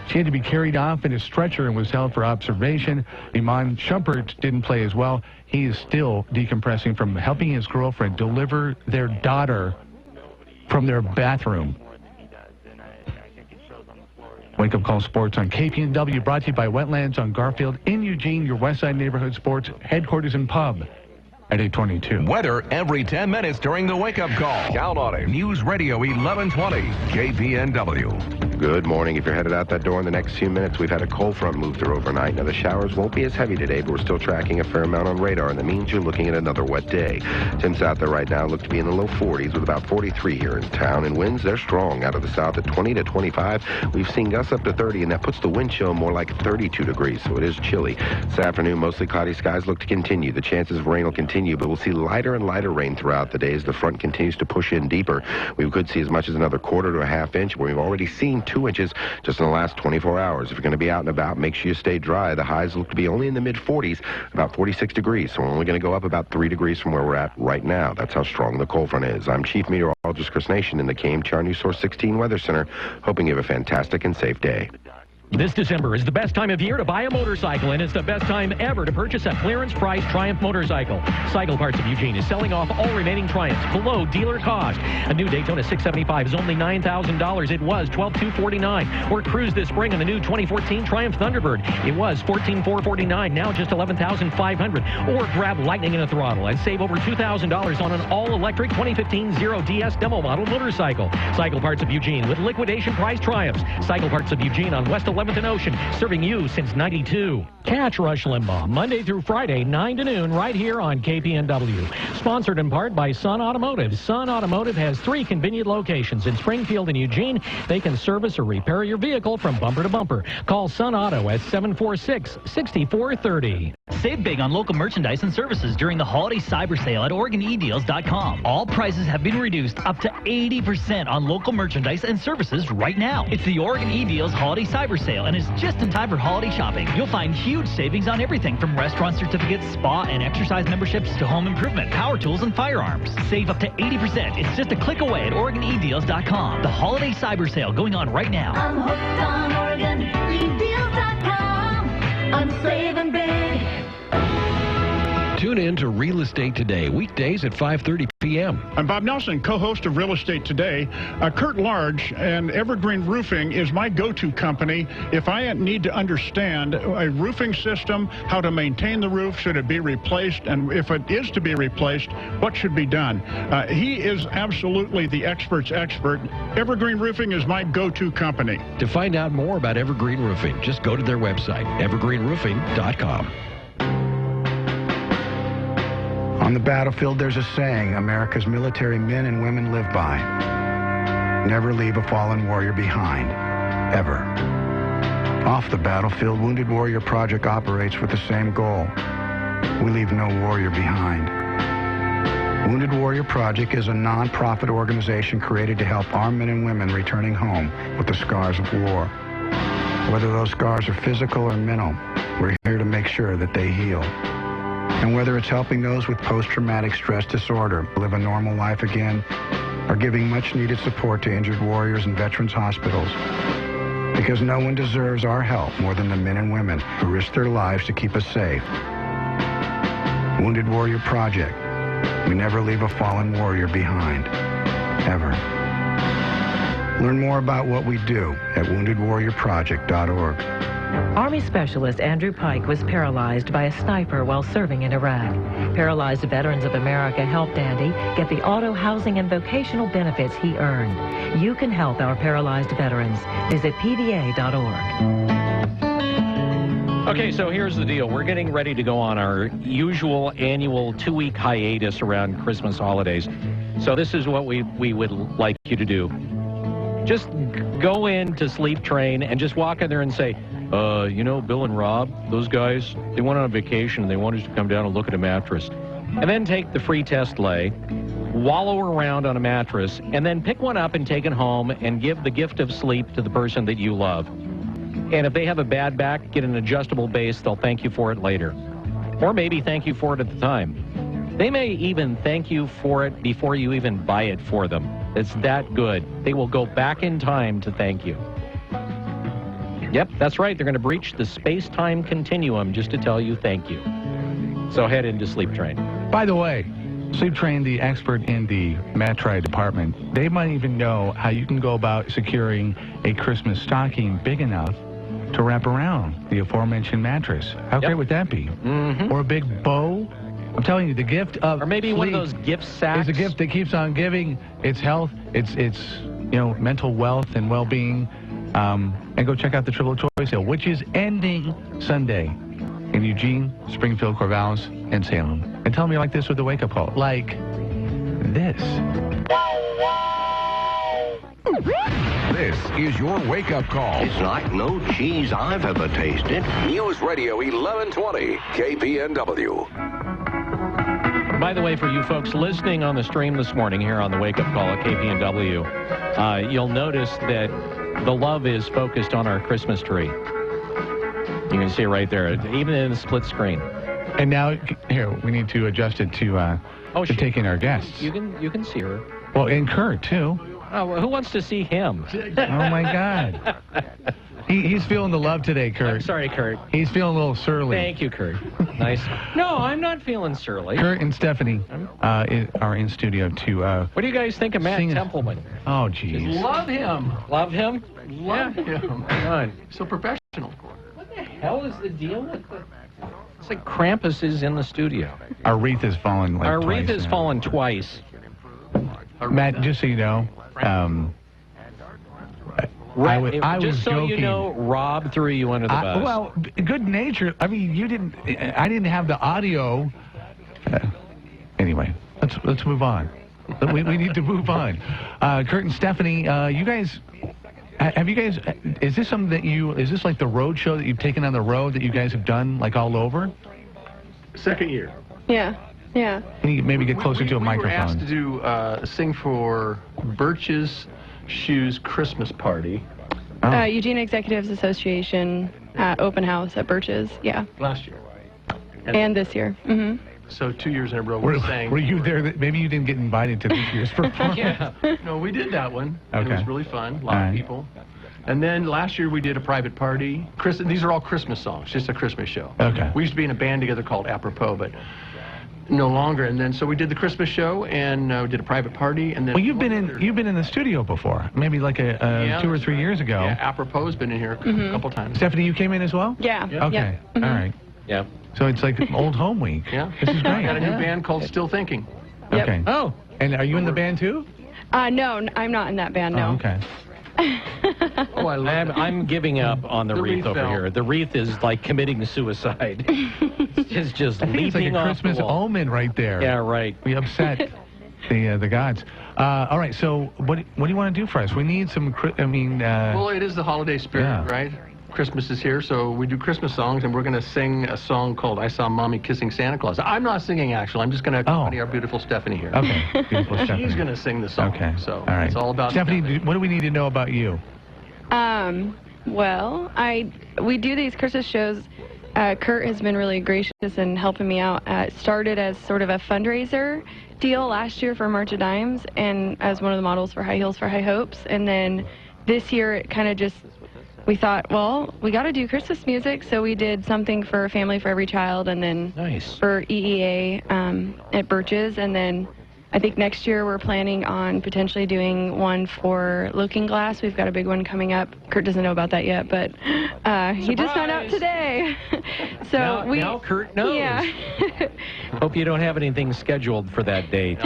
She had to be carried off in a stretcher and was held for observation. Iman Shumpert didn't play as well. He is still decompressing from helping his girlfriend deliver their daughter from their bathroom. Wake Up Call Sports on KPNW, brought to you by Wetlands on Garfield in Eugene, your Westside neighborhood sports headquarters and pub at 8:22. Weather every 10 minutes during the Wake Up Call. Count on it. News Radio 1120 KPNW. Good morning. If you're headed out that door in the next few minutes, we've had a cold front move through overnight. Now, the showers won't be as heavy today, but we're still tracking a fair amount on radar, and that means you're looking at another wet day. Temps out there right now look to be in the low 40s with about 43 here in town, and winds, they're strong out of the south at 20 to 25. We've seen gusts up to 30, and that puts the wind chill more like 32 degrees, so it is chilly. This afternoon, mostly cloudy skies look to continue. The chances of rain will continue, but we'll see lighter and lighter rain throughout the day as the front continues to push in deeper. We could see as much as another quarter to a half inch, where we've already seen 2 inches just in the last 24 hours. If you're going to be out and about, make sure you stay dry. The highs look to be only in the mid-40s, about 46 degrees, so we're only going to go up about 3 degrees from where we're at right now. That's how strong the cold front is. I'm Chief Meteorologist Chris Nation in the KMCHR News Source 16 Weather Center, hoping you have a fantastic and safe day. This December is the best time of year to buy a motorcycle, and it's the best time ever to purchase a clearance price Triumph motorcycle. Cycle Parts of Eugene is selling off all remaining Triumphs below dealer cost. A new Daytona 675 is only $9,000. It was $12,249. Or cruise this spring in the new 2014 Triumph Thunderbird. It was $14,449, now just $11,500. Or grab Lightning in the throttle and save over $2,000 on an all-electric 2015 Zero DS demo model motorcycle. Cycle Parts of Eugene with liquidation price Triumphs. Cycle Parts of Eugene on West 11th and Ocean, serving you since '92. Catch Rush Limbaugh Monday through Friday, 9 to noon, right here on KPNW. Sponsored in part by Sun Automotive. Sun Automotive has 3 convenient locations in Springfield and Eugene. They can service or repair your vehicle from bumper to bumper. Call Sun Auto at 746-6430. Save big on local merchandise and services during the holiday cyber sale at OregonEdeals.com. All prices have been reduced up to 80% on local merchandise and services right now. It's the Oregon eDeals Holiday Cyber Sale, and it's just in time for holiday shopping. You'll find huge savings on everything from restaurant certificates, spa and exercise memberships to home improvement, power tools, and firearms. Save up to 80%. It's just a click away at OregonEdeals.com. The holiday cyber sale going on right now. I'm hooked on OregonEdeals.com. I'm saving big. Tune in to Real Estate Today, weekdays at 5:30 p.m. I'm Bob Nelson, co-host of Real Estate Today. Kurt Large and Evergreen Roofing is my go-to company if I need to understand a roofing system, how to maintain the roof, should it be replaced, and if it is to be replaced, what should be done. He is absolutely the expert's expert. Evergreen Roofing is my go-to company. To find out more about Evergreen Roofing, just go to their website, evergreenroofing.com. On the battlefield, there's a saying America's military men and women live by. Never leave a fallen warrior behind, ever. Off the battlefield, Wounded Warrior Project operates with the same goal. We leave no warrior behind. Wounded Warrior Project is a non-profit organization created to help our men and women returning home with the scars of war. Whether those scars are physical or mental, we're here to make sure that they heal. And whether it's helping those with post-traumatic stress disorder live a normal life again, or giving much-needed support to injured warriors in veterans' hospitals. Because no one deserves our help more than the men and women who risk their lives to keep us safe. Wounded Warrior Project. We never leave a fallen warrior behind. Ever. Learn more about what we do at woundedwarriorproject.org. Army Specialist Andrew Pike was paralyzed by a sniper while serving in Iraq. Paralyzed Veterans of America helped Andy get the auto, housing, and vocational benefits he earned. You can help our paralyzed veterans. Visit pva.org. Okay, so here's the deal. We're getting ready to go on our usual annual 2-week hiatus around Christmas holidays. So this is what we would like you to do. Just go into Sleep Train and just walk in there and say, you know, Bill and Rob, those guys, they went on vacation and they wanted us to come down and look at a mattress. And then take the free test lay, wallow around on a mattress, and then pick one up and take it home and give the gift of sleep to the person that you love. And if they have a bad back, get an adjustable base. They'll thank you for it later. Or maybe thank you for it at the time. They may even thank you for it before you even buy it for them. It's that good. They will go back in time to thank you. Yep, that's right. They're going to breach the space-time continuum just to tell you thank you. So head into Sleep Train. By the way, Sleep Train, the expert in the mattress department, they might even know how you can go about securing a Christmas stocking big enough to wrap around the aforementioned mattress. How great would that be? Mm-hmm. Or a big bow. I'm telling you, the gift of or maybe one of those gift sacks. It's a gift that keeps on giving. It's health. It's you know, mental wealth and well-being. And go check out the Triple Choice Sale, which is ending Sunday in Eugene, Springfield, Corvallis, and Salem. And tell me like this with the wake-up call. Like this. This is your wake-up call. It's like no cheese I've ever tasted. News Radio 1120, KPNW. By the way, for you folks listening on the stream this morning here on the Wake Up Call at KPNW, you'll notice that the love is focused on our Christmas tree. You can see it right there, even in the split screen. And now, here, we need to adjust it to take in our guests. You can see her. Well, and Kurt, too. Oh, well, who wants to see him? Oh, my God. He's feeling the love today, Kurt. I'm sorry, Kurt. He's feeling a little surly. Thank you, Kurt. Nice. No, I'm not feeling surly. Kurt and Stephanie are in studio to. What do you guys think of Matt Templeman? Oh, geez. Love him. Love him? Love him. Good. So professional. What the hell is the deal with the... It's like Krampus is in the studio. Our wreath has fallen like Our twice wreath has now. fallen twice. Matt, just so you know, I was just so joking. you know, Rob threw you under the bus. Well, good nature. I mean, I didn't have the audio. Anyway, let's move on. we need to move on. Kurt and Stephanie, you guys. Have you guys? Is this something that is this like the road show that you've taken on the road that you guys have done like all over? Second year. Yeah. Can you maybe get closer to a microphone? We were asked to do sing for Birch's Shoes Christmas Party. Eugene Executives Association open house at Birch's. Yeah. Last year. And this year. Mm-hmm. So 2 years in a row we sang. Were you there? Maybe you didn't get invited to this year's performance. Yeah. No, we did that one. Okay. It was really fun. A lot of people. And then last year we did a private party. These are all Christmas songs, just a Christmas show. Okay. We used to be in a band together called Apropos, but no longer. And then so we did the Christmas show and we did a private party. And then you've been in the studio before, maybe like 2 or 3 years ago. Yeah, Apropos has been in here a couple times. Stephanie, you came in as well? Yeah. Okay. All right. Yeah. So it's like old home week. Yeah. This is great. I got a new band called Still Thinking. Yep. Okay. Oh. And are you in the band too? No, I'm not in that band. No. Oh, okay. I'm giving up on the wreath over here. The wreath is like committing suicide. It's just I think it's like leaping a off Christmas the wall. omen right there. Yeah, right. We upset the gods. All right. So what do you want to do for us? We need some. Well, it is the holiday spirit, right? Christmas is here, so we do Christmas songs, and we're going to sing a song called I Saw Mommy Kissing Santa Claus. I'm not singing, actually. I'm just going to accompany our beautiful Stephanie here. Okay, beautiful Stephanie. She's going to sing the song. Okay. So all right. It's all about Stephanie, what do we need to know about you? Well, we do these Christmas shows. Kurt has been really gracious in helping me out. It started as sort of a fundraiser deal last year for March of Dimes, and as one of the models for High Heels for High Hopes. And then this year, it kind of just, we thought, well, we got to do Christmas music, so we did something for Family for Every Child, and then for EEA at Birch's, and then I think next year we're planning on potentially doing one for Looking Glass. We've got a big one coming up. Kurt doesn't know about that yet, but he just found out today. So now Kurt knows. Yeah. Hope you don't have anything scheduled for that date.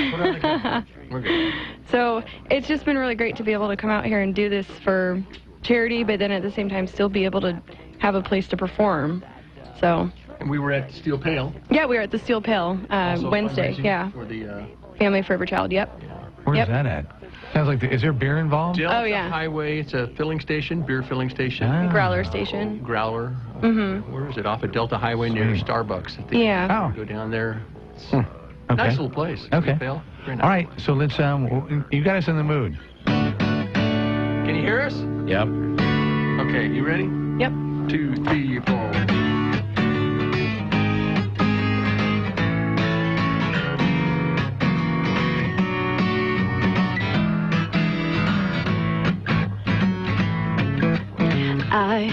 We're good. So it's just been really great to be able to come out here and do this for charity, but then at the same time still be able to have a place to perform. So. And we were at Steel Pail. Yeah, we were at the Steel Pail Wednesday. Yeah. For the Family for Every Child. Yep. Where's that at? Sounds like is there beer involved? Delta Highway. It's a filling station, beer filling station. Growler station. Growler. Mm-hmm. Where is it? Off at Delta Highway near Starbucks. At the Yeah. Go down there. Okay. Nice little place. Okay. Steel Pail. Very nice. All right. So let's. You got us in the mood. Can you hear us? Yep. Okay. You ready? Yep. 2, 3, 4. I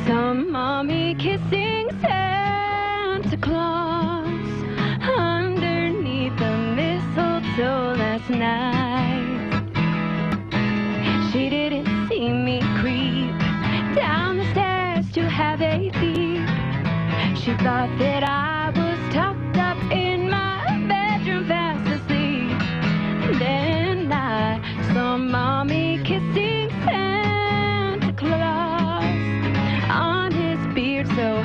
saw Mommy kissing Santa Claus underneath the mistletoe last night. She didn't see me creep down the stairs to have a peep. She thought that I was tucked up in my bedroom fast asleep. Then I saw Mommy kissing Santa Claus on his beard so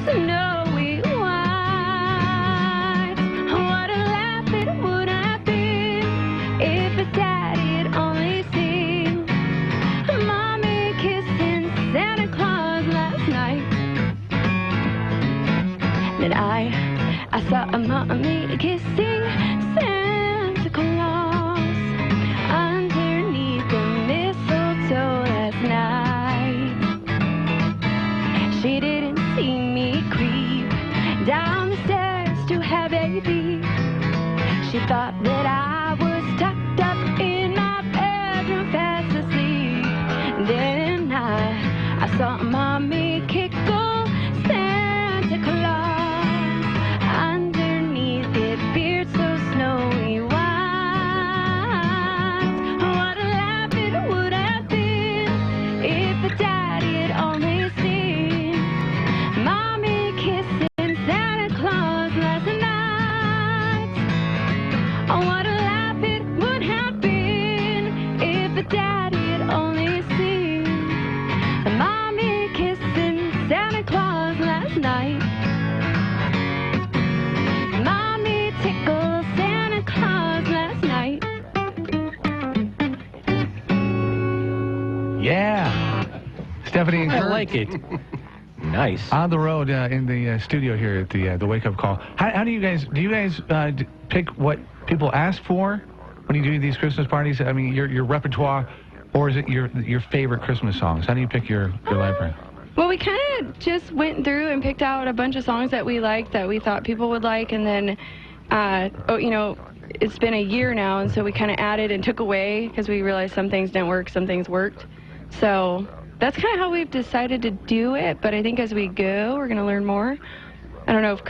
snowy white. What a laugh it would have been if his daddy had only seen Mommy kissing Santa Claus last night. Then I saw a Mommy kissing Santa Claus underneath the mistletoe last night. She didn't see me creep down the stairs to have a peep. She thought that I was tucked up in my bedroom fast asleep. Then I saw Mommy Kickle Santa Claus. Underneath it, beard so snowy white. What a laugh it would have been if the daddy had only seen Mommy kissing Santa Claus last night. Oh, what a laugh it would have been if the daddy had only seen Mommy kissing Santa Claus last night. Mommy tickled Santa Claus last night. Yeah. Stephanie and I Kurt. like it. Nice. On the road in the studio here at the Wake Up Call. How do you guys pick what people ask for when you do these Christmas parties? I mean, your repertoire, or is it your favorite Christmas songs? How do you pick your library? Well, we kind of just went through and picked out a bunch of songs that we liked, that we thought people would like, and then, it's been a year now, and so we kind of added and took away because we realized some things didn't work, some things worked. So that's kind of how we've decided to do it, but I think as we go, we're going to learn more. I don't know if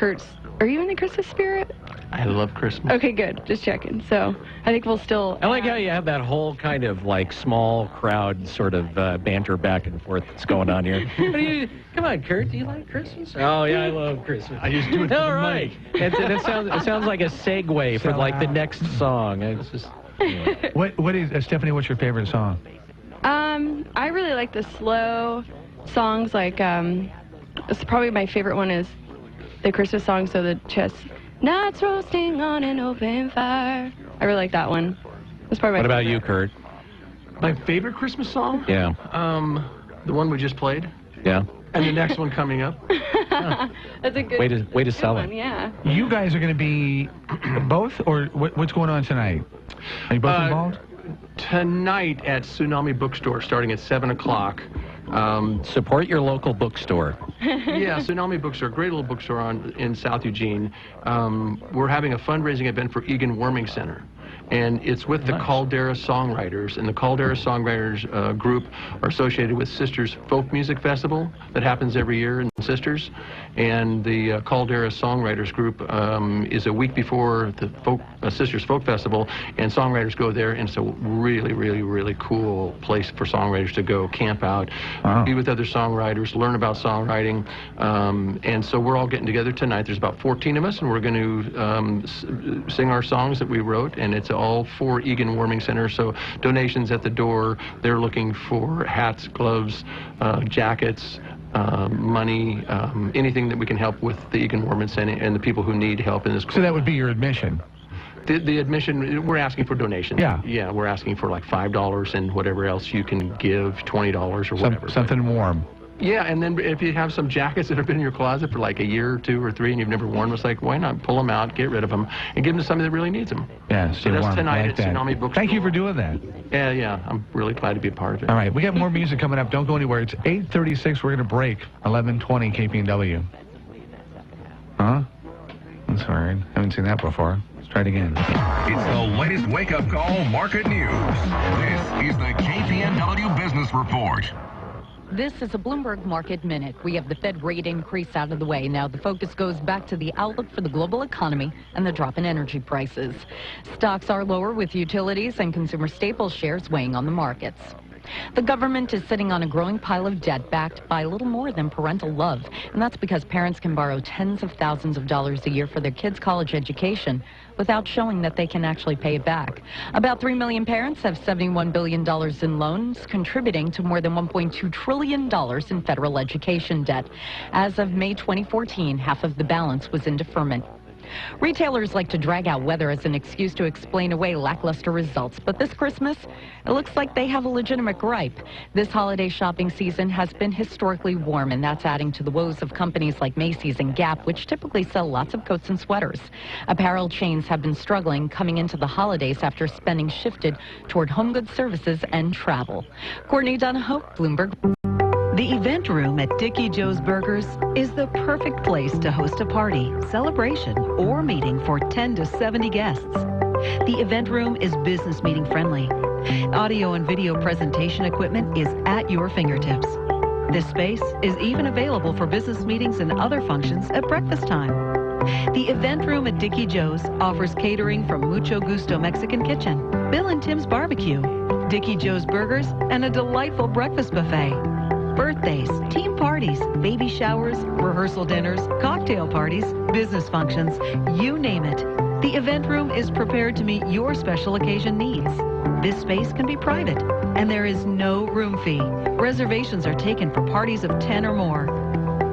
are you in the Christmas spirit? I love Christmas. Okay, good. Just checking. So I think we'll still... I like how you have that whole kind of like small crowd sort of banter back and forth that's going on here. Come on, Kurt, do you like Christmas? Oh, yeah, I love Christmas. I just do it for All the right. It sounds like a segue for like the next song. It's just... Yeah. What is Stephanie? What's your favorite song? I really like the slow songs. Like, it's probably my favorite one is the Christmas song. So the chestnuts roasting on an open fire. I really like that one. That's probably my. What about you, Kurt? My favorite Christmas song? Yeah. The one we just played. Yeah. And the next one coming up. That's a good way to sell one, it. Yeah. You guys are going to be both, or what's going on tonight? Are you both involved? Tonight at Tsunami Bookstore, starting at 7 o'clock. Support your local bookstore. Yeah, Tsunami Bookstore, great little bookstore in South Eugene. We're having a fundraising event for Egan Warming Center. And it's with the Caldera Songwriters. And the Caldera Songwriters group are associated with Sisters Folk Music Festival that happens every year in Sisters. And the Caldera Songwriters group is a week before the Sisters Folk Festival, and songwriters go there, and it's a really, really, really cool place for songwriters to go camp out, be with other songwriters, learn about songwriting. And so we're all getting together tonight. There's about 14 of us, and we're going to sing our songs that we wrote, and it's all for Egan Warming Center. So donations at the door. They're looking for hats, gloves, jackets, money, anything that we can help with the Egan Warming Center and the people who need help in this. So that would be your admission? The admission, we're asking for donations. Yeah. Yeah, we're asking for like $5 and whatever else you can give, $20 or whatever. Something warm. Yeah, and then if you have some jackets that have been in your closet for like a year or 2 or 3 and you've never worn them, it's like, why not pull them out, get rid of them, and give them to somebody that really needs them. Yeah, so that's warm. tonight like at Tsunami Bookstore. Thank you for doing that. Yeah, I'm really glad to be a part of it. All right, we got more music coming up. Don't go anywhere. It's 8:36. We're going to break. 11:20 KPNW. Huh? That's weird. Haven't seen that before. Let's try it again. It's the latest wake-up call market news. This is the KPNW Business Report. This is a Bloomberg Market Minute. We have the Fed rate increase out of the way. Now the focus goes back to the outlook for the global economy and the drop in energy prices. Stocks are lower with utilities and consumer staples shares weighing on the markets. The government is sitting on a growing pile of debt backed by little more than parental love, and that's because parents can borrow tens of thousands of dollars a year for their kids' college education without showing that they can actually pay it back. About 3 million parents have $71 billion in loans, contributing to more than $1.2 trillion in federal education debt. As of May 2014, half of the balance was in deferment. Retailers like to drag out weather as an excuse to explain away lackluster results, but this Christmas, it looks like they have a legitimate gripe. This holiday shopping season has been historically warm, and that's adding to the woes of companies like Macy's and Gap, which typically sell lots of coats and sweaters. Apparel chains have been struggling coming into the holidays after spending shifted toward home goods services and travel. Courtney Donahoe, Bloomberg. The event room at Dickie Joe's Burgers is the perfect place to host a party, celebration, or meeting for 10 to 70 guests. The event room is business meeting friendly. Audio and video presentation equipment is at your fingertips. This space is even available for business meetings and other functions at breakfast time. The event room at Dickie Joe's offers catering from Mucho Gusto Mexican Kitchen, Bill and Tim's Barbecue, Dickie Joe's Burgers, and a delightful breakfast buffet. Birthdays, team parties, baby showers, rehearsal dinners, cocktail parties, business functions, you name it. The event room is prepared to meet your special occasion needs. This space can be private, and there is no room fee. Reservations are taken for parties of 10 or more.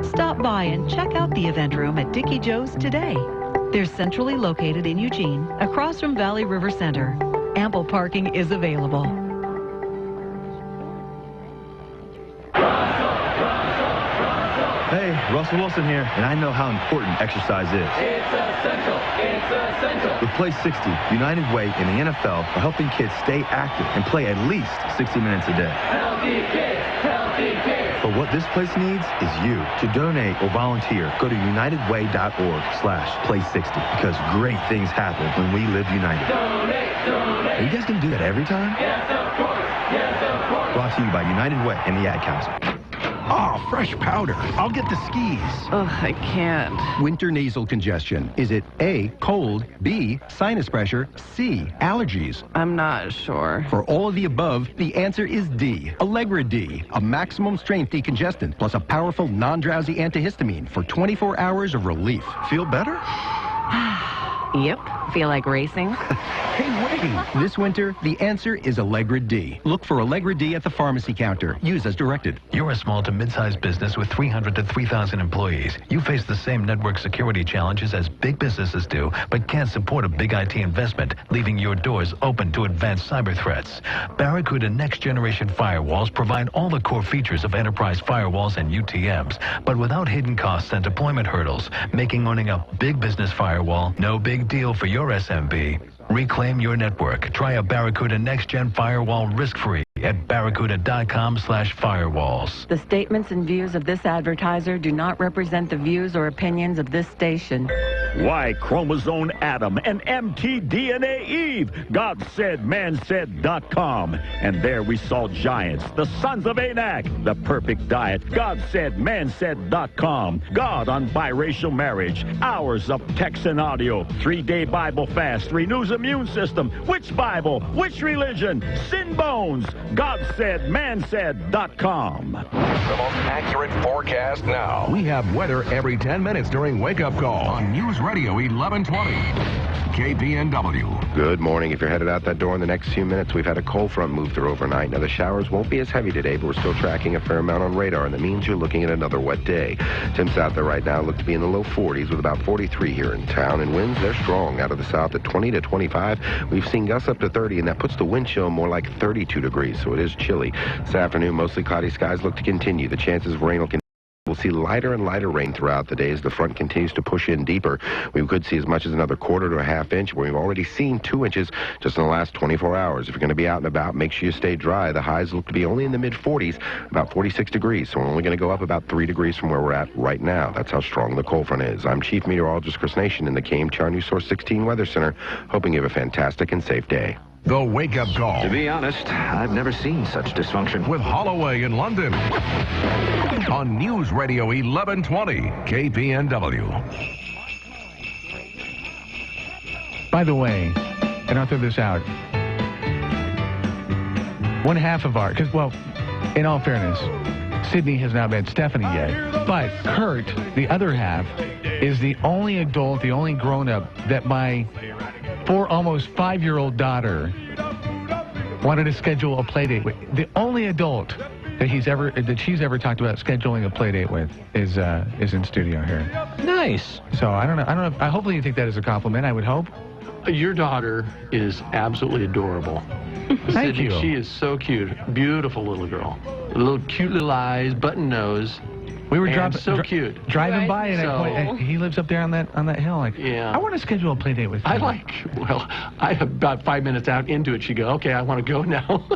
Stop by and check out the event room at Dickie Joe's today. They're centrally located in Eugene, across from Valley River Center. Ample parking is available. Hey, Russell Wilson here, and I know how important exercise is. It's essential. It's essential. With Play 60, United Way and the NFL are helping kids stay active and play at least 60 minutes a day. Healthy kids. Healthy kids. But what this place needs is you. To donate or volunteer, go to unitedway.org/play60 because great things happen when we live united. Donate. Are you guys going to do that every time? Yes, of course. Yes, of course. Brought to you by United Way and the Ad Council. Oh, fresh powder. I'll get the skis. Ugh, I can't. Winter nasal congestion. Is it A, cold, B, sinus pressure, C, allergies? I'm not sure. For all of the above, the answer is D, Allegra D, a maximum strength decongestant plus a powerful non-drowsy antihistamine for 24 hours of relief. Feel better? Yep. Feel like racing? Hey, wait! This winter, the answer is Allegra D. Look for Allegra D at the pharmacy counter. Use as directed. You're a small to mid-sized business with 300 to 3,000 employees. You face the same network security challenges as big businesses do, but can't support a big IT investment, leaving your doors open to advanced cyber threats. Barracuda next-generation firewalls provide all the core features of enterprise firewalls and UTMs, but without hidden costs and deployment hurdles, making owning a big business firewall no big deal for your SMB. Reclaim your network. Try a Barracuda next-gen firewall risk-free at barracuda.com/firewalls. The statements and views of this advertiser do not represent the views or opinions of this station. Y chromosome Adam and mtDNA Eve. God said, man said.com. And there we saw giants, the sons of Anak. The perfect diet. God said, man said.com. God on biracial marriage. Hours of text and audio. 3-day Bible fast. Renews immune system. Which Bible? Which religion? Sin bones. God said, man said.com. The most accurate forecast now. We have weather every 10 minutes during Wake Up Call on News Radio 1120. KPNW. Good morning. If you're headed out that door in the next few minutes, we've had a cold front move through overnight. Now, the showers won't be as heavy today, but we're still tracking a fair amount on radar, and that means you're looking at another wet day. Temps out there right now look to be in the low 40s with about 43 here in town, and winds, they're strong out of the south at 20 to 25. We've seen gusts up to 30, and that puts the wind chill more like 32 degrees, so it is chilly. This afternoon, mostly cloudy skies look to continue. The chances of rain will continue. We'll see lighter and lighter rain throughout the day as the front continues to push in deeper. We could see as much as another quarter to a half inch, where we've already seen 2 inches just in the last 24 hours. If you're going to be out and about, make sure you stay dry. The highs look to be only in the mid-40s, about 46 degrees, so we're only going to go up about 3 degrees from where we're at right now. That's how strong the cold front is. I'm Chief Meteorologist Chris Nation in the KMTR News Source 16 Weather Center, hoping you have a fantastic and safe day. The Wake Up Call. To be honest, I've never seen such dysfunction. With Holloway in London. On News Radio 1120, KPNW. By the way, and I'll throw this out. One half of our, because, well, in all fairness, Sydney has not met Stephanie yet. But Kurt, the other half, is the only adult, the only grown-up that my almost 5-year-old daughter wanted to schedule a play date with. The only adult that she's ever talked about scheduling a play date with is in studio here. Nice. So I don't know. Hopefully you take that as a compliment. I would hope. Your daughter is absolutely adorable. Thank you. She is so cute. Beautiful little girl. Little cute little eyes, button nose. We were cute. Driving by, and he lives up there on that hill. Like, yeah. I want to schedule a play date with you. I about 5 minutes out into it, she go, okay, I want to go now.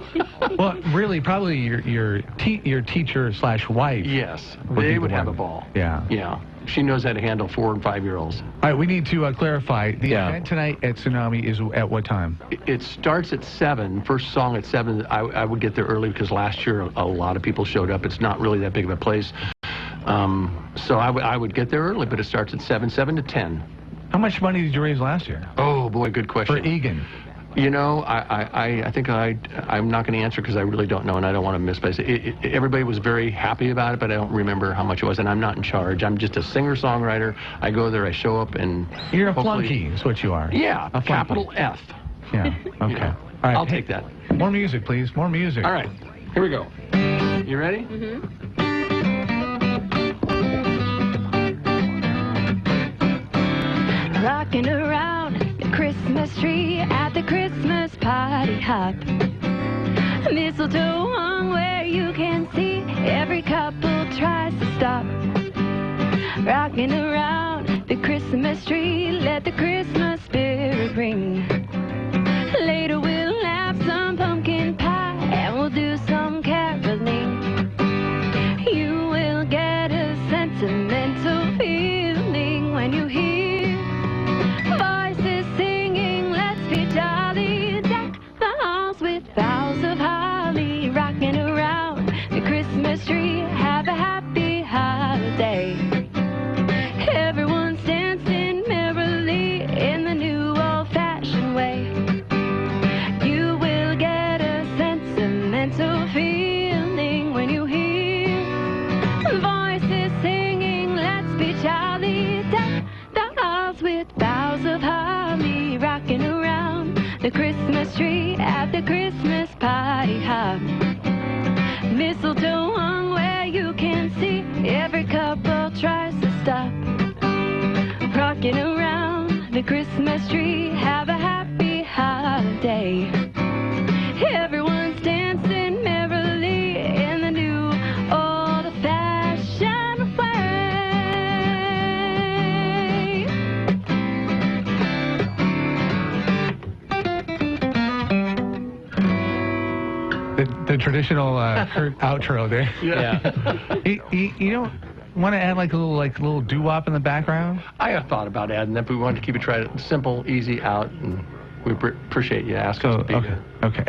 Well, really, probably your teacher/wife. Yes, they would have a ball. Yeah. Yeah. She knows how to handle 4- and 5-year-olds. All right, we need to clarify. The event tonight at Tsunami is at what time? It starts at 7. First song at 7. I would get there early because last year a lot of people showed up. It's not really that big of a place. So I would get there early, but it starts at 7 to 10. How much money did you raise last year? Oh, boy, good question. For Egan. You know, I think I'm not going to answer because I really don't know, and I don't want to misplace it. Everybody was very happy about it, but I don't remember how much it was, and I'm not in charge. I'm just a singer-songwriter. I go there, I show up, and you're a flunky is what you are. Yeah, a capital F. Yeah, okay. You know, all right, I'll take that. More music, please. More music. All right, here we go. You ready? Mm-hmm. Rocking around the Christmas tree at the Christmas party hop. Mistletoe hung where you can see every couple tries to stop. Rocking around the Christmas tree, let the Christmas spirit ring. Later we'll have some pumpkin pie and we'll do some caroling. You will get a sentimental feeling when you hear voices singing, let's be jolly, deck the halls with boughs of holly. Rocking around the Christmas tree, have a happy holiday. Everyone's dancing merrily in the new old-fashioned way. You will get a sentimental feeling when you hear voices singing, let's be jolly, deck the halls with boughs of holly. Rocking around the Christmas tree at the Christmas party hop. Mistletoe hung where you can see every couple tries to stop. Rocking around the Christmas tree, have a happy holiday. Everyone's dancing merrily in the new old-fashioned way. The traditional outro there. Yeah. You don't want to add like a little doo-wop in the background? I have thought about adding that, but we wanted to keep it simple, easy, out, and we appreciate you asking us to be here. Okay.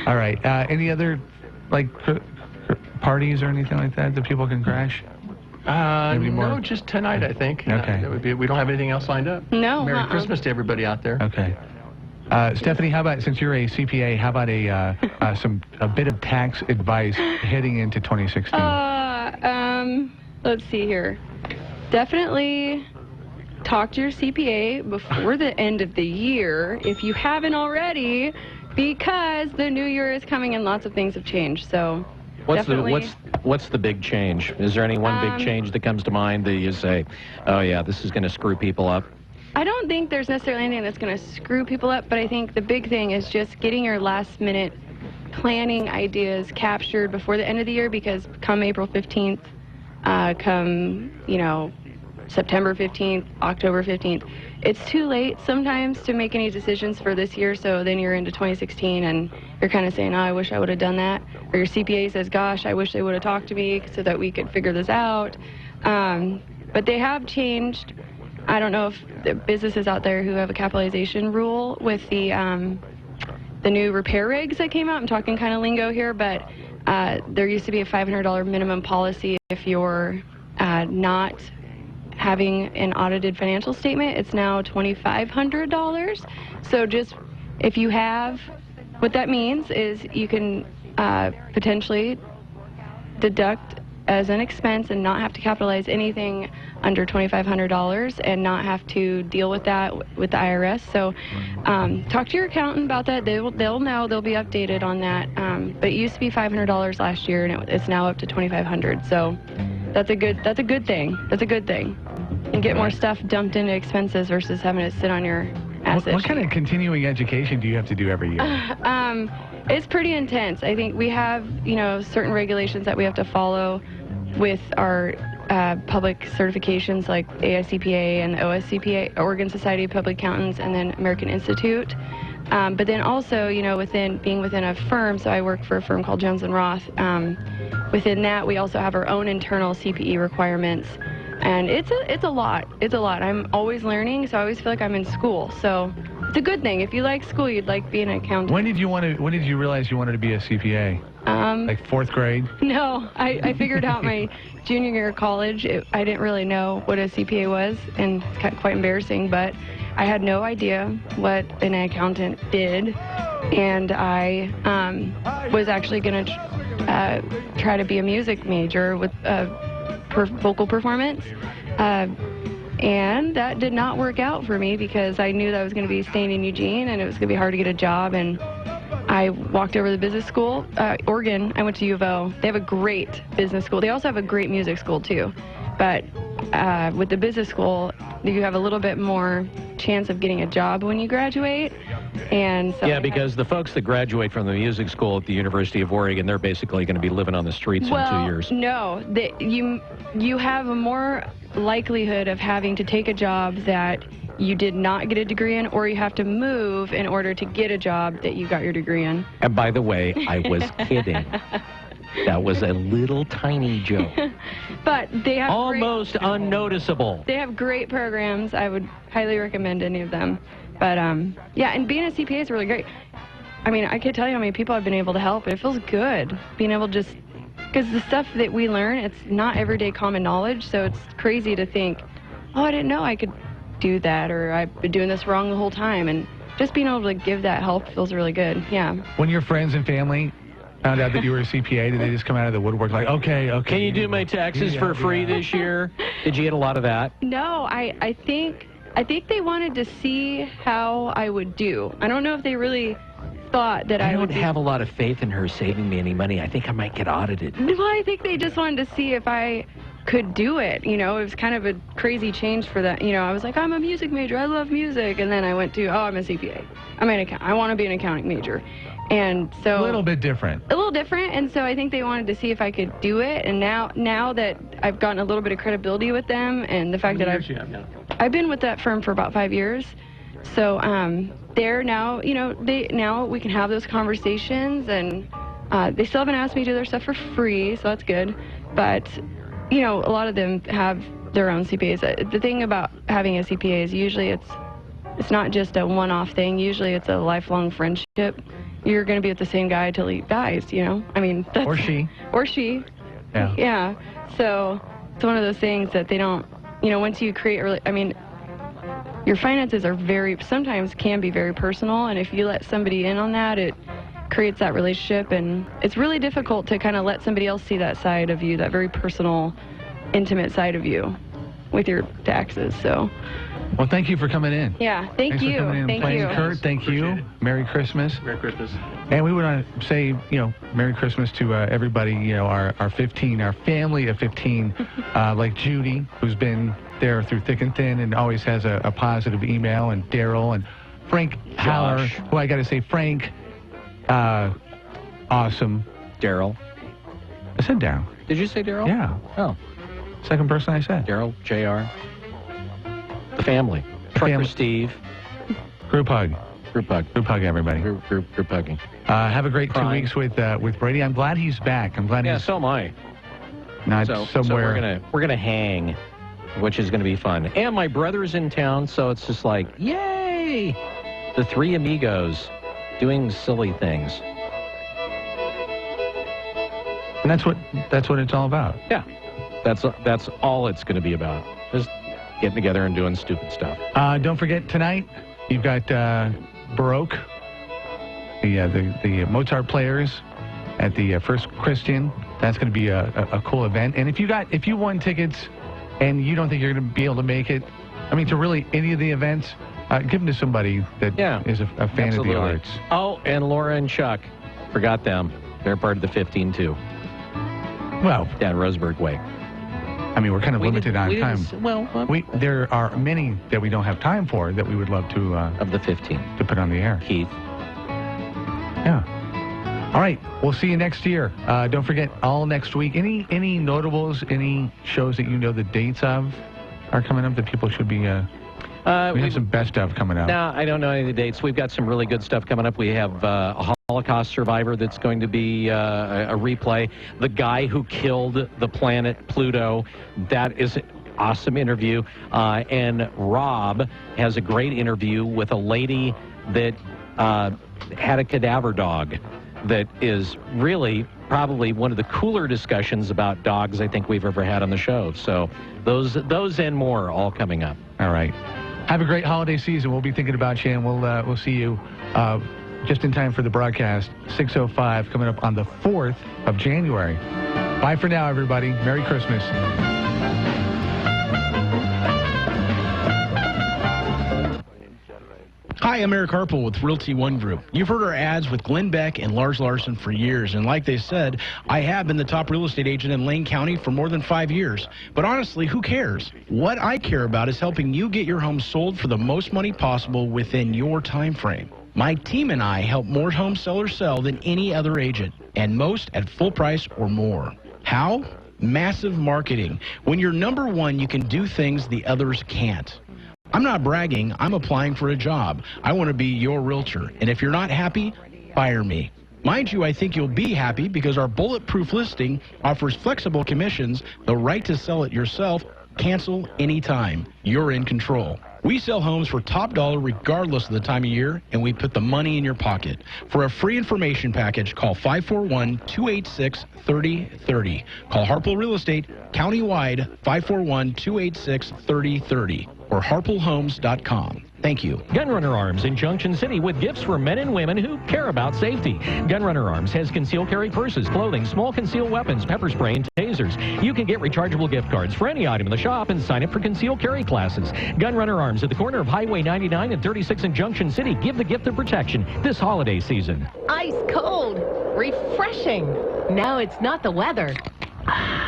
All right. Any other parties or anything like that people can crash? No, just tonight, I think. Okay. That would be, we don't have anything else lined up. No. Merry Christmas to everybody out there. Okay. Stephanie, how about, since you're a CPA, how about a bit of tax advice heading into 2016? Let's see here. Definitely talk to your CPA before the end of the year, if you haven't already, because the new year is coming and lots of things have changed. So what's the big change? Is there any one big change that comes to mind that you say, oh yeah, this is going to screw people up? I don't think there's necessarily anything that's going to screw people up, but I think the big thing is just getting your last-minute planning ideas captured before the end of the year, because come April 15th, come, September 15th, October 15th, it's too late sometimes to make any decisions for this year, so then you're into 2016 and you're kind of saying, oh, I wish I would have done that. Or your CPA says, gosh, I wish they would have talked to me so that we could figure this out. But they have changed. I don't know if the businesses out there who have a capitalization rule with the new repair rigs that came out. I'm talking kind of lingo here, but there used to be a $500 minimum policy if you're not having an audited financial statement. It's now $2,500. So just if you have, what that means is you can potentially deduct as an expense and not have to capitalize anything under $2,500 and not have to deal with that with the IRS. So talk to your accountant about that. They'll know. They'll be updated on that. But it used to be $500 last year, and it's now up to $2,500. So that's a good thing. That's a good thing. And get more stuff dumped into expenses versus having to sit on your asset. What kind of continuing education do you have to do every year? It's pretty intense. I think we have, certain regulations that we have to follow with our public certifications like AICPA and the OSCPA, Oregon Society of Public Accountants, and then American Institute. But then also, you know, being within a firm, so I work for a firm called Jones & Roth. Within that, we also have our own internal CPE requirements. And it's a lot. It's a lot. I'm always learning, so I always feel like I'm in school. So it's a good thing. If you like school, you'd like being an accountant. When did you realize you wanted to be a CPA? Like 4th grade? No, I figured out my junior year of college. I didn't really know what a CPA was, and it's quite embarrassing, but I had no idea what an accountant did, and I was actually going to try to be a music major with vocal performance, and that did not work out for me because I knew that I was going to be staying in Eugene, and it was going to be hard to get a job, and I walked over to the business school. Oregon, I went to U of O. They have a great business school. They also have a great music school, too. But with the business school, you have a little bit more chance of getting a job when you graduate. And so yeah, because the folks that graduate from the music school at the University of Oregon, they're basically going to be living on the streets in 2 years. No, you have a more likelihood of having to take a job that you did not get a degree in, or you have to move in order to get a job that you got your degree in. And by the way, I was kidding. That was a little tiny joke. But they have almost unnoticeable. They have great programs. I would highly recommend any of them. But yeah, and being a CPA is really great. I mean, I can't tell you how many people I've been able to help. It feels good being able to just, because the stuff that we learn, it's not everyday common knowledge. So it's crazy to think, oh, I didn't know I could do that, or I've been doing this wrong the whole time. And just being able to give that help feels really good. Yeah. When your friends and family found out that you were a CPA, did they just come out of the woodwork like, okay. Can you do my taxes for free this year? Did you get a lot of that? No, I think they wanted to see how I would do. I don't know if they really thought that I would. I don't have a lot of faith in her saving me any money. I think I might get audited. Well, I think they just wanted to see if I could do it. You know, it was kind of a crazy change for that. You know, I was like, I'm a music major. I love music. And then I went to, I'm a CPA. I want to be an accounting major. And so a little bit different. A little different, and so I think they wanted to see if I could do it. And now that I've gotten a little bit of credibility with them, and the fact that I've been with that firm for about 5 years, so they're now, you know, now we can have those conversations, and they still haven't asked me to do their stuff for free, so that's good. But you know, a lot of them have their own CPAs. The thing about having a CPA is usually it's not just a one-off thing. Usually it's a lifelong friendship. You're going to be with the same guy till he dies, you know? I mean, that's... Or she. Or she. Yeah. Yeah. So it's one of those things that they don't, you know, once you create, I mean, your finances are sometimes can be very personal, and if you let somebody in on that, it creates that relationship, and it's really difficult to kind of let somebody else see that side of you, that very personal, intimate side of you with your taxes, so... Well, thank you for coming in. Yeah, thank you. For coming in and playing. Kurt, thank you. Merry Christmas. Merry Christmas. And we want to say, you know, Merry Christmas to everybody, you know, our 15, our family of 15, like Judy, who's been there through thick and thin and always has a positive email, and Daryl and Frank Haller, who I got to say, Frank, awesome. Daryl. I said Daryl. Did you say Daryl? Yeah. Oh. Second person I said. Daryl, JR. The family. Trucker Steve. Group hug. Group hug. Group hug, everybody. Group hugging. Have a great 2 weeks with Brady. I'm glad he's back. I'm glad he's... so am I. Not somewhere... So we're gonna hang, which is gonna be fun. And my brother's in town, so it's just like, yay! The three amigos doing silly things. And that's what it's all about. Yeah. That's all it's gonna be about. Just getting together and doing stupid stuff. Don't forget, tonight, you've got Baroque, the Mozart players at the First Christian. That's going to be a cool event. And if you won tickets and you don't think you're going to be able to make it, I mean, to really any of the events, give them to somebody that is a fan of the arts. Oh, and Laura and Chuck, forgot them. They're part of the 15, too. Well. Down Roseburg Way. I mean, we're kind of limited on time. There are many that we don't have time for that we would love to... of the 15. To put on the air. Keith. Yeah. All right. We'll see you next year. Don't forget, all next week. Any notables, any shows that you know the dates of are coming up that people should be... We have some best stuff coming up. No, I don't know any of the dates. We've got some really good stuff coming up. We have a Holocaust survivor that's going to be a replay. The guy who killed the planet Pluto. That is an awesome interview. And Rob has a great interview with a lady that had a cadaver dog that is really probably one of the cooler discussions about dogs I think we've ever had on the show. So those and more all coming up. All right. Have a great holiday season. We'll be thinking about you, and we'll see you just in time for the broadcast. 6:05 coming up on the 4th of January. Bye for now, everybody. Merry Christmas. Hi, I'm Eric Harple with Realty One Group. You've heard our ads with Glenn Beck and Lars Larson for years, and like they said, I have been the top real estate agent in Lane County for more than 5 years. But honestly, who cares? What I care about is helping you get your home sold for the most money possible within your time frame. My team and I help more home sellers sell than any other agent, and most at full price or more. How? Massive marketing. When you're number one, you can do things the others can't. I'm not bragging. I'm applying for a job. I want to be your realtor. And if you're not happy, fire me. Mind you, I think you'll be happy because our bulletproof listing offers flexible commissions, the right to sell it yourself, cancel anytime. You're in control. We sell homes for top dollar regardless of the time of year, and we put the money in your pocket. For a free information package, call 541-286-3030. Call Harple Real Estate countywide 541-286-3030 or harplehomes.com. Thank you. Gunrunner Arms in Junction City with gifts for men and women who care about safety. Gunrunner Arms has concealed carry purses, clothing, small concealed weapons, pepper spray, and tasers. You can get rechargeable gift cards for any item in the shop and sign up for concealed carry classes. Gunrunner Arms at the corner of Highway 99 and 36 in Junction City. Give the gift of protection this holiday season. Ice cold, refreshing. Now it's not the weather.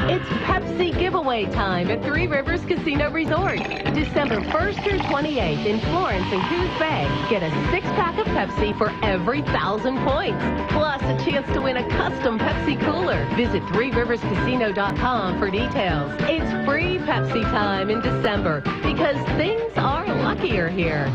It's Pepsi giveaway time at Three Rivers Casino Resort. December 1st through 28th in Florence and Coos Bay. Get a 6-pack of Pepsi for every 1,000 points. Plus a chance to win a custom Pepsi cooler. Visit threeriverscasino.com for details. It's free Pepsi time in December because things are luckier here.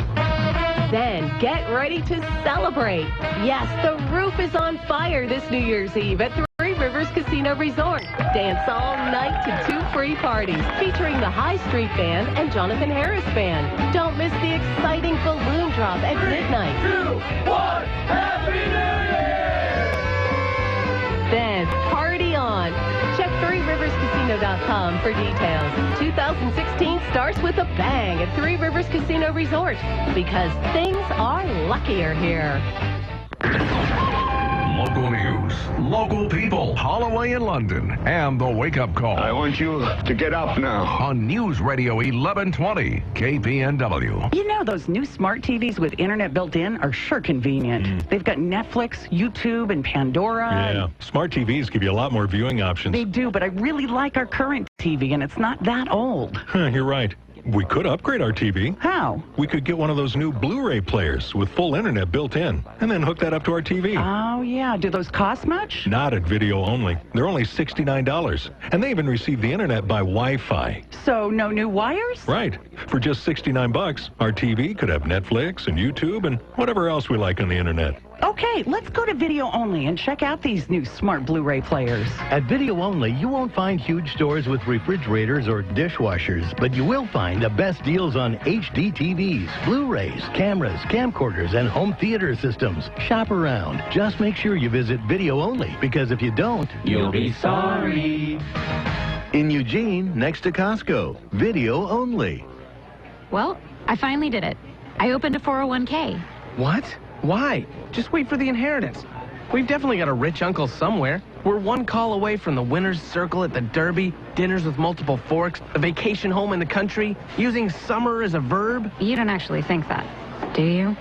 Then get ready to celebrate. Yes, the roof is on fire this New Year's Eve at Three Rivers Casino Resort. Dance all night to 2 free parties featuring the High Street Band and Jonathan Harris Band. Don't miss the exciting balloon drop at midnight. 3, 2, 1, Happy New Year! Then party on. Check threeriverscasino.com for details. 2016 starts with a bang at Three Rivers Casino Resort because things are luckier here. Local news, local people, Holloway in London, and the wake-up call. I want you to get up now. On News Radio 1120, KPNW. You know, those new smart TVs with internet built in are sure convenient. They've got Netflix, YouTube, and Pandora. Yeah, smart TVs give you a lot more viewing options. They do, but I really like our current TV, and it's not that old. You're right. We could upgrade our TV. How? We could get one of those new Blu-ray players with full internet built in, and then hook that up to our TV. Oh, yeah. Do those cost much? Not at video only. They're only $69. And they even receive the internet by Wi-Fi. So, no new wires? Right. For just $69, our TV could have Netflix and YouTube and whatever else we like on the internet. Okay, let's go to Video Only and check out these new smart Blu-ray players. At Video Only, you won't find huge stores with refrigerators or dishwashers, but you will find the best deals on HD TVs, Blu-rays, cameras, camcorders, and home theater systems. Shop around. Just make sure you visit Video Only, because if you don't, You'll be sorry. In Eugene, next to Costco, Video Only. Well, I finally did it. I opened a 401k. What? Why? Just wait for the inheritance. We've definitely got a rich uncle somewhere. We're one call away from the winner's circle at the Derby, dinners with multiple forks, a vacation home in the country, using summer as a verb. You don't actually think that, do you?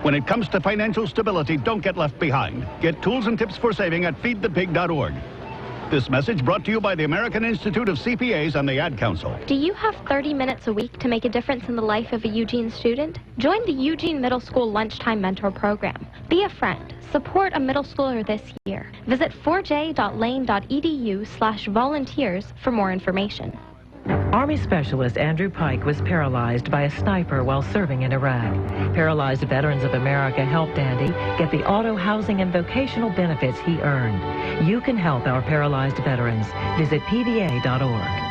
When it comes to financial stability, don't get left behind. Get tools and tips for saving at feedthepig.org. This message brought to you by the American Institute of CPAs and the Ad Council. Do you have 30 minutes a week to make a difference in the life of a Eugene student? Join the Eugene Middle School Lunchtime Mentor Program. Be a friend. Support a middle schooler this year. Visit 4j.lane.edu/volunteers for more information. Army Specialist Andrew Pike was paralyzed by a sniper while serving in Iraq. Paralyzed Veterans of America helped Andy get the auto, housing, and vocational benefits he earned. You can help our paralyzed veterans. Visit pva.org.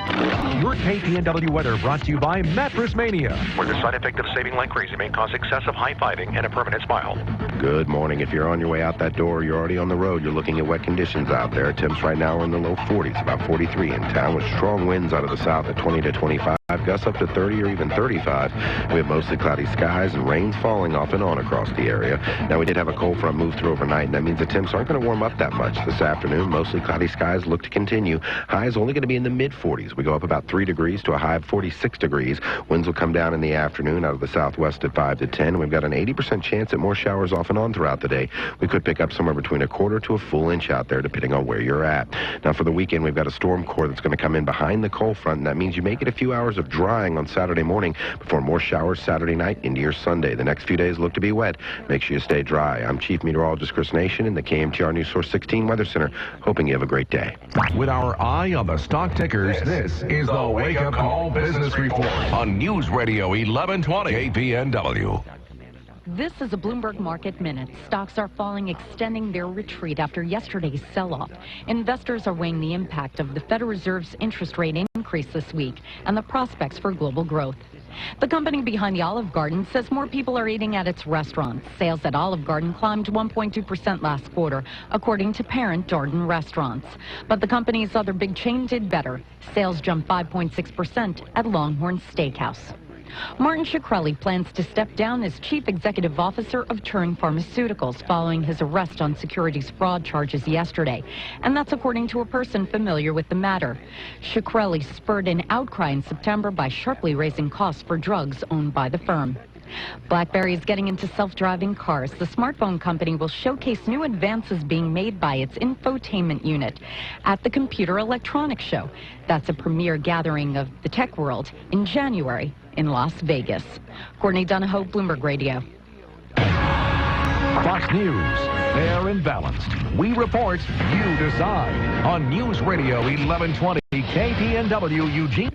Your KPNW weather brought to you by Mattress Mania, where the side effect of saving like crazy may cause excessive high-fiving and a permanent smile. Good morning. If you're on your way out that door, you're already on the road. You're looking at wet conditions out there. Temps right now are in the low 40s, about 43 in town, with strong winds out of the south at 20 to 25. Gusts up to 30 or even 35. We have mostly cloudy skies and rains falling off and on across the area. Now, we did have a cold front move through overnight, and that means the temps aren't going to warm up that much this afternoon. Mostly cloudy skies look to continue. Highs only going to be in the mid-40s. We go up about 3 degrees to a high of 46 degrees. Winds will come down in the afternoon out of the southwest at 5 to 10. We've got an 80% chance at more showers off and on throughout the day. We could pick up somewhere between a quarter to a full inch out there, depending on where you're at. Now, for the weekend, we've got a storm core that's going to come in behind the cold front, and that means you may get a few hours of drying on Saturday morning before more showers Saturday night into your Sunday. The next few days look to be wet. Make sure you stay dry. I'm Chief Meteorologist Chris Nation in the KMTR News Source 16 Weather Center, hoping you have a great day. With our eye on the stock tickers, this is the Wake Up Call Business Report on News Radio 1120 KPNW. This is a Bloomberg Market Minute. Stocks are falling, extending their retreat after yesterday's sell-off. Investors are weighing the impact of the Federal Reserve's interest rate increase this week and the prospects for global growth. The company behind the Olive Garden says more people are eating at its restaurants. Sales at Olive Garden climbed 1.2% last quarter, according to parent Darden Restaurants. But the company's other big chain did better. Sales jumped 5.6% at Longhorn Steakhouse. Martin Shkreli plans to step down as Chief Executive Officer of Turing Pharmaceuticals following his arrest on securities fraud charges yesterday. And that's according to a person familiar with the matter. Shkreli spurred an outcry in September by sharply raising costs for drugs owned by the firm. BlackBerry is getting into self-driving cars. The smartphone company will showcase new advances being made by its infotainment unit at the Computer Electronics Show. That's a premier gathering of the tech world in January in Las Vegas. Courtney Donahoe, Bloomberg Radio. Fox News, fair and balanced. We report, you decide. On News Radio 1120 KPNW Eugene.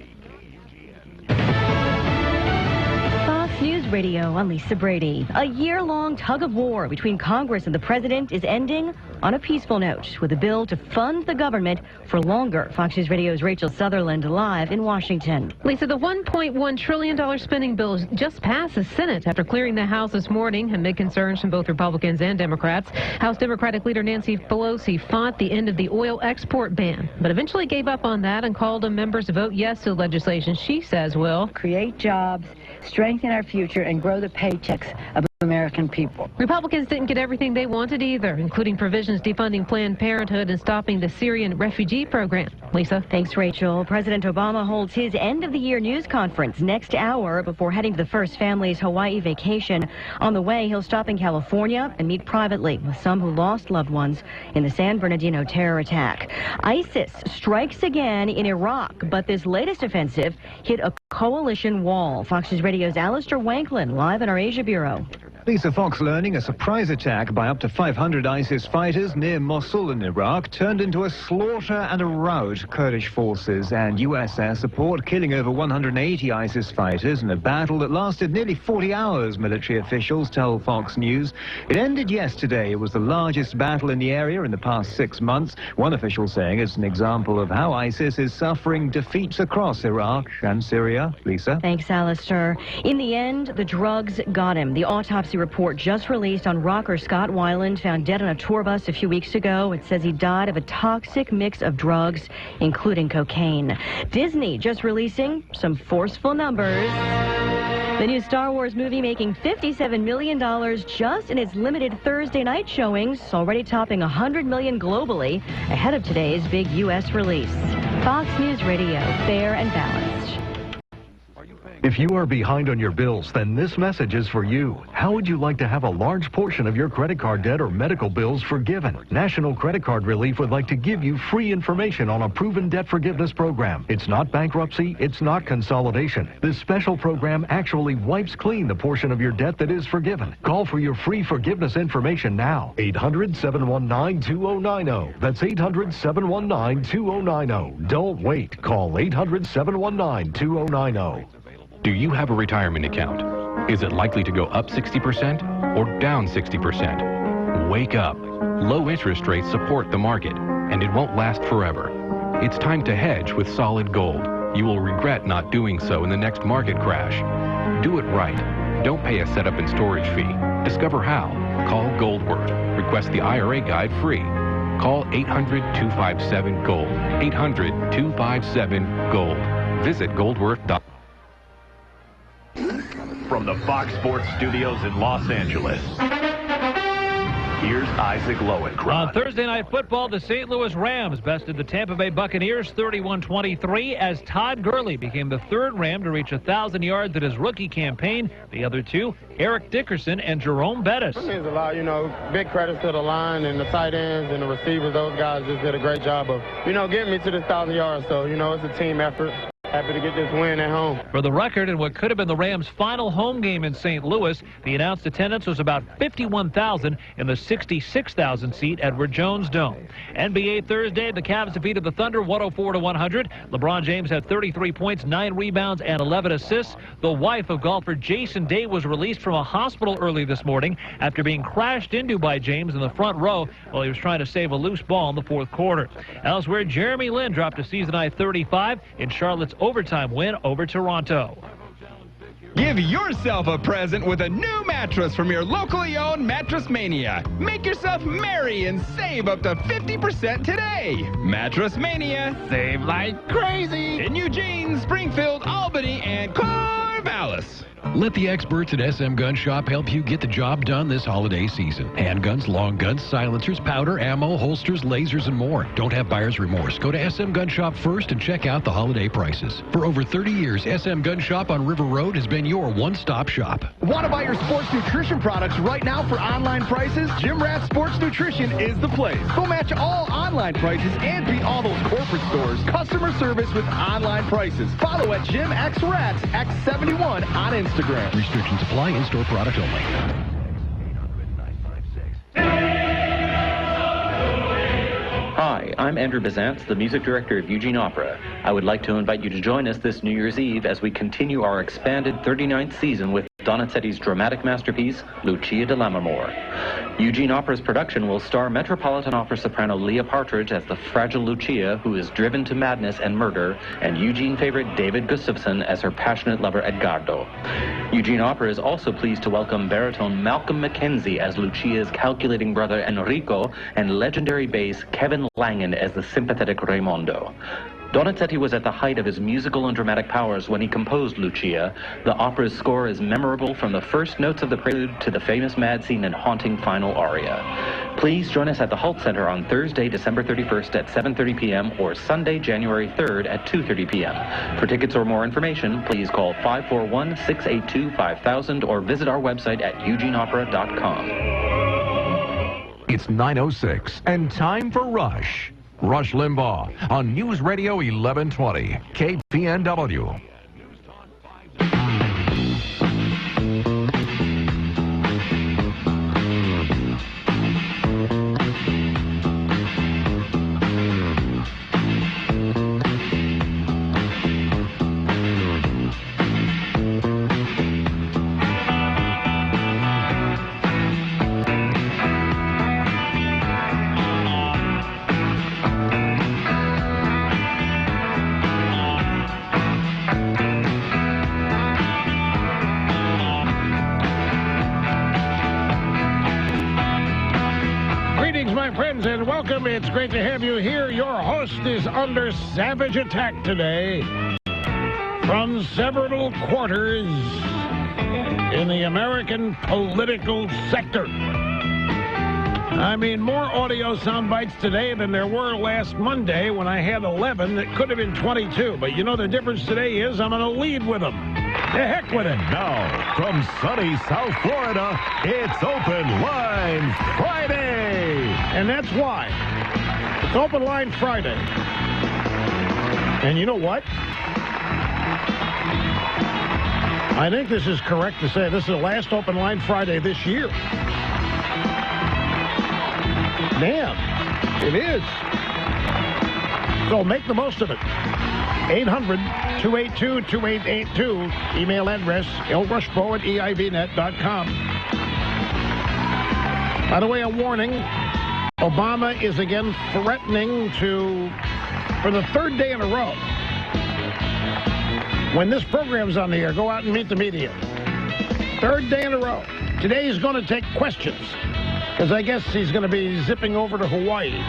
News Radio, I'm Lisa Brady. A year-long tug-of-war between Congress and the president is ending on a peaceful note with a bill to fund the government for longer. Fox News Radio's Rachel Sutherland live in Washington. Lisa, the $1.1 trillion spending bill just passed the Senate after clearing the House this morning amid concerns from both Republicans and Democrats. House Democratic leader Nancy Pelosi fought the end of the oil export ban, but eventually gave up on that and called on members to vote yes to the legislation she says will create jobs, strengthen our future, and grow the paychecks of American people. Republicans didn't get everything they wanted either, including provisions defunding Planned Parenthood and stopping the Syrian refugee program. Lisa? Thanks, Rachel. President Obama holds his end-of-the-year news conference next hour before heading to the first family's Hawaii vacation. On the way, he'll stop in California and meet privately with some who lost loved ones in the San Bernardino terror attack. ISIS strikes again in Iraq, but this latest offensive hit a coalition wall. Fox News Radio's Alistair Wanklin live in our Asia Bureau. Lisa Fox learning a surprise attack by up to 500 ISIS fighters near Mosul in Iraq turned into a slaughter and a rout. Kurdish forces and U.S. air support killing over 180 ISIS fighters in a battle that lasted nearly 40 hours, military officials tell Fox News. It ended yesterday. It was the largest battle in the area in the past 6 months. One official saying it's an example of how ISIS is suffering defeats across Iraq and Syria. Lisa? Thanks, Alistair. In the end, the drugs got him. The autopsy report just released on rocker Scott Weiland, found dead on a tour bus a few weeks ago. It says he died of a toxic mix of drugs, including cocaine. Disney just releasing some forceful numbers. The new Star Wars movie making $57 million just in its limited Thursday night showings, already topping $100 million globally ahead of today's big U.S. release. Fox News Radio, fair and balanced. If you are behind on your bills, then this message is for you. How would you like to have a large portion of your credit card debt or medical bills forgiven? National Credit Card Relief would like to give you free information on a proven debt forgiveness program. It's not bankruptcy, it's not consolidation. This special program actually wipes clean the portion of your debt that is forgiven. Call for your free forgiveness information now. 800-719-2090. That's 800-719-2090. Don't wait. Call 800-719-2090. Do you have a retirement account? Is it likely to go up 60% or down 60%? Wake up. Low interest rates support the market, and it won't last forever. It's time to hedge with solid gold. You will regret not doing so in the next market crash. Do it right. Don't pay a setup and storage fee. Discover how. Call Goldworth. Request the IRA guide free. Call 800-257-GOLD. 800-257-GOLD. Visit goldworth.com. From the Fox Sports Studios in Los Angeles, here's Isaac Lowenkron. On Thursday Night Football, the St. Louis Rams bested the Tampa Bay Buccaneers 31-23 as Todd Gurley became the third Ram to reach 1,000 yards in his rookie campaign. The other two, Eric Dickerson and Jerome Bettis. It means a lot, big credit to the line and the tight ends and the receivers. Those guys just did a great job of, getting me to this 1,000 yards. So, it's a team effort. Happy to get this win at home. For the record, in what could have been the Rams' final home game in St. Louis, the announced attendance was about 51,000 in the 66,000 seat Edward Jones Dome. NBA Thursday, the Cavs defeated the Thunder 104-100. LeBron James had 33 points, 9 rebounds, and 11 assists. The wife of golfer Jason Day was released from a hospital early this morning after being crashed into by James in the front row while he was trying to save a loose ball in the fourth quarter. Elsewhere, Jeremy Lin dropped a season-high 35 in Charlotte's overtime win over Toronto. Give yourself a present with a new mattress from your locally owned Mattress Mania. Make yourself merry and save up to 50% today. Mattress Mania, save like crazy in Eugene, Springfield, Albany, and Corvallis. Let the experts at SM Gun Shop help you get the job done this holiday season. Handguns, long guns, silencers, powder, ammo, holsters, lasers, and more. Don't have buyer's remorse. Go to SM Gun Shop first and check out the holiday prices. For over 30 years, SM Gun Shop on River Road has been your one-stop shop. Want to buy your sports nutrition products right now for online prices? Jim Rat Sports Nutrition is the place. Go match all online prices and beat all those corporate stores. Customer service with online prices. Follow at Jim X Rats X71 on Instagram. Restrictions apply. In-store product only. Hi, I'm Andrew Bizantz, the music director of Eugene Opera. I would like to invite you to join us this New Year's Eve as we continue our expanded 39th season with Donizetti's dramatic masterpiece, Lucia di Lammermoor. Eugene Opera's production will star Metropolitan Opera soprano Leah Partridge as the fragile Lucia who is driven to madness and murder, and Eugene favorite David Gustafson as her passionate lover Edgardo. Eugene Opera is also pleased to welcome baritone Malcolm McKenzie as Lucia's calculating brother Enrico, and legendary bass Kevin Langen as the sympathetic Raimondo. Donizetti was at the height of his musical and dramatic powers when he composed Lucia. The opera's score is memorable from the first notes of the prelude to the famous mad scene and haunting final aria. Please join us at the Holt Center on Thursday, December 31st at 7:30 p.m. or Sunday, January 3rd at 2:30 p.m. For tickets or more information, please call 541-682-5000 or visit our website at eugeneopera.com. It's 9:06 and time for Rush. Rush Limbaugh on News Radio 1120, KPNW. And welcome. It's great to have you here. Your host is under savage attack today from several quarters in the American political sector. I mean, more audio sound bites today than there were last Monday when I had 11 that could have been 22. But you know the difference today is I'm going to lead with them. The heck with it. Now, from sunny South Florida, it's Open Line Friday. And that's why. It's Open Line Friday. And you know what? I think this is correct to say this is the last Open Line Friday this year. Man, it is. So make the most of it. 800-282-2882. Email address lrushbo@eivnet.com. By the way, a warning. Obama is again threatening to, for the third day in a row, when this program's on the air, go out and meet the media. Third day in a row. Today he's going to take questions, because I guess he's going to be zipping over to Hawaii,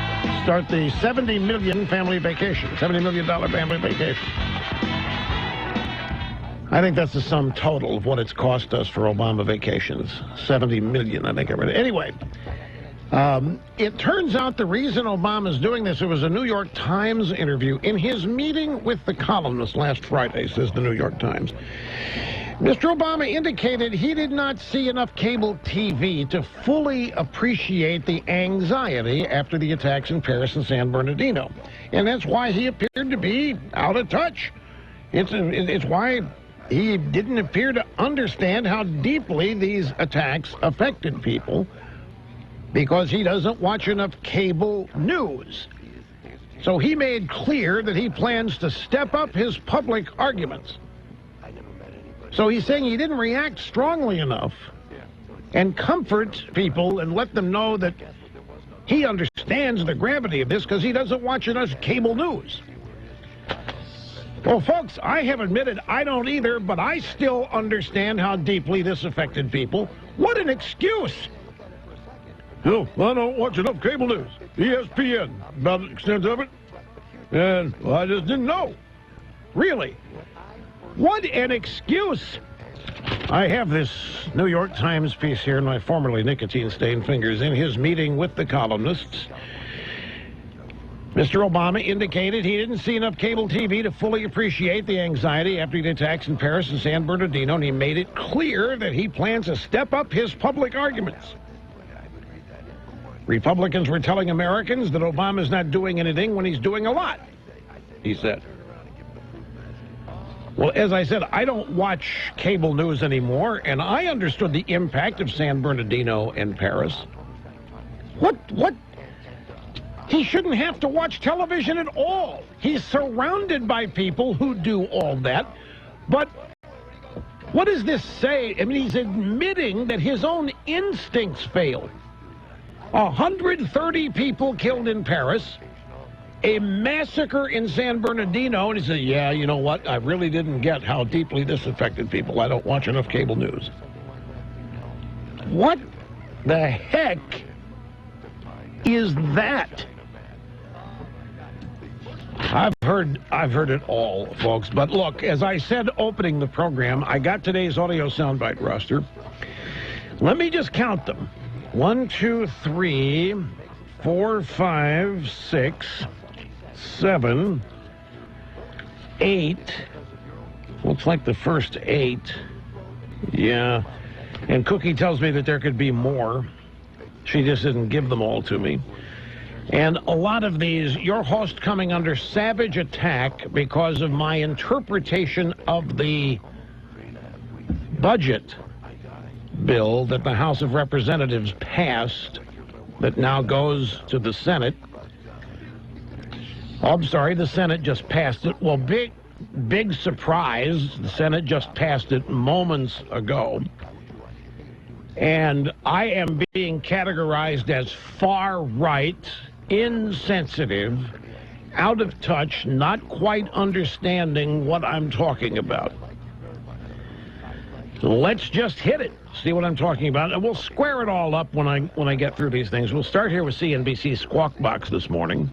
start the $70 million family vacation, $70 million family vacation. I think that's the sum total of what it's cost us for Obama vacations. $70 million, I think I read it. Anyway, it turns out the reason Obama's doing this, it was a New York Times interview. In his meeting with the columnists last Friday, says the New York Times, Mr. Obama indicated he did not see enough cable TV to fully appreciate the anxiety after the attacks in Paris and San Bernardino. And that's why he appeared to be out of touch. It's why he didn't appear to understand how deeply these attacks affected people, because he doesn't watch enough cable news. So he made clear that he plans to step up his public arguments. So he's saying he didn't react strongly enough and comfort people and let them know that he understands the gravity of this because he doesn't watch enough cable news. Well, folks, I have admitted I don't either, but I still understand how deeply this affected people. What an excuse! No, I don't watch enough cable news. ESPN, about the extent of it. And I just didn't know. Really? What an excuse! I have this New York Times piece here in my formerly nicotine-stained fingers. In his meeting with the columnists, Mr. Obama indicated he didn't see enough cable TV to fully appreciate the anxiety after the attacks in Paris and San Bernardino, and he made it clear that he plans to step up his public arguments. Republicans were telling Americans that Obama's not doing anything when he's doing a lot, he said. Well, as I said, I don't watch cable news anymore, and I understood the impact of San Bernardino and Paris. What? He shouldn't have to watch television at all. He's surrounded by people who do all that. But what does this say? I mean, he's admitting that his own instincts failed. 130 people killed in Paris, a massacre in San Bernardino, and he said, yeah, you know what? I really didn't get how deeply this affected people. I don't watch enough cable news. What the heck is that? I've heard it all, folks. But look, as I said opening the program, I got today's audio soundbite roster. Let me just count them. 1, 2, 3, 4, 5, 6, 7, 8. Looks like the first 8. Yeah. And Cookie tells me that there could be more. She just didn't give them all to me. And a lot of these, your host coming under savage attack because of my interpretation of the budget bill that the House of Representatives passed that now goes to the Senate. Oh, I'm sorry, the Senate just passed it. Well, big surprise, the Senate just passed it moments ago. And I am being categorized as far right, insensitive, out of touch, not quite understanding what I'm talking about. Let's just hit it. See what I'm talking about. And we'll square it all up when I get through these things. We'll start here with CNBC's Squawk Box this morning.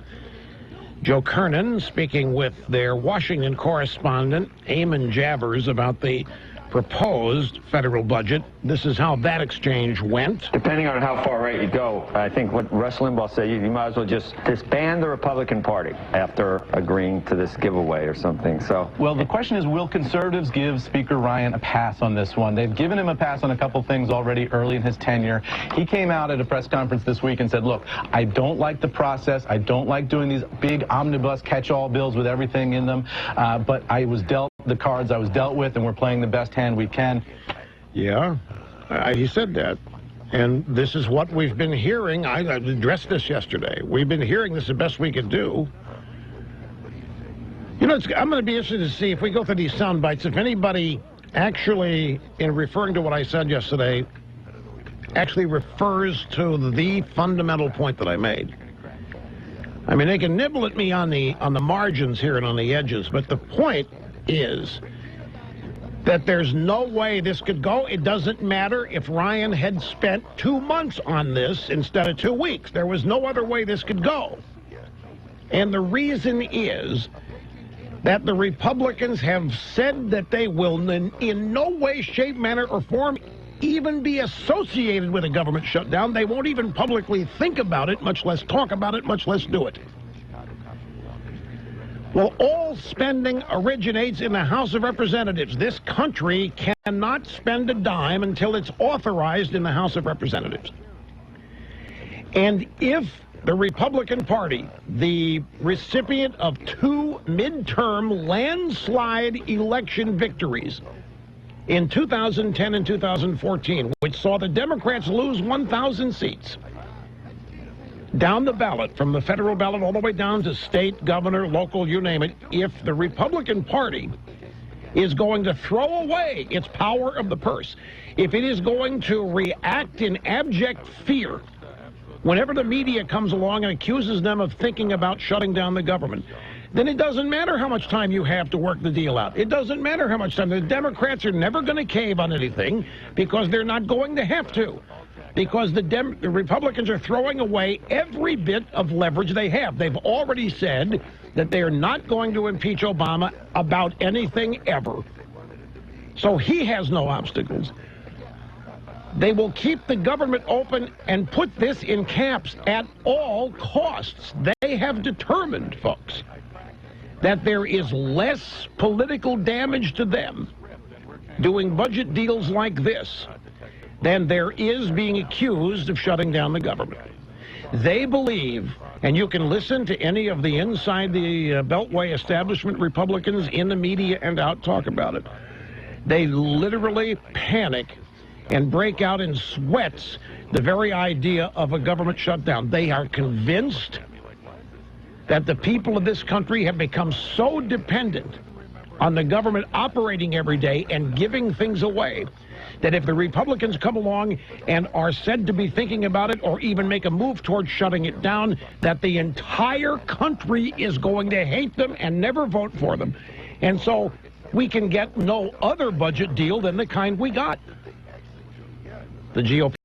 Joe Kernan speaking with their Washington correspondent, Eamon Javers, about the proposed federal budget. This is how that exchange went. Depending on how far right you go, I think what Rush Limbaugh said, you might as well just disband the Republican Party after agreeing to this giveaway or something. So, well, the question is, will conservatives give Speaker Ryan a pass on this one? They've given him a pass on a couple things already early in his tenure. He came out at a press conference this week and said, look, I don't like the process. I don't like doing these big omnibus catch-all bills with everything in them, but I was dealt the cards I was dealt with, and we're playing the best hand we can. Yeah, he said that. And this is what we've been hearing. I addressed this yesterday. We've been hearing this the best we could do. You know, I'm going to be interested to see if we go through these sound bites, if anybody actually, in referring to what I said yesterday, actually refers to the fundamental point that I made. I mean, they can nibble at me on the margins here and on the edges, but the point is that there's no way this could go. It doesn't matter if Ryan had spent 2 months on this instead of 2 weeks. There was no other way this could go. And the reason is that the Republicans have said that they will in no way, shape, manner, or form even be associated with a government shutdown. They won't even publicly think about it, much less talk about it, much less do it. Well, all spending originates in the House of Representatives. This country cannot spend a dime until it's authorized in the House of Representatives. And if the Republican Party, the recipient of 2 midterm landslide election victories in 2010 and 2014, which saw the Democrats lose 1,000 seats, down the ballot, from the federal ballot all the way down to state, governor, local, you name it, if the Republican Party is going to throw away its power of the purse, if it is going to react in abject fear whenever the media comes along and accuses them of thinking about shutting down the government, then it doesn't matter how much time you have to work the deal out. It doesn't matter how much time. The Democrats are never going to cave on anything because they're not going to have to. Because the Republicans are throwing away every bit of leverage they have. They've already said that they are not going to impeach Obama about anything ever. So he has no obstacles. They will keep the government open and put this in caps at all costs. They have determined, folks, that there is less political damage to them doing budget deals like this than there is being accused of shutting down the government. They believe, and you can listen to any of the inside the Beltway establishment Republicans in the media and out talk about it. They literally panic and break out in sweats the very idea of a government shutdown. They are convinced that the people of this country have become so dependent on the government operating every day and giving things away that if the Republicans come along and are said to be thinking about it or even make a move towards shutting it down, that the entire country is going to hate them and never vote for them. And so we can get no other budget deal than the kind we got. The GOP